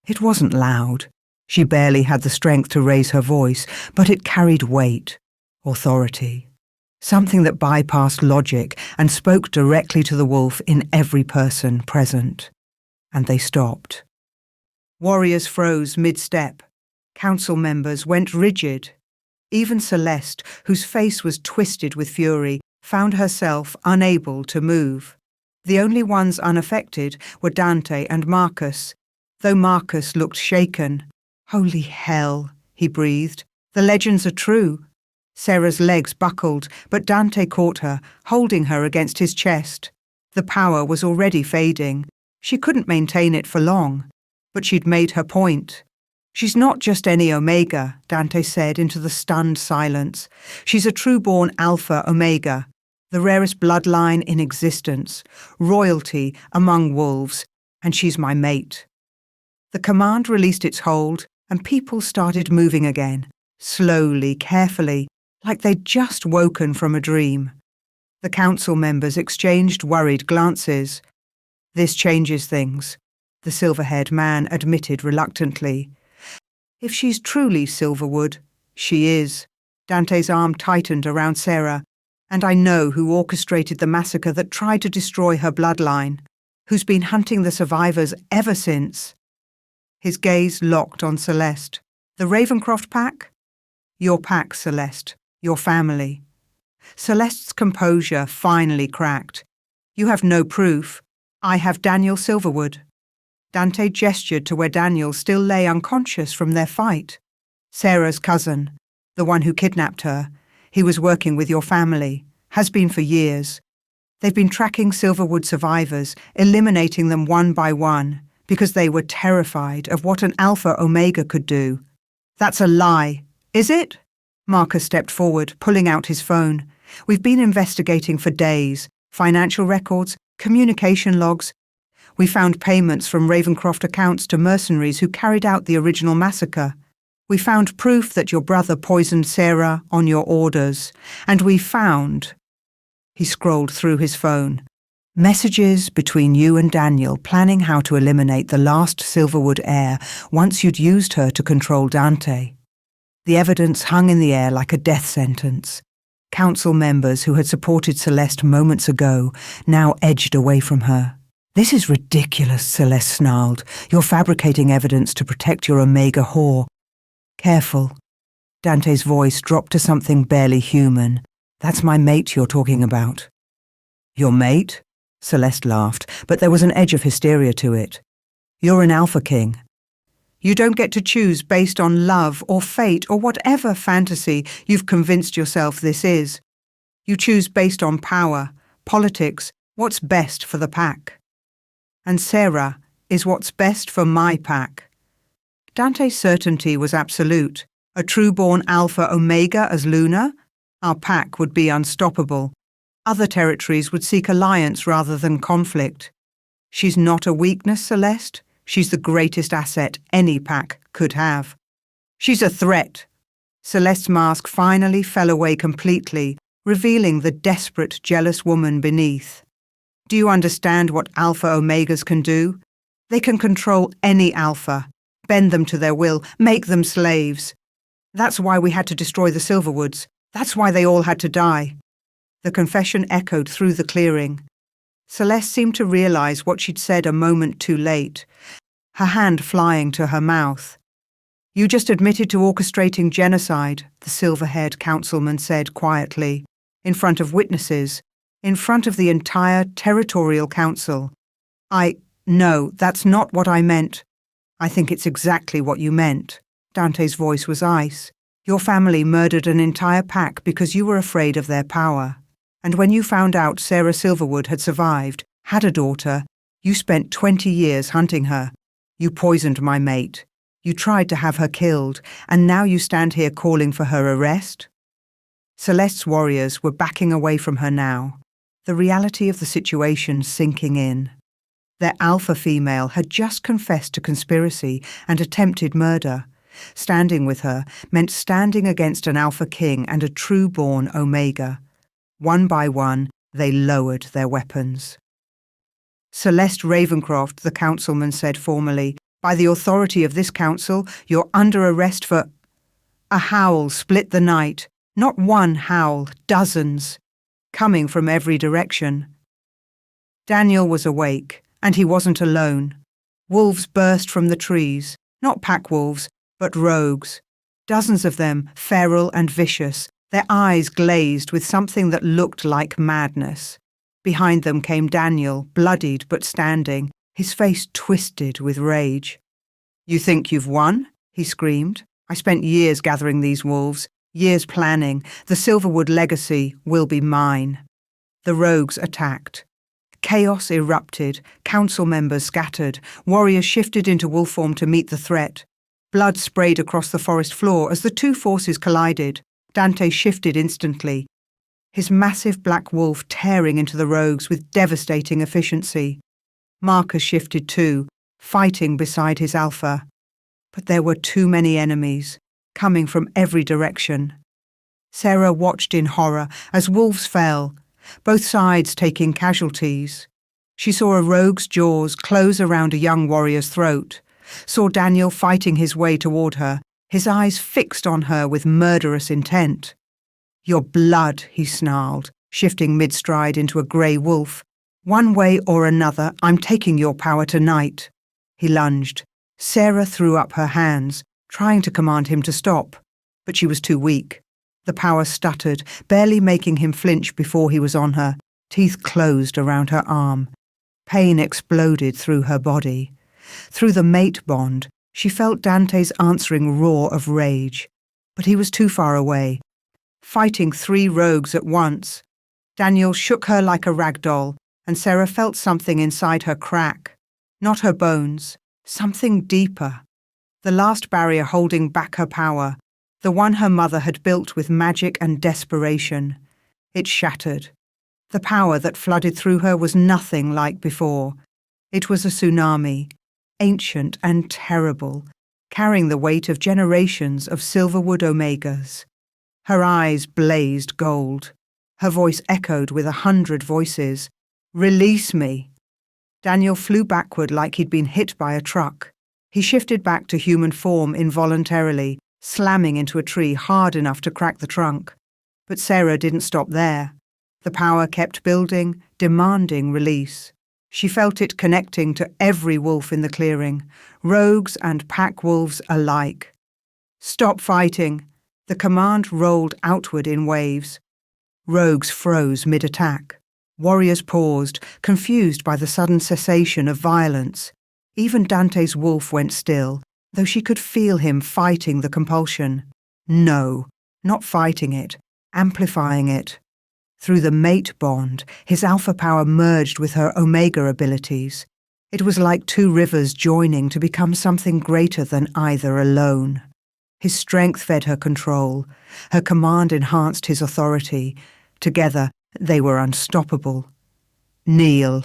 It wasn't loud. She barely had the strength to raise her voice, but it carried weight. Authority, something that bypassed logic and spoke directly to the wolf in every person present. And they stopped. Warriors froze mid-step. Council members went rigid. Even Celeste, whose face was twisted with fury, found herself unable to move. The only ones unaffected were Dante and Marcus, though Marcus looked shaken. Holy hell, he breathed. The legends are true. Sarah's legs buckled, but Dante caught her, holding her against his chest. The power was already fading. She couldn't maintain it for long. But she'd made her point. She's not just any Omega, Dante said into the stunned silence. She's a true-born Alpha Omega, the rarest bloodline in existence, royalty among wolves, and she's my mate. The command released its hold, and people started moving again, slowly, carefully, like they'd just woken from a dream. The council members exchanged worried glances. This changes things, the silver-haired man admitted reluctantly. If she's truly Silverwood, she is. Dante's arm tightened around Sarah, and I know who orchestrated the massacre that tried to destroy her bloodline, who's been hunting the survivors ever since. His gaze locked on Celeste. The Ravencroft pack? Your pack, Celeste. Your family. Celeste's composure finally cracked. You have no proof. I have Daniel Silverwood. Dante gestured to where Daniel still lay unconscious from their fight. Sarah's cousin, the one who kidnapped her. He was working with your family, has been for years. They've been tracking Silverwood survivors, eliminating them one by one, because they were terrified of what an Alpha Omega could do. That's a lie, is it? Marcus stepped forward, pulling out his phone. We've been investigating for days. Financial records, communication logs. We found payments from Ravencroft accounts to mercenaries who carried out the original massacre. We found proof that your brother poisoned Sarah on your orders. And we found... He scrolled through his phone. Messages between you and Daniel planning how to eliminate the last Silverwood heir once you'd used her to control Dante. The evidence hung in the air like a death sentence. Council members who had supported Celeste moments ago now edged away from her. This is ridiculous, Celeste snarled. You're fabricating evidence to protect your Omega whore. Careful. Dante's voice dropped to something barely human. That's my mate you're talking about. Your mate? Celeste laughed, but there was an edge of hysteria to it. You're an alpha king. You don't get to choose based on love or fate or whatever fantasy you've convinced yourself this is. You choose based on power, politics, what's best for the pack. And Sarah is what's best for my pack. Dante's certainty was absolute. A true-born Alpha Omega as Luna? Our pack would be unstoppable. Other territories would seek alliance rather than conflict. She's not a weakness, Celeste. She's the greatest asset any pack could have. She's a threat. Celeste's mask finally fell away completely, revealing the desperate, jealous woman beneath. Do you understand what Alpha Omegas can do? They can control any alpha, bend them to their will, make them slaves. That's why we had to destroy the Silverwoods. That's why they all had to die. The confession echoed through the clearing. Celeste seemed to realize what she'd said a moment too late, her hand flying to her mouth. You just admitted to orchestrating genocide, the silver-haired councilman said quietly, in front of witnesses, in front of the entire territorial council. No, that's not what I meant. I think it's exactly what you meant. Dante's voice was ice. Your family murdered an entire pack because you were afraid of their power. And when you found out Sarah Silverwood had survived, had a daughter, you spent 20 years hunting her. You poisoned my mate. You tried to have her killed, and now you stand here calling for her arrest? Celeste's warriors were backing away from her now, the reality of the situation sinking in. Their alpha female had just confessed to conspiracy and attempted murder. Standing with her meant standing against an alpha king and a true-born Omega. One by one, they lowered their weapons. Celeste Ravencroft, the councilman said formally, by the authority of this council, you're under arrest for... A howl split the night. Not one howl, dozens, coming from every direction. Daniel was awake, and he wasn't alone. Wolves burst from the trees, not pack wolves, but rogues. Dozens of them, feral and vicious, their eyes glazed with something that looked like madness. Behind them came Daniel, bloodied but standing, his face twisted with rage. You think you've won? He screamed. I spent years gathering these wolves, years planning. The Silverwood legacy will be mine. The rogues attacked. Chaos erupted, council members scattered, warriors shifted into wolf form to meet the threat. Blood sprayed across the forest floor as the two forces collided. Dante shifted instantly, his massive black wolf tearing into the rogues with devastating efficiency. Marcus shifted too, fighting beside his alpha. But there were too many enemies, coming from every direction. Sarah watched in horror as wolves fell, both sides taking casualties. She saw a rogue's jaws close around a young warrior's throat, saw Daniel fighting his way toward her, his eyes fixed on her with murderous intent. Your blood, he snarled, shifting mid-stride into a grey wolf. One way or another, I'm taking your power tonight. He lunged. Sarah threw up her hands, trying to command him to stop, but she was too weak. The power stuttered, barely making him flinch before he was on her, teeth closed around her arm. Pain exploded through her body. Through the mate bond, she felt Dante's answering roar of rage, but he was too far away. Fighting 3 rogues at once. Daniel shook her like a rag doll, and Sarah felt something inside her crack. Not her bones, something deeper. The last barrier holding back her power, the one her mother had built with magic and desperation. It shattered. The power that flooded through her was nothing like before. It was a tsunami, ancient and terrible, carrying the weight of generations of Silverwood Omegas. Her eyes blazed gold. Her voice echoed with 100 voices. Release me! Daniel flew backward like he'd been hit by a truck. He shifted back to human form involuntarily, slamming into a tree hard enough to crack the trunk. But Sarah didn't stop there. The power kept building, demanding release. She felt it connecting to every wolf in the clearing, rogues and pack wolves alike. Stop fighting! The command rolled outward in waves. Rogues froze mid-attack. Warriors paused, confused by the sudden cessation of violence. Even Dante's wolf went still, though she could feel him fighting the compulsion. No, not fighting it, amplifying it. Through the mate bond, his alpha power merged with her omega abilities. It was like two rivers joining to become something greater than either alone. His strength fed her control. Her command enhanced his authority. Together, they were unstoppable. Kneel.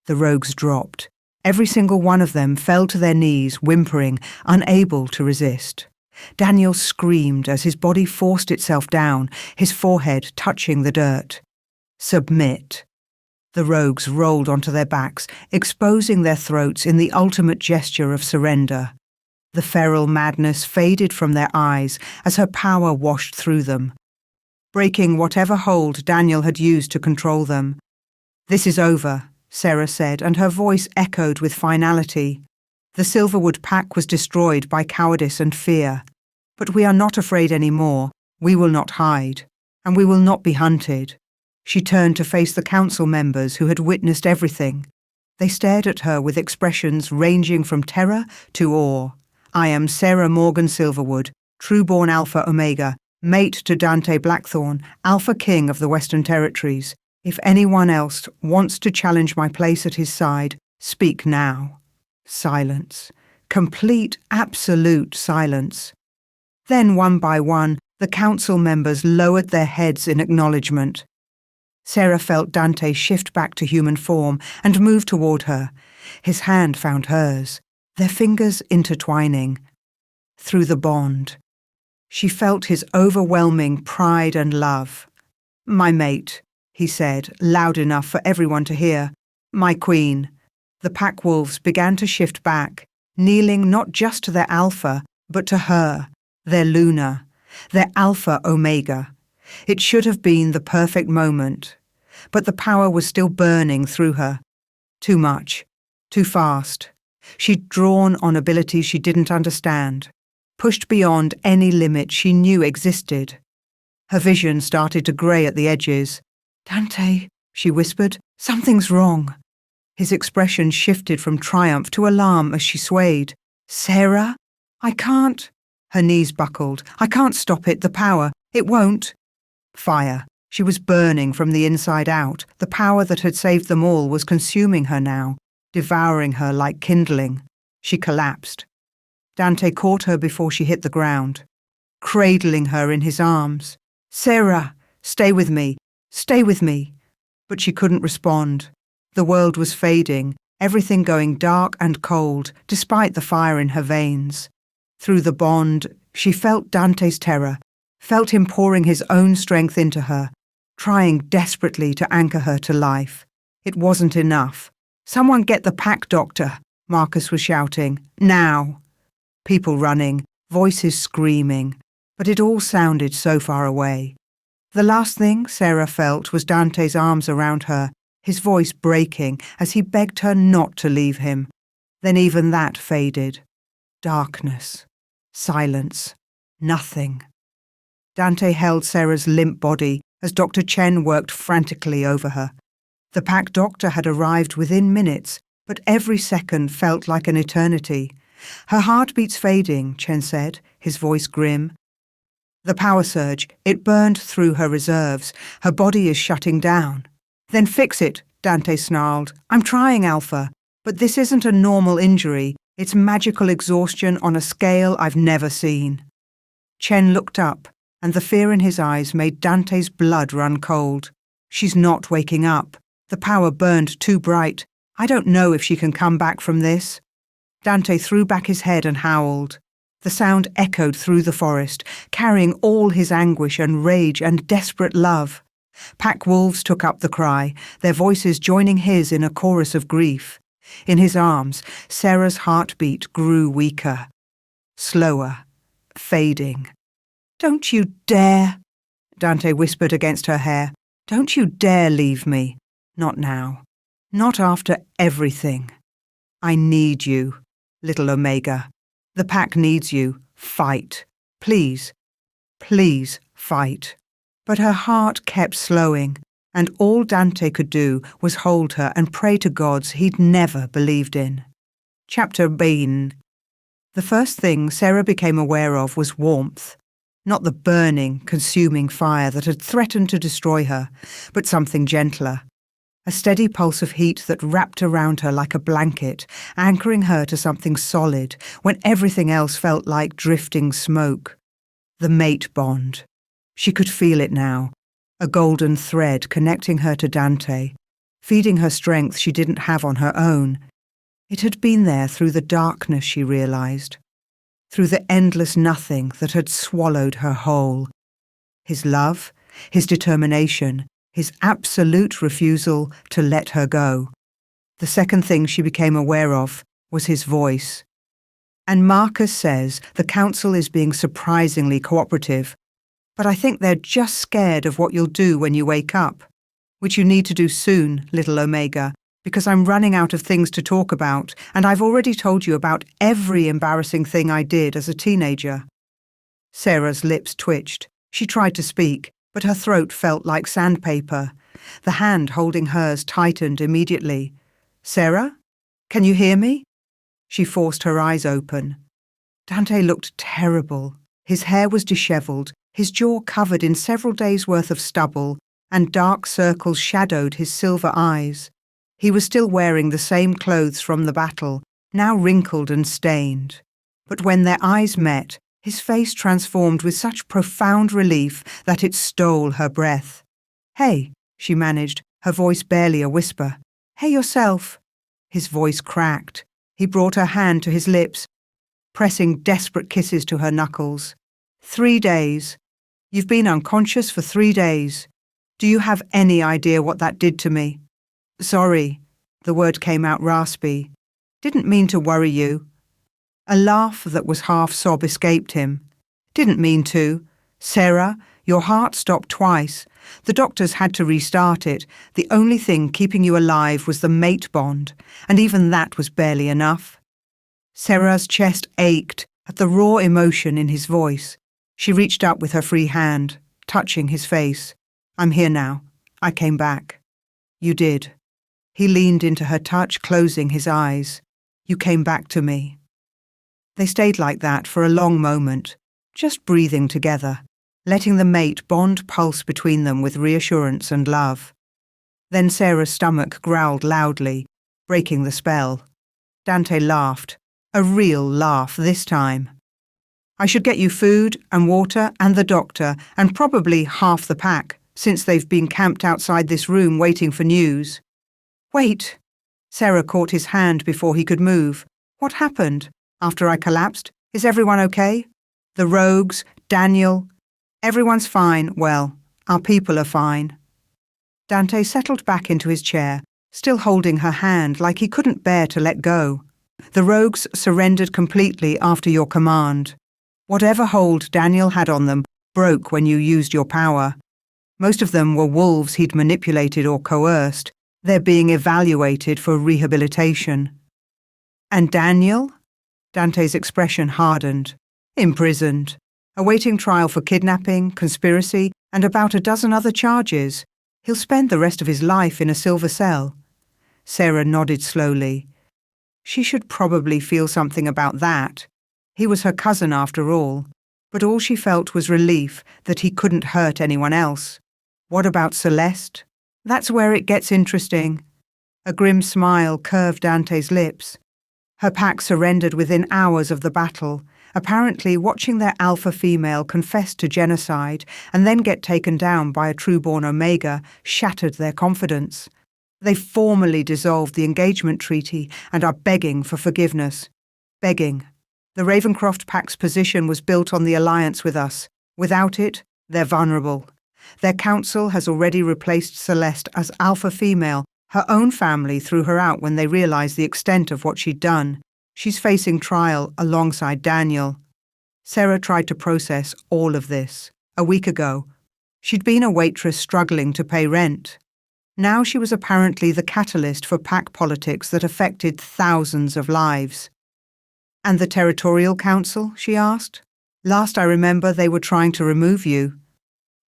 The rogues dropped. Every single one of them fell to their knees, whimpering, unable to resist. Daniel screamed as his body forced itself down, his forehead touching the dirt. Submit. The rogues rolled onto their backs, exposing their throats in the ultimate gesture of surrender. The feral madness faded from their eyes as her power washed through them, breaking whatever hold Daniel had used to control them. "This is over," Sarah said, and her voice echoed with finality. "The Silverwood pack was destroyed by cowardice and fear. But we are not afraid anymore. We will not hide. And we will not be hunted." She turned to face the council members who had witnessed everything. They stared at her with expressions ranging from terror to awe. "I am Sarah Morgan Silverwood, true-born Alpha Omega, mate to Dante Blackthorn, Alpha King of the Western Territories. If anyone else wants to challenge my place at his side, speak now." Silence. Complete, absolute silence. Then, one by one, the council members lowered their heads in acknowledgement. Sarah felt Dante shift back to human form and move toward her. His hand found hers, their fingers intertwining. Through the bond, she felt his overwhelming pride and love. "My mate," he said, loud enough for everyone to hear. "My queen." The pack wolves began to shift back, kneeling not just to their alpha, but to her, their Luna, their Alpha Omega. It should have been the perfect moment, but the power was still burning through her. Too much, too fast. She'd drawn on abilities she didn't understand, pushed beyond any limit she knew existed. Her vision started to grey at the edges. "Dante," she whispered, "something's wrong." His expression shifted from triumph to alarm as she swayed. "Sarah? I can't." Her knees buckled. "I can't stop it, the power. It won't." Fire. She was burning from the inside out. The power that had saved them all was consuming her now, devouring her like kindling. She collapsed. Dante caught her before she hit the ground, cradling her in his arms. "Sarah, stay with me. Stay with me." But she couldn't respond. The world was fading, everything going dark and cold, despite the fire in her veins. Through the bond, she felt Dante's terror, felt him pouring his own strength into her, trying desperately to anchor her to life. It wasn't enough. "Someone get the pack doctor," Marcus was shouting. "Now." People running, voices screaming, but it all sounded so far away. The last thing Sarah felt was Dante's arms around her, his voice breaking as he begged her not to leave him. Then even that faded. Darkness. Silence. Nothing. Dante held Sarah's limp body as Dr. Chen worked frantically over her. The pack doctor had arrived within minutes, but every second felt like an eternity. "Her heartbeat's fading," Chen said, his voice grim. "The power surge, it burned through her reserves. Her body is shutting down." "Then fix it," Dante snarled. "I'm trying, Alpha. But this isn't a normal injury. It's magical exhaustion on a scale I've never seen." Chen looked up, and the fear in his eyes made Dante's blood run cold. "She's not waking up. The power burned too bright. I don't know if she can come back from this." Dante threw back his head and howled. The sound echoed through the forest, carrying all his anguish and rage and desperate love. Pack wolves took up the cry, their voices joining his in a chorus of grief. In his arms, Sarah's heartbeat grew weaker, slower, fading. "Don't you dare," Dante whispered against her hair. "Don't you dare leave me. Not now. Not after everything. I need you, little Omega. The pack needs you. Fight. Please, please fight." But her heart kept slowing. and all Dante could do was hold her and pray to gods he'd never believed in. Chapter B. The first thing Sarah became aware of was warmth. Not the burning, consuming fire that had threatened to destroy her, but something gentler. A steady pulse of heat that wrapped around her like a blanket, anchoring her to something solid when everything else felt like drifting smoke. The mate bond. She could feel it now, a golden thread connecting her to Dante, feeding her strength she didn't have on her own. It had been there through the darkness, she realized, through the endless nothing that had swallowed her whole. His love, his determination, his absolute refusal to let her go. The second thing she became aware of was his voice. And Marcus says the council is being surprisingly cooperative, but I think they're just scared of what you'll do when you wake up, which you need to do soon, little Omega, because I'm running out of things to talk about, and I've already told you about every embarrassing thing I did as a teenager. Sarah's lips twitched. She tried to speak, but her throat felt like sandpaper. The hand holding hers tightened immediately. Sarah? Can you hear me? She forced her eyes open. Dante looked terrible. His hair was dishevelled, his jaw covered in several days' worth of stubble, and dark circles shadowed his silver eyes. He was still wearing the same clothes from the battle, now wrinkled and stained. But when their eyes met, his face transformed with such profound relief that it stole her breath. Hey, she managed, her voice barely a whisper. Hey yourself. His voice cracked. He brought her hand to his lips, pressing desperate kisses to her knuckles. 3 days. You've been unconscious for 3 days. Do you have any idea what that did to me? Sorry. The word came out raspy. Didn't mean to worry you. A laugh that was half sob escaped him. Didn't mean to. Sarah, your heart stopped twice. The doctors had to restart it. The only thing keeping you alive was the mate bond, and even that was barely enough. Sarah's chest ached at the raw emotion in his voice. She reached up with her free hand, touching his face. I'm here now. I came back. You did. He leaned into her touch, closing his eyes. You came back to me. They stayed like that for a long moment, just breathing together, letting the mate bond pulse between them with reassurance and love. Then Sarah's stomach growled loudly, breaking the spell. Dante laughed, a real laugh this time. I should get you food and water and the doctor and probably half the pack, since they've been camped outside this room waiting for news. Wait! Sarah caught his hand before he could move. What happened? After I collapsed, is everyone okay? The rogues, Daniel, everyone's fine. Well, our people are fine. Dante settled back into his chair, still holding her hand like he couldn't bear to let go. The rogues surrendered completely after your command. Whatever hold Daniel had on them broke when you used your power. Most of them were wolves he'd manipulated or coerced. They're being evaluated for rehabilitation. And Daniel? Dante's expression hardened. Imprisoned. Awaiting trial for kidnapping, conspiracy, and about a dozen other charges. He'll spend the rest of his life in a silver cell. Sarah nodded slowly. She should probably feel something about that. He was her cousin after all. But all she felt was relief that he couldn't hurt anyone else. What about Celeste? That's where it gets interesting. A grim smile curved Dante's lips. Her pack surrendered within hours of the battle, apparently watching their alpha female confess to genocide and then get taken down by a true-born Omega shattered their confidence. They formally dissolved the engagement treaty and are begging for forgiveness. Begging. The Ravencroft Pack's position was built on the alliance with us. Without it, they're vulnerable. Their council has already replaced Celeste as alpha female. Her own family threw her out when they realized the extent of what she'd done. She's facing trial alongside Daniel. Sarah tried to process all of this. A week ago, she'd been a waitress struggling to pay rent. Now she was apparently the catalyst for pack politics that affected thousands of lives. And the Territorial Council, she asked. Last I remember, they were trying to remove you.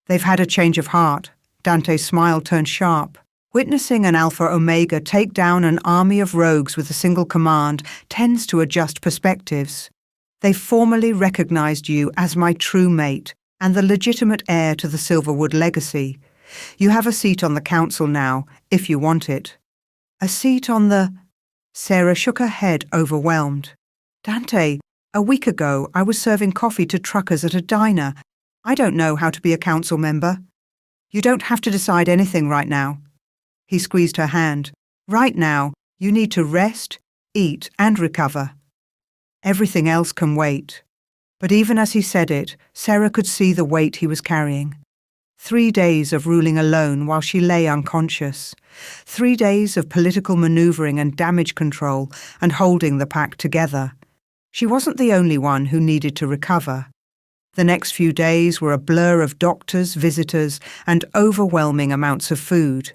They've had a change of heart. Dante's smile turned sharp. Witnessing an Alpha Omega take down an army of rogues with a single command tends to adjust perspectives. They formally recognized you as my true mate and the legitimate heir to the Silverwood legacy. You have a seat on the council now, if you want it. A seat on the... Sarah shook her head, overwhelmed. Dante, a week ago I was serving coffee to truckers at a diner. I don't know how to be a council member. You don't have to decide anything right now. He squeezed her hand. Right now, you need to rest, eat, and recover. Everything else can wait. But even as he said it, Sarah could see the weight he was carrying. 3 days of ruling alone while she lay unconscious. 3 days of political maneuvering and damage control and holding the pack together. She wasn't the only one who needed to recover. The next few days were a blur of doctors, visitors, and overwhelming amounts of food.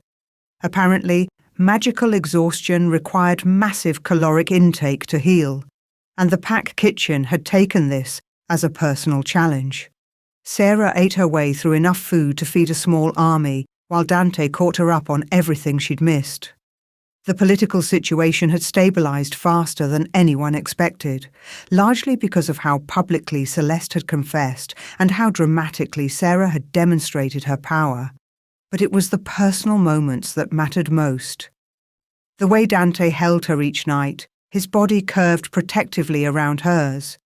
Apparently, magical exhaustion required massive caloric intake to heal, and the pack kitchen had taken this as a personal challenge. Sarah ate her way through enough food to feed a small army, while Dante caught her up on everything she'd missed. The political situation had stabilized faster than anyone expected, largely because of how publicly Celeste had confessed and how dramatically Sarah had demonstrated her power. But it was the personal moments that mattered most. The way Dante held her each night, his body curved protectively around hers.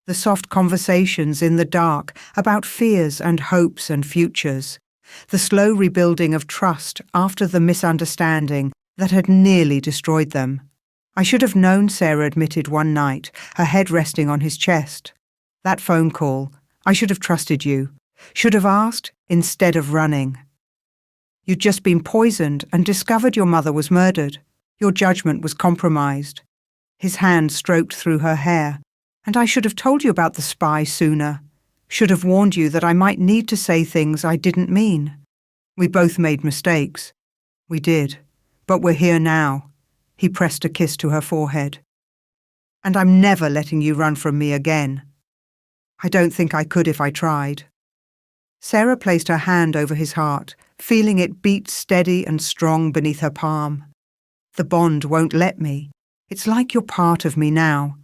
The soft conversations in the dark about fears and hopes and futures. The slow rebuilding of trust after the misunderstanding that had nearly destroyed them. I should have known, Sarah admitted one night, her head resting on his chest. That phone call, I should have trusted you. Should have asked instead of running. You'd just been poisoned and discovered your mother was murdered. Your judgment was compromised. His hand stroked through her hair. And I should have told you about the spy sooner. Should have warned you that I might need to say things I didn't mean. We both made mistakes. We did. But we're here now. He pressed a kiss to her forehead. And I'm never letting you run from me again. I don't think I could if I tried. Sarah placed her hand over his heart, feeling it beat steady and strong beneath her palm. The bond won't let me. It's like you're part of me now.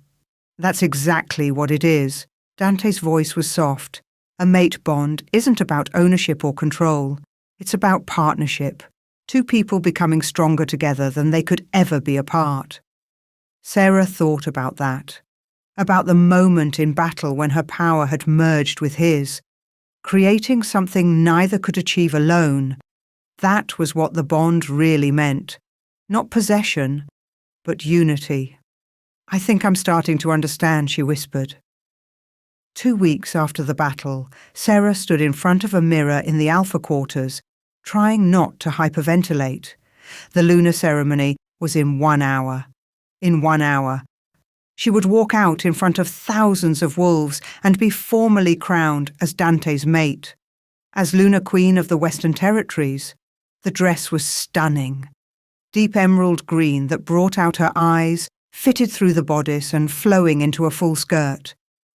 That's exactly what it is. Dante's voice was soft. A mate bond isn't about ownership or control. It's about partnership. 2 people becoming stronger together than they could ever be apart. Sarah thought about that. About the moment in battle when her power had merged with his. Creating something neither could achieve alone. That was what the bond really meant. Not possession, but unity. I think I'm starting to understand, she whispered. 2 weeks after the battle, Sarah stood in front of a mirror in the Alpha quarters, trying not to hyperventilate. The lunar ceremony was in 1 hour. In 1 hour. She would walk out in front of thousands of wolves and be formally crowned as Dante's mate. As Lunar Queen of the Western Territories, the dress was stunning. Deep emerald green that brought out her eyes, fitted through the bodice and flowing into a full skirt.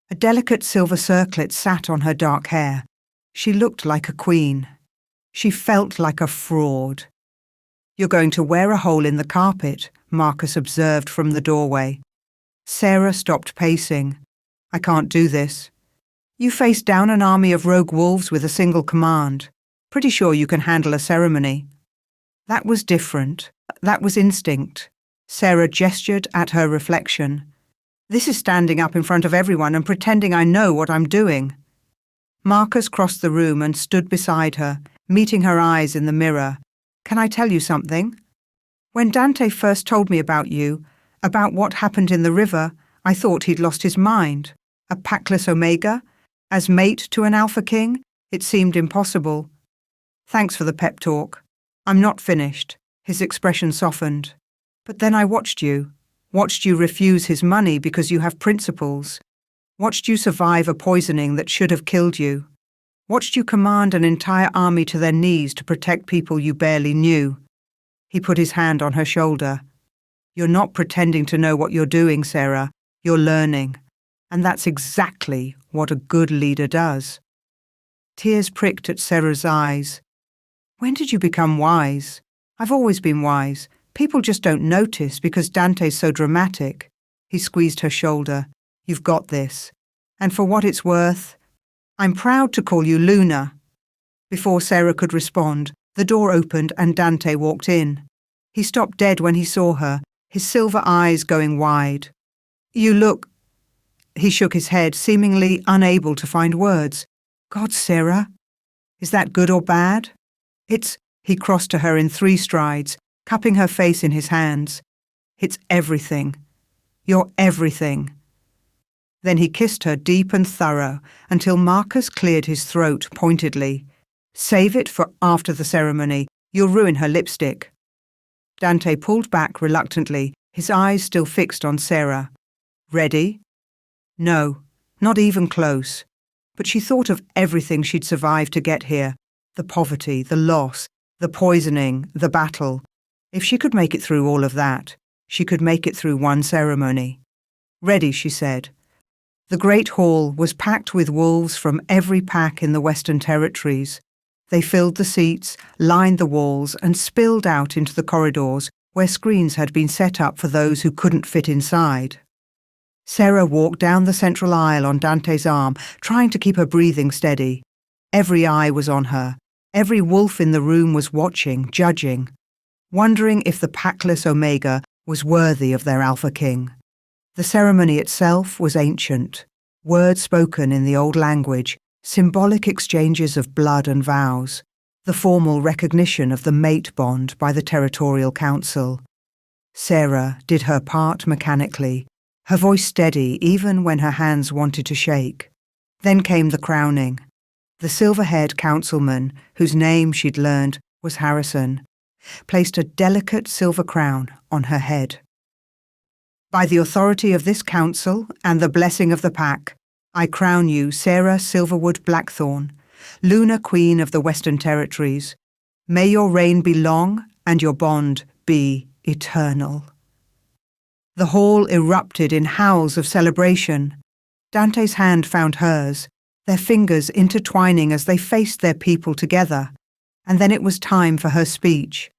A delicate silver circlet sat on her dark hair. She looked like a queen. She felt like a fraud. You're going to wear a hole in the carpet, Marcus observed from the doorway. Sarah stopped pacing. I can't do this. You faced down an army of rogue wolves with a single command. Pretty sure you can handle a ceremony. That was different. That was instinct. Sarah gestured at her reflection. This is standing up in front of everyone and pretending I know what I'm doing. Marcus crossed the room and stood beside her, meeting her eyes in the mirror. Can I tell you something? When Dante first told me about you, about what happened in the river, I thought he'd lost his mind. A Packless Omega? As mate to an Alpha King? It seemed impossible. Thanks for the pep talk. I'm not finished. His expression softened. But then I watched you refuse his money because you have principles. Watched you survive a poisoning that should have killed you. Watched you command an entire army to their knees to protect people you barely knew. He put his hand on her shoulder. You're not pretending to know what you're doing, Sarah. You're learning. And that's exactly what a good leader does. Tears pricked at Sarah's eyes. When did you become wise? I've always been wise. People just don't notice because Dante's so dramatic. He squeezed her shoulder. You've got this. And for what it's worth, I'm proud to call you Luna. Before Sarah could respond, the door opened and Dante walked in. He stopped dead when he saw her, his silver eyes going wide. You look... He shook his head, seemingly unable to find words. God, Sarah. Is that good or bad? It's... He crossed to her in 3 strides, cupping her face in his hands. It's everything. You're everything. Then he kissed her deep and thorough until Marcus cleared his throat pointedly. Save it for after the ceremony. You'll ruin her lipstick. Dante pulled back reluctantly, his eyes still fixed on Sarah. Ready? No, not even close. But she thought of everything she'd survived to get here. The poverty, the loss, the poisoning, the battle. If she could make it through all of that, she could make it through one ceremony. Ready, she said. The great hall was packed with wolves from every pack in the Western Territories. They filled the seats, lined the walls, and spilled out into the corridors where screens had been set up for those who couldn't fit inside. Sarah walked down the central aisle on Dante's arm, trying to keep her breathing steady. Every eye was on her. Every wolf in the room was watching, judging, wondering if the packless Omega was worthy of their Alpha King. The ceremony itself was ancient, words spoken in the old language, symbolic exchanges of blood and vows, the formal recognition of the mate bond by the Territorial Council. Sarah did her part mechanically, her voice steady even when her hands wanted to shake. Then came the crowning. The silver-haired councilman, whose name she'd learned was Harrison, placed a delicate silver crown on her head. By the authority of this council and the blessing of the pack, I crown you Sarah Silverwood Blackthorn, Luna Queen of the Western Territories. May your reign be long and your bond be eternal. The hall erupted in howls of celebration. Dante's hand found hers, their fingers intertwining as they faced their people together. And then it was time for her speech.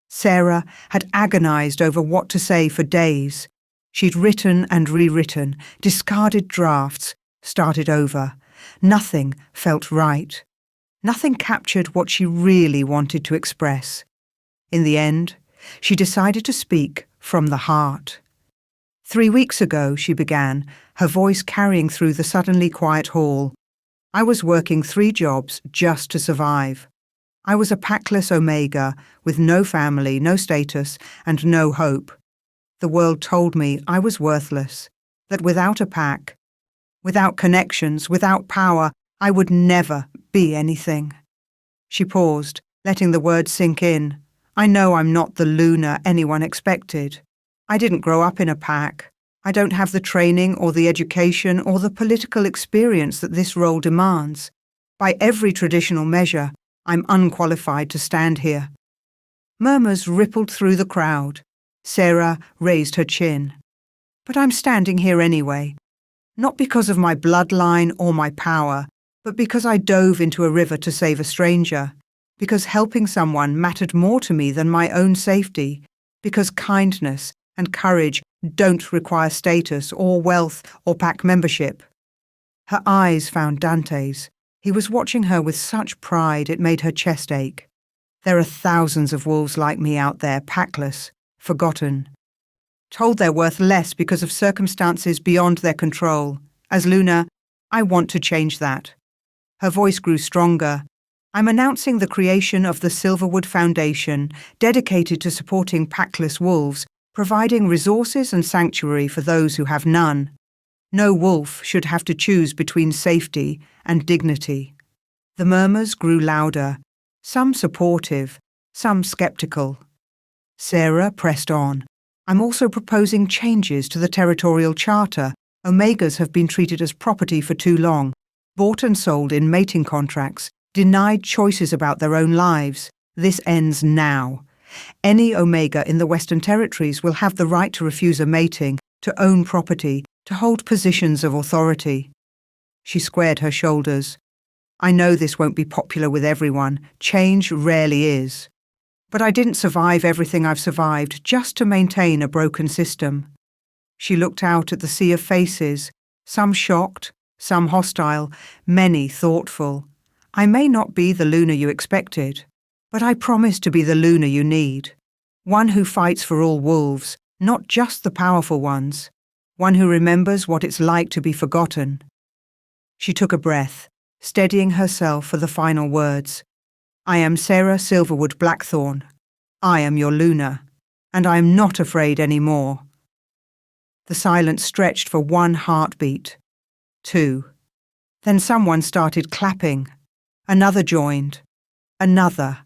Sarah had agonized over what to say for days. She'd written and rewritten, discarded drafts, started over. Nothing felt right. Nothing captured what she really wanted to express. In the end, she decided to speak from the heart. 3 weeks ago, she began, her voice carrying through the suddenly quiet hall. I was working 3 jobs just to survive. I was a packless Omega with no family, no status, and no hope. The world told me I was worthless, that without a pack, without connections, without power, I would never be anything. She paused, letting the words sink in. I know I'm not the Luna anyone expected. I didn't grow up in a pack. I don't have the training or the education or the political experience that this role demands. By every traditional measure, I'm unqualified to stand here. Murmurs rippled through the crowd. Sarah raised her chin. But I'm standing here anyway. Not because of my bloodline or my power, but because I dove into a river to save a stranger. Because helping someone mattered more to me than my own safety. Because kindness and courage don't require status or wealth or pack membership. Her eyes found Dante's. He was watching her with such pride it made her chest ache. There are thousands of wolves like me out there, packless, forgotten. Told they're worth less because of circumstances beyond their control. As Luna, I want to change that. Her voice grew stronger. I'm announcing the creation of the Silverwood Foundation, dedicated to supporting packless wolves, providing resources and sanctuary for those who have none. No wolf should have to choose between safety and dignity. The murmurs grew louder, some supportive, some skeptical. Sarah pressed on. I'm also proposing changes to the territorial charter. Omegas have been treated as property for too long, bought and sold in mating contracts, denied choices about their own lives. This ends now. Any Omega in the Western Territories will have the right to refuse a mating, to own property, to hold positions of authority. She squared her shoulders. I know this won't be popular with everyone. Change rarely is. But I didn't survive everything I've survived just to maintain a broken system." She looked out at the sea of faces, some shocked, some hostile, many thoughtful. "I may not be the Luna you expected, but I promise to be the Luna you need. One who fights for all wolves, not just the powerful ones. One who remembers what it's like to be forgotten." She took a breath, steadying herself for the final words. "I am Sarah Silverwood Blackthorn. I am your Luna, and I am not afraid any more." The silence stretched for one heartbeat, two. Then someone started clapping. Another joined. Another.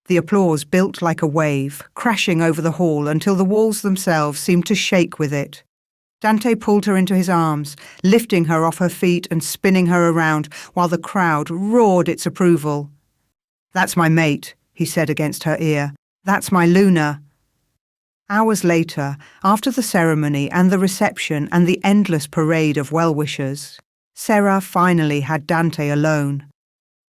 The applause built like a wave, crashing over the hall until the walls themselves seemed to shake with it. Dante pulled her into his arms, lifting her off her feet and spinning her around while the crowd roared its approval. "That's my mate," he said against her ear. "That's my Luna." Hours later, after the ceremony and the reception and the endless parade of well-wishers, Sarah finally had Dante alone.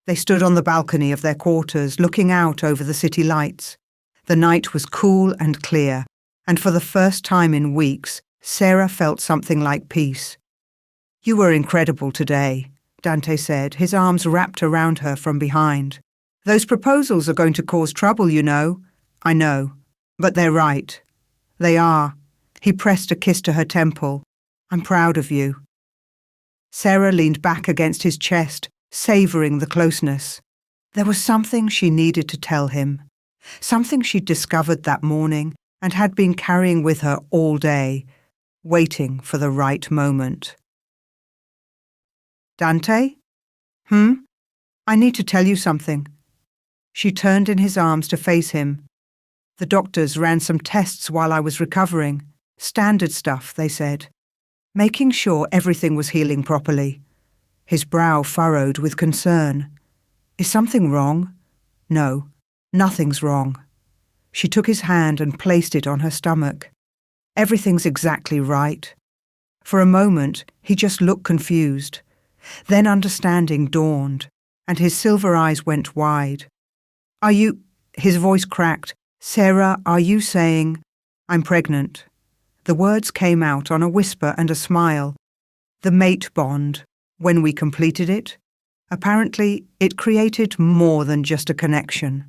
They stood on the balcony of their quarters, looking out over the city lights. The night was cool and clear, and for the first time in weeks, Sarah felt something like peace. "You were incredible today," Dante said, his arms wrapped around her from behind. "Those proposals are going to cause trouble, you know." "I know, but they're right." "They are." He pressed a kiss to her temple. "I'm proud of you." Sarah leaned back against his chest, savouring the closeness. There was something she needed to tell him, something she'd discovered that morning and had been carrying with her all day, waiting for the right moment. "Dante? I need to tell you something." She turned in his arms to face him. "The doctors ran some tests while I was recovering. Standard stuff, they said. Making sure everything was healing properly." His brow furrowed with concern. "Is something wrong?" "No, nothing's wrong." She took his hand and placed it on her stomach. "Everything's exactly right." For a moment, he just looked confused. Then understanding dawned, and his silver eyes went wide. "Are you—" His voice cracked. "Sarah, are you saying—" "I'm pregnant." The words came out on a whisper and a smile. The mate bond, when we completed it, apparently it created more than just a connection.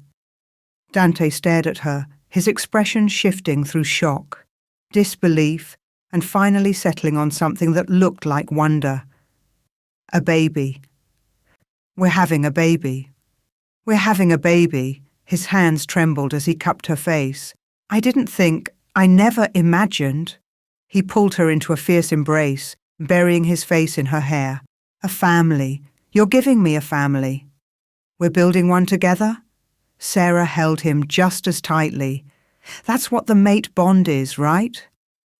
Dante stared at her, his expression shifting through shock, disbelief, and finally settling on something that looked like wonder. "A baby. We're having a baby. We're having a baby." His hands trembled as he cupped her face. I never imagined." He pulled her into a fierce embrace, burying his face in her hair. "A family. You're giving me a family." "We're building one together?" Sarah held him just as tightly. "That's what the mate bond is, right?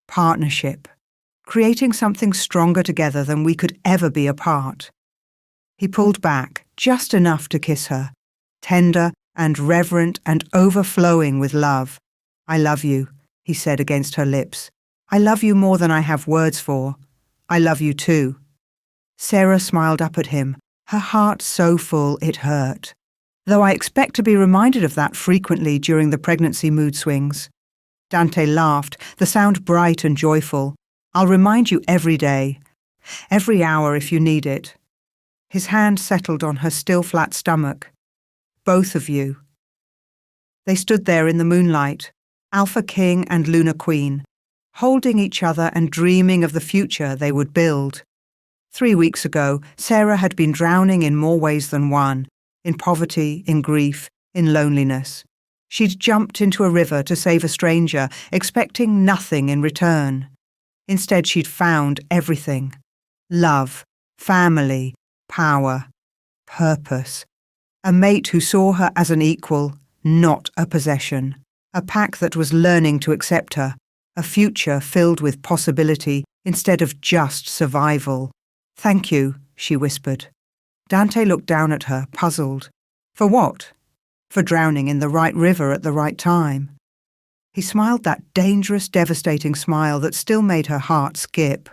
Partnership. Creating something stronger together than we could ever be apart." He pulled back, just enough to kiss her, tender and reverent and overflowing with love. "I love you," he said against her lips. "I love you more than I have words for. I love you too." Sarah smiled up at him, her heart so full it hurt. "Though I expect to be reminded of that frequently during the pregnancy mood swings." Dante laughed, the sound bright and joyful. "I'll remind you every day. Every hour if you need it." His hand settled on her still flat stomach. "Both of you." They stood there in the moonlight, Alpha King and Luna Queen, holding each other and dreaming of the future they would build. 3 weeks ago, Sarah had been drowning in more ways than one, in poverty, in grief, in loneliness. She'd jumped into a river to save a stranger, expecting nothing in return. Instead, she'd found everything. Love, family, power, purpose. A mate who saw her as an equal, not a possession. A pack that was learning to accept her. A future filled with possibility instead of just survival. "Thank you," she whispered. Dante looked down at her, puzzled. For what? For drowning in the right river at the right time. He smiled that dangerous, devastating smile that still made her heart skip.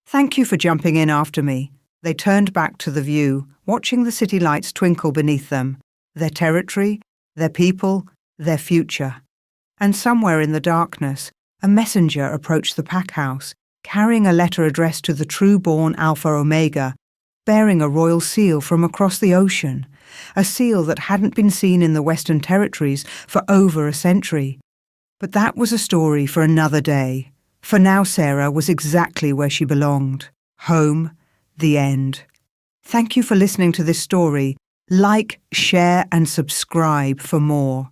"Thank you for jumping in after me. They turned back to the view, watching the city lights twinkle beneath them, their territory, their people, their future. And somewhere in the darkness, a messenger approached the pack house, carrying a letter addressed to the true-born Alpha Omega, bearing a royal seal from across the ocean, a seal that hadn't been seen in the Western Territories for over a century. But that was a story for another day. For now, Sarah was exactly where she belonged. Home, the end. Thank you for listening to this story. Like, share, and subscribe for more.